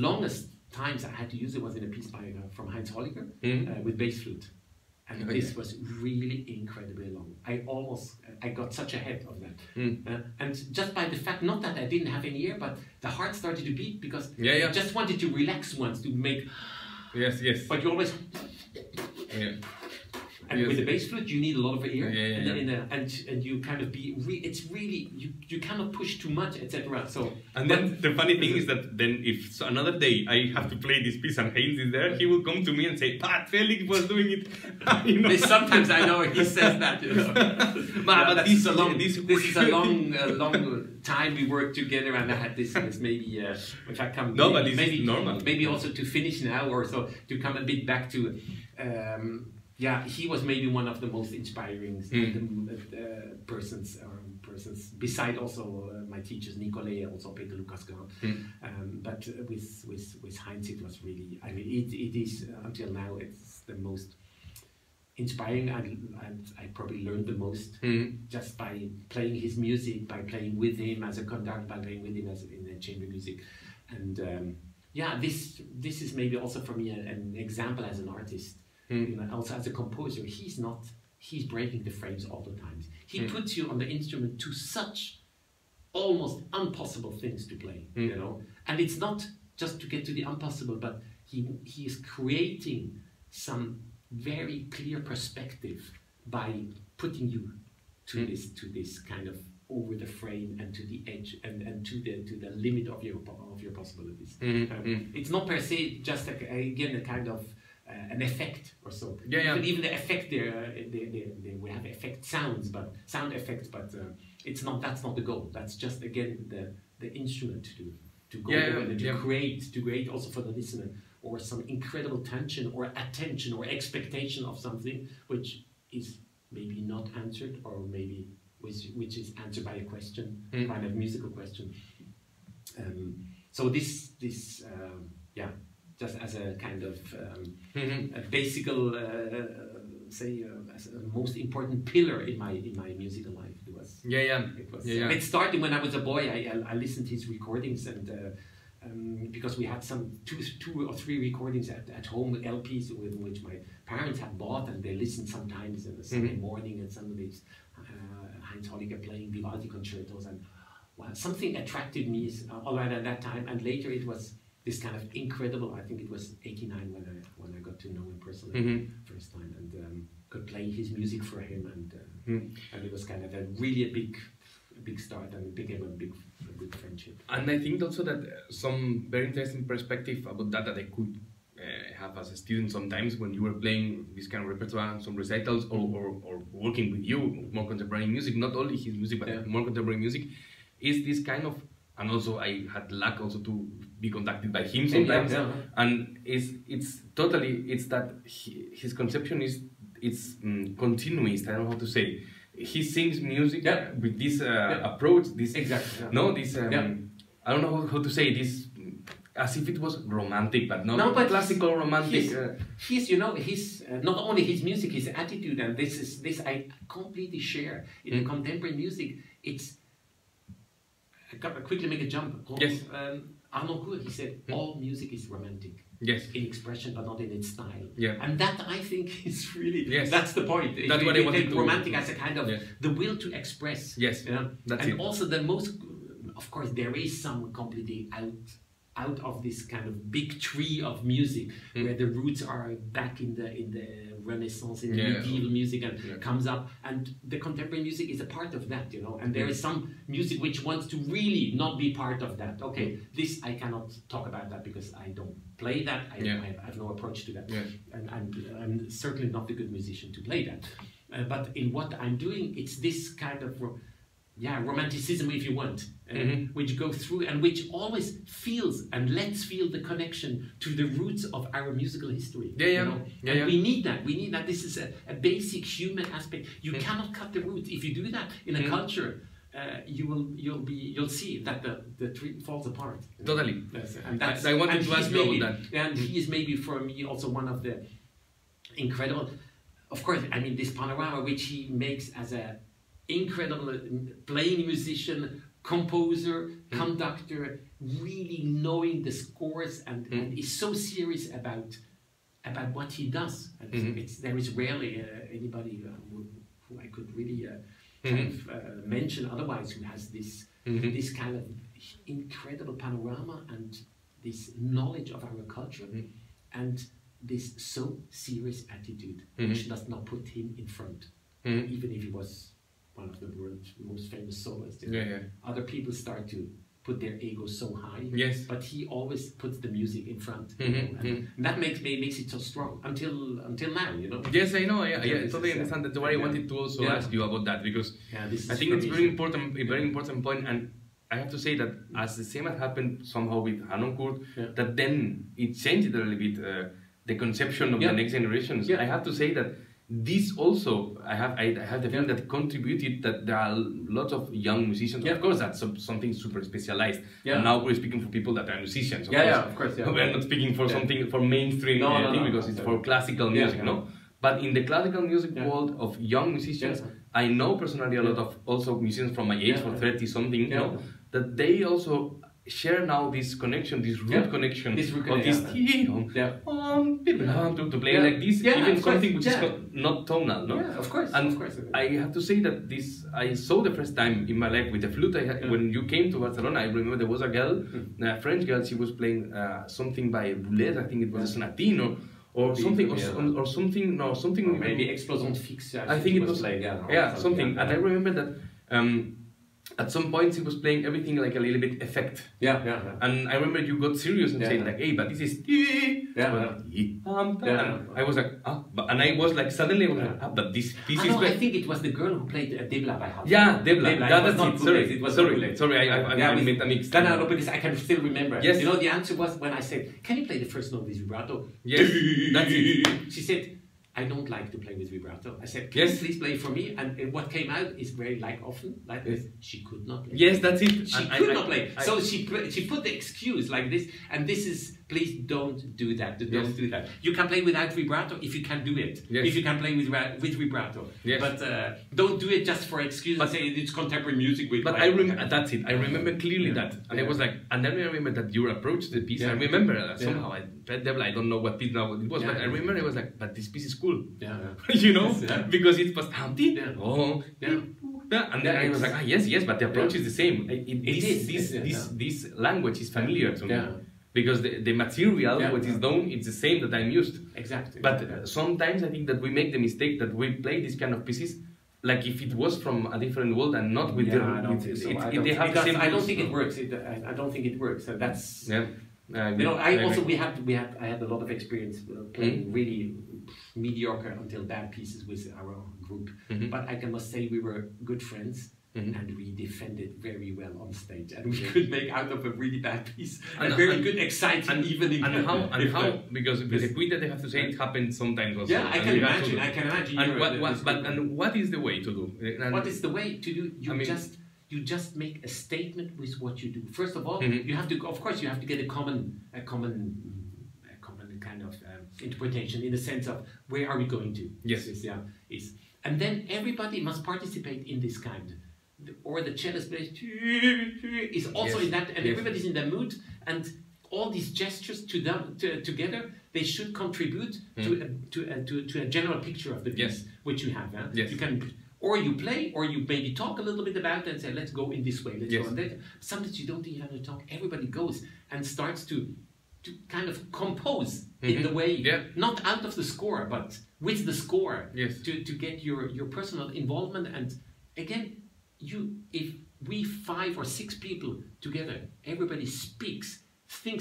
longest times I had to use it was in a piece from Heinz Holliger with bass flute. And this was really incredibly long. I got such a head of that. And just by the fact, not that I didn't have any ear, but the heart started to beat because I just wanted to relax once to make... Yes. But you always... And with the bass flute, you need a lot of ear, and you kind of be. It's really you cannot push too much, etc. So. And then the funny thing is that then if another day I have to play this piece and Heinz is there, he will come to me and say, "Pat, Felix was doing it." Sometimes I know he says that. But this is a long time we worked together, and I had this maybe if I come. No, but maybe normal. Maybe also to finish now, or so to come a bit back to. He was maybe one of the most inspiring persons beside also my teachers, Nicolai, also Peter Lukas Grant. But with Heinz, it was really, I mean, it is, until now, it's the most inspiring, and I probably learned the most just by playing his music, by playing with him as a conductor, by playing with him in the chamber music. And this is maybe also for me an example as an artist. Also as a composer, he's breaking the frames all the time. He puts you on the instrument to such almost impossible things to play, and it's not just to get to the impossible, but he is creating some very clear perspective by putting you to this kind of over the frame and to the edge and to the limit of your possibilities. It's not per se just again a kind of an effect or so. Even the effect we have sound effects, but it's not. That's not the goal. That's just again the instrument to go and to create also for the listener, or some incredible tension or attention or expectation of something which is maybe not answered, or maybe which is answered by a question, kind of musical question. So this just as a kind of a basic, as a most important pillar in my musical life. It was. It started when I was a boy. I listened to his recordings, and because we had some two or three recordings at home, LPs with which my parents had bought, and they listened sometimes in the Sunday morning, and some of these Heinz Holliger playing Vivaldi concertos, and something attracted me already at that time, and later it was this kind of incredible. I think it was '89 when I got to know him personally first time, and could play his music for him, and it was kind of a big start, and it became a good friendship. And I think also that some very interesting perspective about that I could have as a student sometimes when you were playing this kind of repertoire, some recitals, or working with you more contemporary music, not only his music but more contemporary music, is this kind of and also I had luck also to be contacted by him sometimes, and it's that his conception is continuist. I don't know how to say. He sings music with this approach, this I don't know how to say this, as if it was romantic, but not classical romantic. He's not only his music, his attitude, and this I completely share. In the contemporary music, I got to quickly make a jump. Yes. Arnaud Cour, he said, all music is romantic. Yes. In expression, but not in its style. Yeah. And that, I think, is really, yes. that's the point. That's what I wanted to... romantic as a kind of the will to express. Yes, that's and it. Also the most, of course, there is some completely out of this kind of big tree of music where the roots are back in the Renaissance, in the medieval music, and comes up, and the contemporary music is a part of that, and there is some music which wants to really not be part of that. Okay, this I cannot talk about that because I don't play that. I have no approach to that, and I'm certainly not a good musician to play that. But in what I'm doing, it's this kind of romanticism, if you want, which go through and which always feels and lets feel the connection to the roots of our musical history. We need that. We need that. This is a basic human aspect. You cannot cut the roots. If you do that in a culture, you'll see that the tree falls apart. Totally. And that's, I wanted to ask you about that. And he is maybe for me also one of the incredible. Of course, I mean this panorama which he makes as a incredible playing musician, composer, conductor, really knowing the scores and is so serious about what he does. And there is rarely anybody who I could really mention otherwise who has this this kind of incredible panorama and this knowledge of our culture and this so serious attitude which does not put him in front, even if he was one of the world's most famous soloists. Other people start to put their ego so high, but he always puts the music in front, and that makes it so strong until now, Yes, I know. I totally understand. That's why I wanted to also ask you about that, because I think it's very important, a very important point, and I have to say that as the same has happened somehow with Arnaud Cour, that then it changed a little bit the conception of the next generations. I have to say that this also, I have the feeling that contributed that there are lots of young musicians. Of course, that's something super specialized. And now we're speaking for people that are musicians. Of course. We're not speaking for something for mainstream thing because it's for classical music, no? But in the classical music world of young musicians, I know personally a lot of also musicians from my age, for 30 something, that they also share now this connection, this root connection of this to play like this, even something which is not tonal, no? Of course. I have to say that this I saw the first time in my life with the flute. When you came to Barcelona, I remember there was a girl, a French girl. She was playing something by Boulez. I think it was a sonatine or something, or something. No, something. Or maybe Explosion Fixe. I think it was like something. And I remember that. At some points, he was playing everything like a little bit effect. And I remember you got serious and said like, "Hey, but this is." I was like, and I was like, suddenly, but this is. I think it was the girl who played Debla by Half. Debla. That's it. Sorry. I made a mix. No, because I can still remember. Yes. The answer was when I said, "Can you play the first note with vibrato?" Yes. That's it. She said, I don't like to play with vibrato. I said, can you please play for me? And what came out is very often like this. She could not play. Yes, that's it. She could not play. So she put the excuse like this, and this is, please don't do that. Don't do that. You can play without vibrato if you can do it. If you can play with vibrato. But don't do it just for excuse and say it's contemporary music. But I remember, that's it. I remember clearly that. And I was like, and then I remember that your approach to the piece, I remember somehow, I don't know what piece now it was, but I remember I was like, but this piece is cool. Because it was and then I was like, yes, but the approach is the same. This language is familiar to me. Because the material, what is known, it's the same that I'm used. Exactly. But sometimes I think that we make the mistake that we play this kind of pieces like if it was from a different world and not with I don't think it works. I don't think it works. So that's I had a lot of experience playing really mediocre until bad pieces with our group. But I must say we were good friends. and we defended very well on stage, and we could make out of a really bad piece a very good, exciting evening. And how? Because with the quit that I have to say, it happens sometimes also. Yeah, I can imagine. I can imagine. And what is the way to do? What is the way to do? You just make a statement with what you do. First of all, you have to. Of course, you have to get a common kind of interpretation in the sense of where are we going to? Yes. And then everybody must participate in this kind. Or the cellist plays is also in that, and everybody's in the mood, and all these gestures together, they should contribute to a general picture of the piece which you have. You can, or you play, or you maybe talk a little bit about it and say, let's go in this way, let's go on that. Sometimes you don't even have to talk. Everybody goes and starts to kind of compose in the way, not out of the score, but with the score, to get your personal involvement. And again, if we 5 or 6 people together, everybody thinks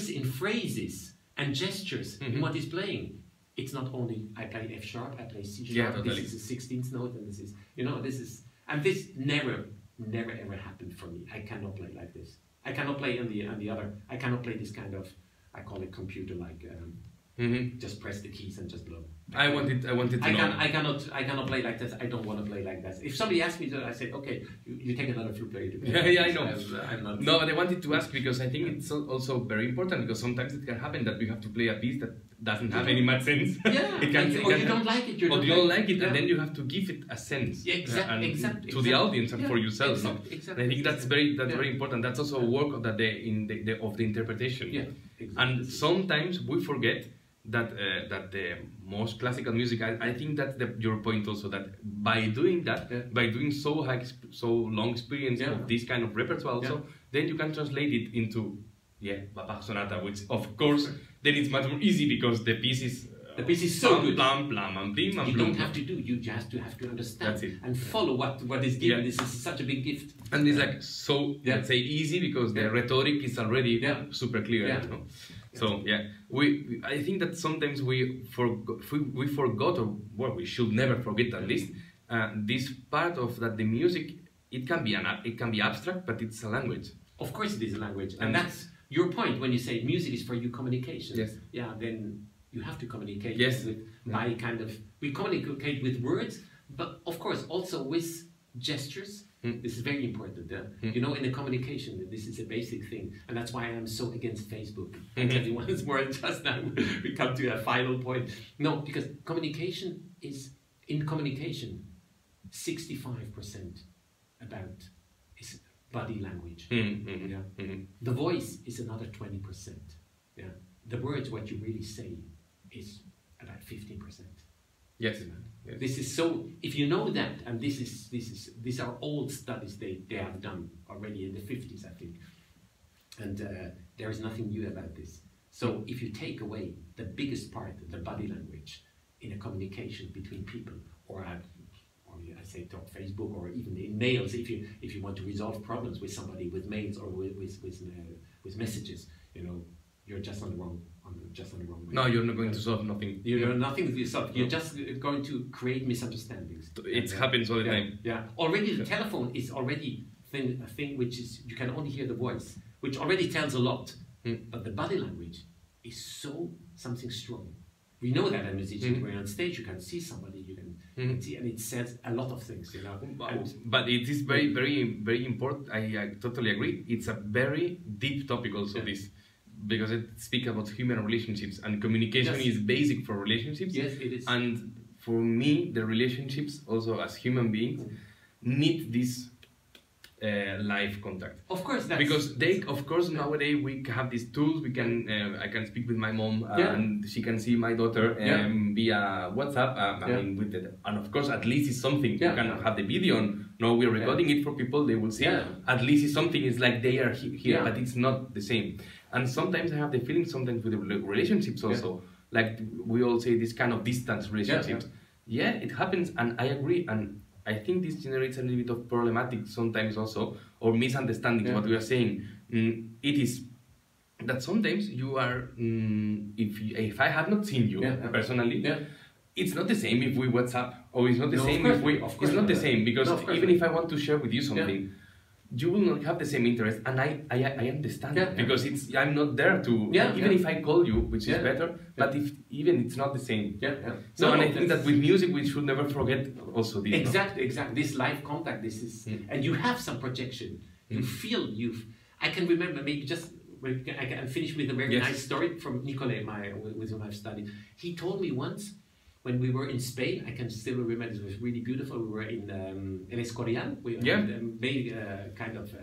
in phrases and gestures in what he's playing. It's not only I play F sharp, I play C sharp. This is a 16th note, and this is and this never ever happened for me. I cannot play like this. I cannot play on the other. I cannot play this kind of, I call it computer like. Just press the keys and just blow. I wanted to know. I cannot play like this. I don't want to play like that. If somebody asks me to, I say, okay, you take another flute player to play. Yeah, I know. I'm not. No, but I wanted to ask because I think it's also very important, because sometimes it can happen that we have to play a piece that doesn't have any much sense. Yeah, or you don't like it. Or you don't like it, and then you have to give it a sense. Yeah, exactly. To the audience and for yourself. Exactly. And I think that's very important. That's also a work of the interpretation. Yeah, exactly. And sometimes we forget that the most classical music, I think that's your point also, that by doing that, by doing so long experience of this kind of repertoire also, then you can translate it into Bach sonata, which of course then it's much more easy because the piece is so good. Blam, blam, and blim, and you don't have to do. You just have to understand and follow what is given. This is such a big gift. And it's like let's say easy because the rhetoric is already super clear. You know? So I think that sometimes we forgot, or we should never forget at least this part of that the music, it can be abstract, but it's a language. Of course, it is a language, and that's your point when you say music is for you communication. Yes. Yeah. Then you have to communicate we communicate with words, but of course also with gestures. This is very important. You know, in the communication, this is a basic thing, and that's why I'm so against Facebook. I'll tell you once more. Just now, we come to a final point. No, because communication is 65% about is body language. The voice is another 20%. Yeah, the words, what you really say, is about 15%. Yes. This is so. If you know that, and these are old studies they have done already in the 50s, I think, and there is nothing new about this. So if you take away the biggest part, the body language, in a communication between people, or I say talk Facebook, or even in mails, if you want to resolve problems with somebody with mails or with messages, you know, you're just on the wrong way. No, you're not going to solve nothing. You're nothing to solve. You're just going to create misunderstandings. It happens all the time. Yeah. Already the telephone is already a thing which is, you can only hear the voice, which already tells a lot. But the body language is something strong. We know that as musicians, when you're on stage, you can see somebody, you can see, and it says a lot of things, you know. But it is very, very, very important. I totally agree. It's a very deep topic also, this. Because it speaks about human relationships, and communication is basic for relationships. Yes, it is. And for me, the relationships also as human beings need this live contact. Of course, because nowadays we have these tools. We can I can speak with my mom, and she can see my daughter via WhatsApp. I mean, and of course, at least it's something. You can have the video. No, we're recording it for people. They will see. At least it's something. It's like they are here, but it's not the same. And sometimes I have the feeling, sometimes with the relationships also, like we all say, this kind of distance relationships. Yeah, it happens, and I agree. And I think this generates a little bit of problematic sometimes also, or misunderstanding what we are saying. It is that sometimes you are, if I have not seen you personally, it's not the same if we WhatsApp, or it's not the same if we. It's not the same because even if I want to share with you something, you will not have the same interest, and I understand it because I'm not there to. Even if I call you, which is better, but if even it's not the same. So I think that with music we should never forget also this. Exactly. This live contact. This is, and you have some projection. You feel I can remember maybe just. I can finish with a very nice story from Nicolai, with whom I've studied. He told me once, when we were in Spain, I can still remember, it was really beautiful. We were in El Escorial. We made kind of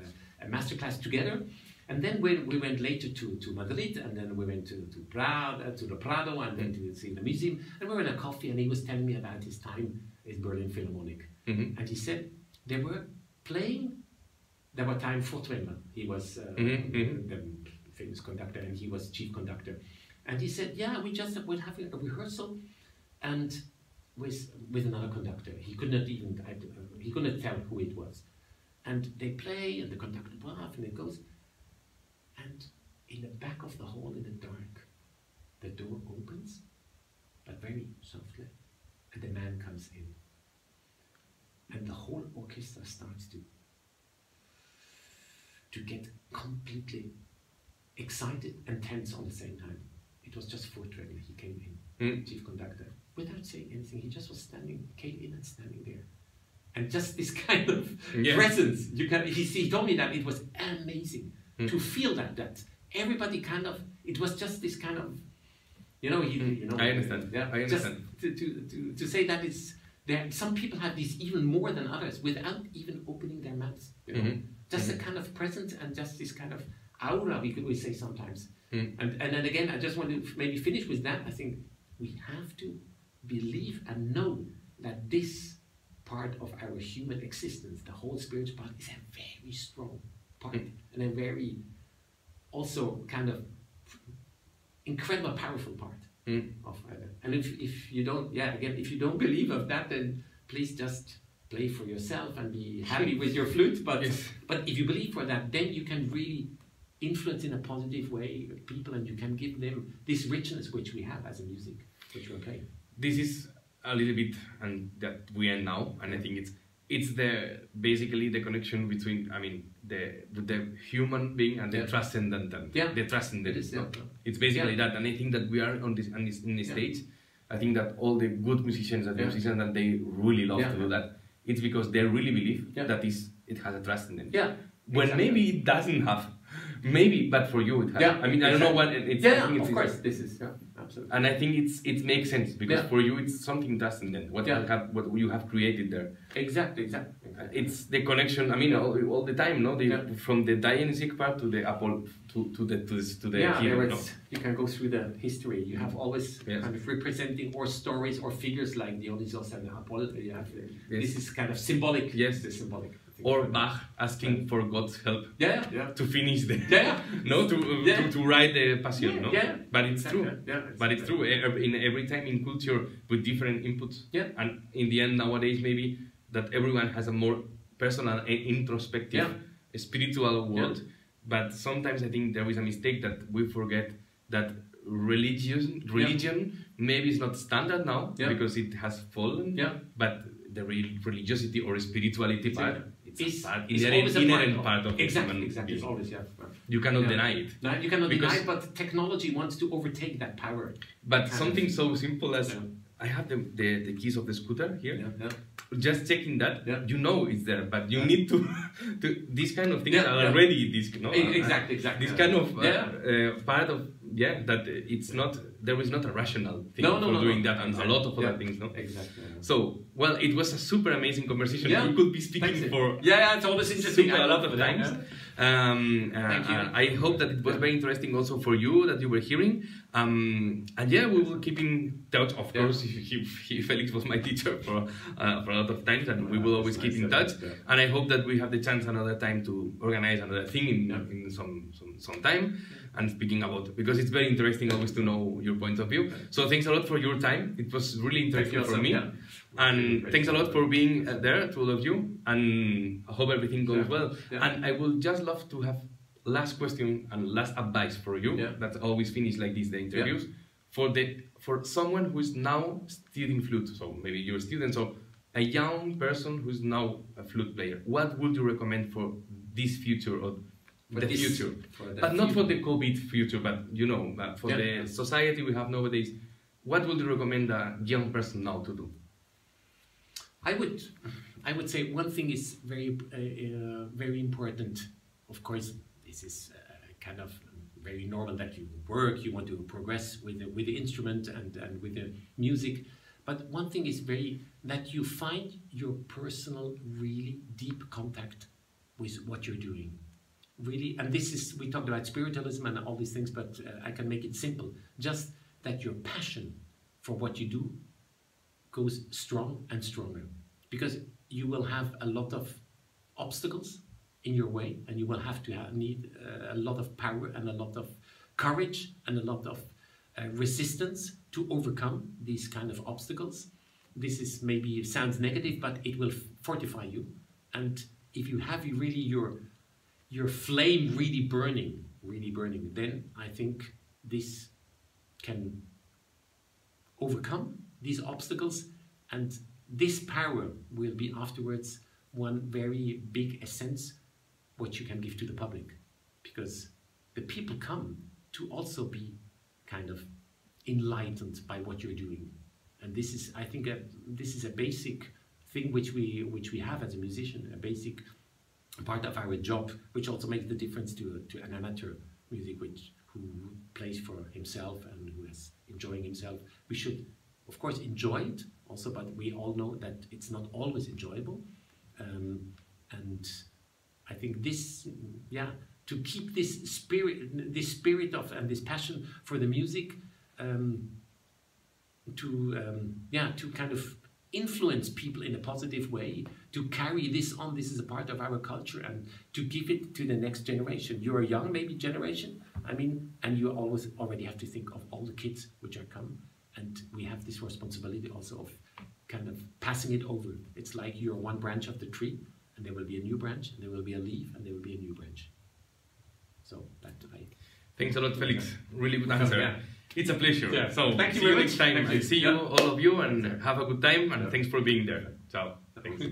a masterclass together. And then we went later to Madrid, and then we went to the Prado, and then to see the museum. And we were in a coffee, and he was telling me about his time at Berlin Philharmonic. And he said they were playing. There were time for Furtwängler. He was the famous conductor, and he was chief conductor. And he said, we just would have a rehearsal, and with another conductor. He could not even he couldn't tell who it was. And they play, and the conductor laughs, and it goes. And in the back of the hall, in the dark, the door opens, but very softly, and the man comes in, and the whole orchestra starts to get completely excited and tense on the same time. It was just Furtwängler. He came in, chief conductor, without saying anything. He just was came in and standing there. And just this kind of presence. He told me that it was amazing to feel that everybody kind of, it was just this kind of, I understand. I understand. Just to say that some people have this even more than others without even opening their mouths. Just a kind of presence and just this kind of aura, we say sometimes. And then again, I just want to maybe finish with that. I think we have to believe and know that this part of our human existence, the whole spiritual part, is a very strong part and a very also kind of incredible powerful part of either. And if you don't, if you don't believe of that, then please just play for yourself and be happy with your flute. But if you believe for that, then you can really influence in a positive way people, and you can give them this richness which we have as a music, which we're playing. This is a little bit, and that we end now, and I think it's basically the connection between the human being and the transcendental. The transcendent. It's basically that, and I think that we are in this stage. I think that all the good musicians and musicians that they really love to do that. It's because they really believe that it has a transcendence. When maybe it doesn't have. Maybe, but for you it has. I don't know what it's. Of course, this is absolutely. And I think it makes sense because for you it's something transcendent. What you have created there. Exactly. It's the connection. All the time, no? From the Dionysic part to the Apollo to the hero. You can go through the history. You have always kind of representing or stories or figures like Dionysos and Apollo. You have this is kind of symbolic. Yes, it's symbolic. Or Bach asking for God's help to finish to write the Passion, no? But it's true. But it's true. In every time in culture with different inputs, and in the end nowadays maybe that everyone has a more personal and introspective, spiritual world. But sometimes I think there is a mistake that we forget that religion maybe is not standard now because it has fallen. But the religiosity or spirituality part. It's inherent part of exactly. It's always you cannot deny it. No, you cannot deny it, but technology wants to overtake that power. But something so simple as I have the keys of the scooter here. Just checking that, it's there, but you need to these kind of things are already exactly. This kind of part of that it's not. There is not a rational thing for doing that, and a lot of other things, no? Exactly. So, well, it was a super amazing conversation. We could be speaking for it's always interesting a lot of times. I hope that it was very interesting also for you that you were hearing. And we will keep in touch. Of course, Felix was my teacher for a lot of times, and we will always keep in touch. And I hope that we have the chance another time to organize another thing in some time. And speaking about, because it's very interesting always to know your point of view. So thanks a lot for your time. It was really interesting for me. And thanks a lot for being there to all of you. And I hope everything goes well. And I would just love to have last question and last advice for you. That's always finish like this, the interviews. for someone who is now studying flute, so maybe you're a student, so a young person who's now a flute player, what would you recommend for this future or the future? But not for the COVID future, but you know, for the society we have nowadays. What would you recommend a young person now to do? I would say one thing is very important. Of course, this is kind of very normal that you work, you want to progress with the instrument and with the music. But one thing is that you find your personal, really deep contact with what you're doing. Really, and this is, we talked about spiritualism and all these things, but I can make it simple. Just that your passion for what you do goes strong and stronger. Because you will have a lot of obstacles in your way, and you will have to need a lot of power and a lot of courage and a lot of resistance to overcome these kind of obstacles. This is maybe sounds negative, but it will fortify you. And if you have really your flame really burning, then I think this can overcome these obstacles, and this power will be afterwards one very big essence what you can give to the public, because the people come to also be kind of enlightened by what you're doing. And this is, I think, this is a basic thing which we have as a musician, a basic part of our job, which also makes the difference to an amateur music who plays for himself and who is enjoying himself. We should, of course, enjoy it also, but we all know that it's not always enjoyable. And I think this, to keep this spirit of and this passion for the music, to kind of influence people in a positive way, to carry this on. This is a part of our culture, and to give it to the next generation. You're a young, maybe, generation, I mean, and you already have to think of all the kids which are coming, and we have this responsibility also of kind of passing it over. It's like you're one branch of the tree, and there will be a new branch, and there will be a leaf, and there will be a new branch. So that Thanks a lot, Felix. Really good answer. Yeah. It's a pleasure. Yeah. So thank you see you very next much. time. I see you, all of you, and have a good time. And thanks for being there. Ciao. Thanks.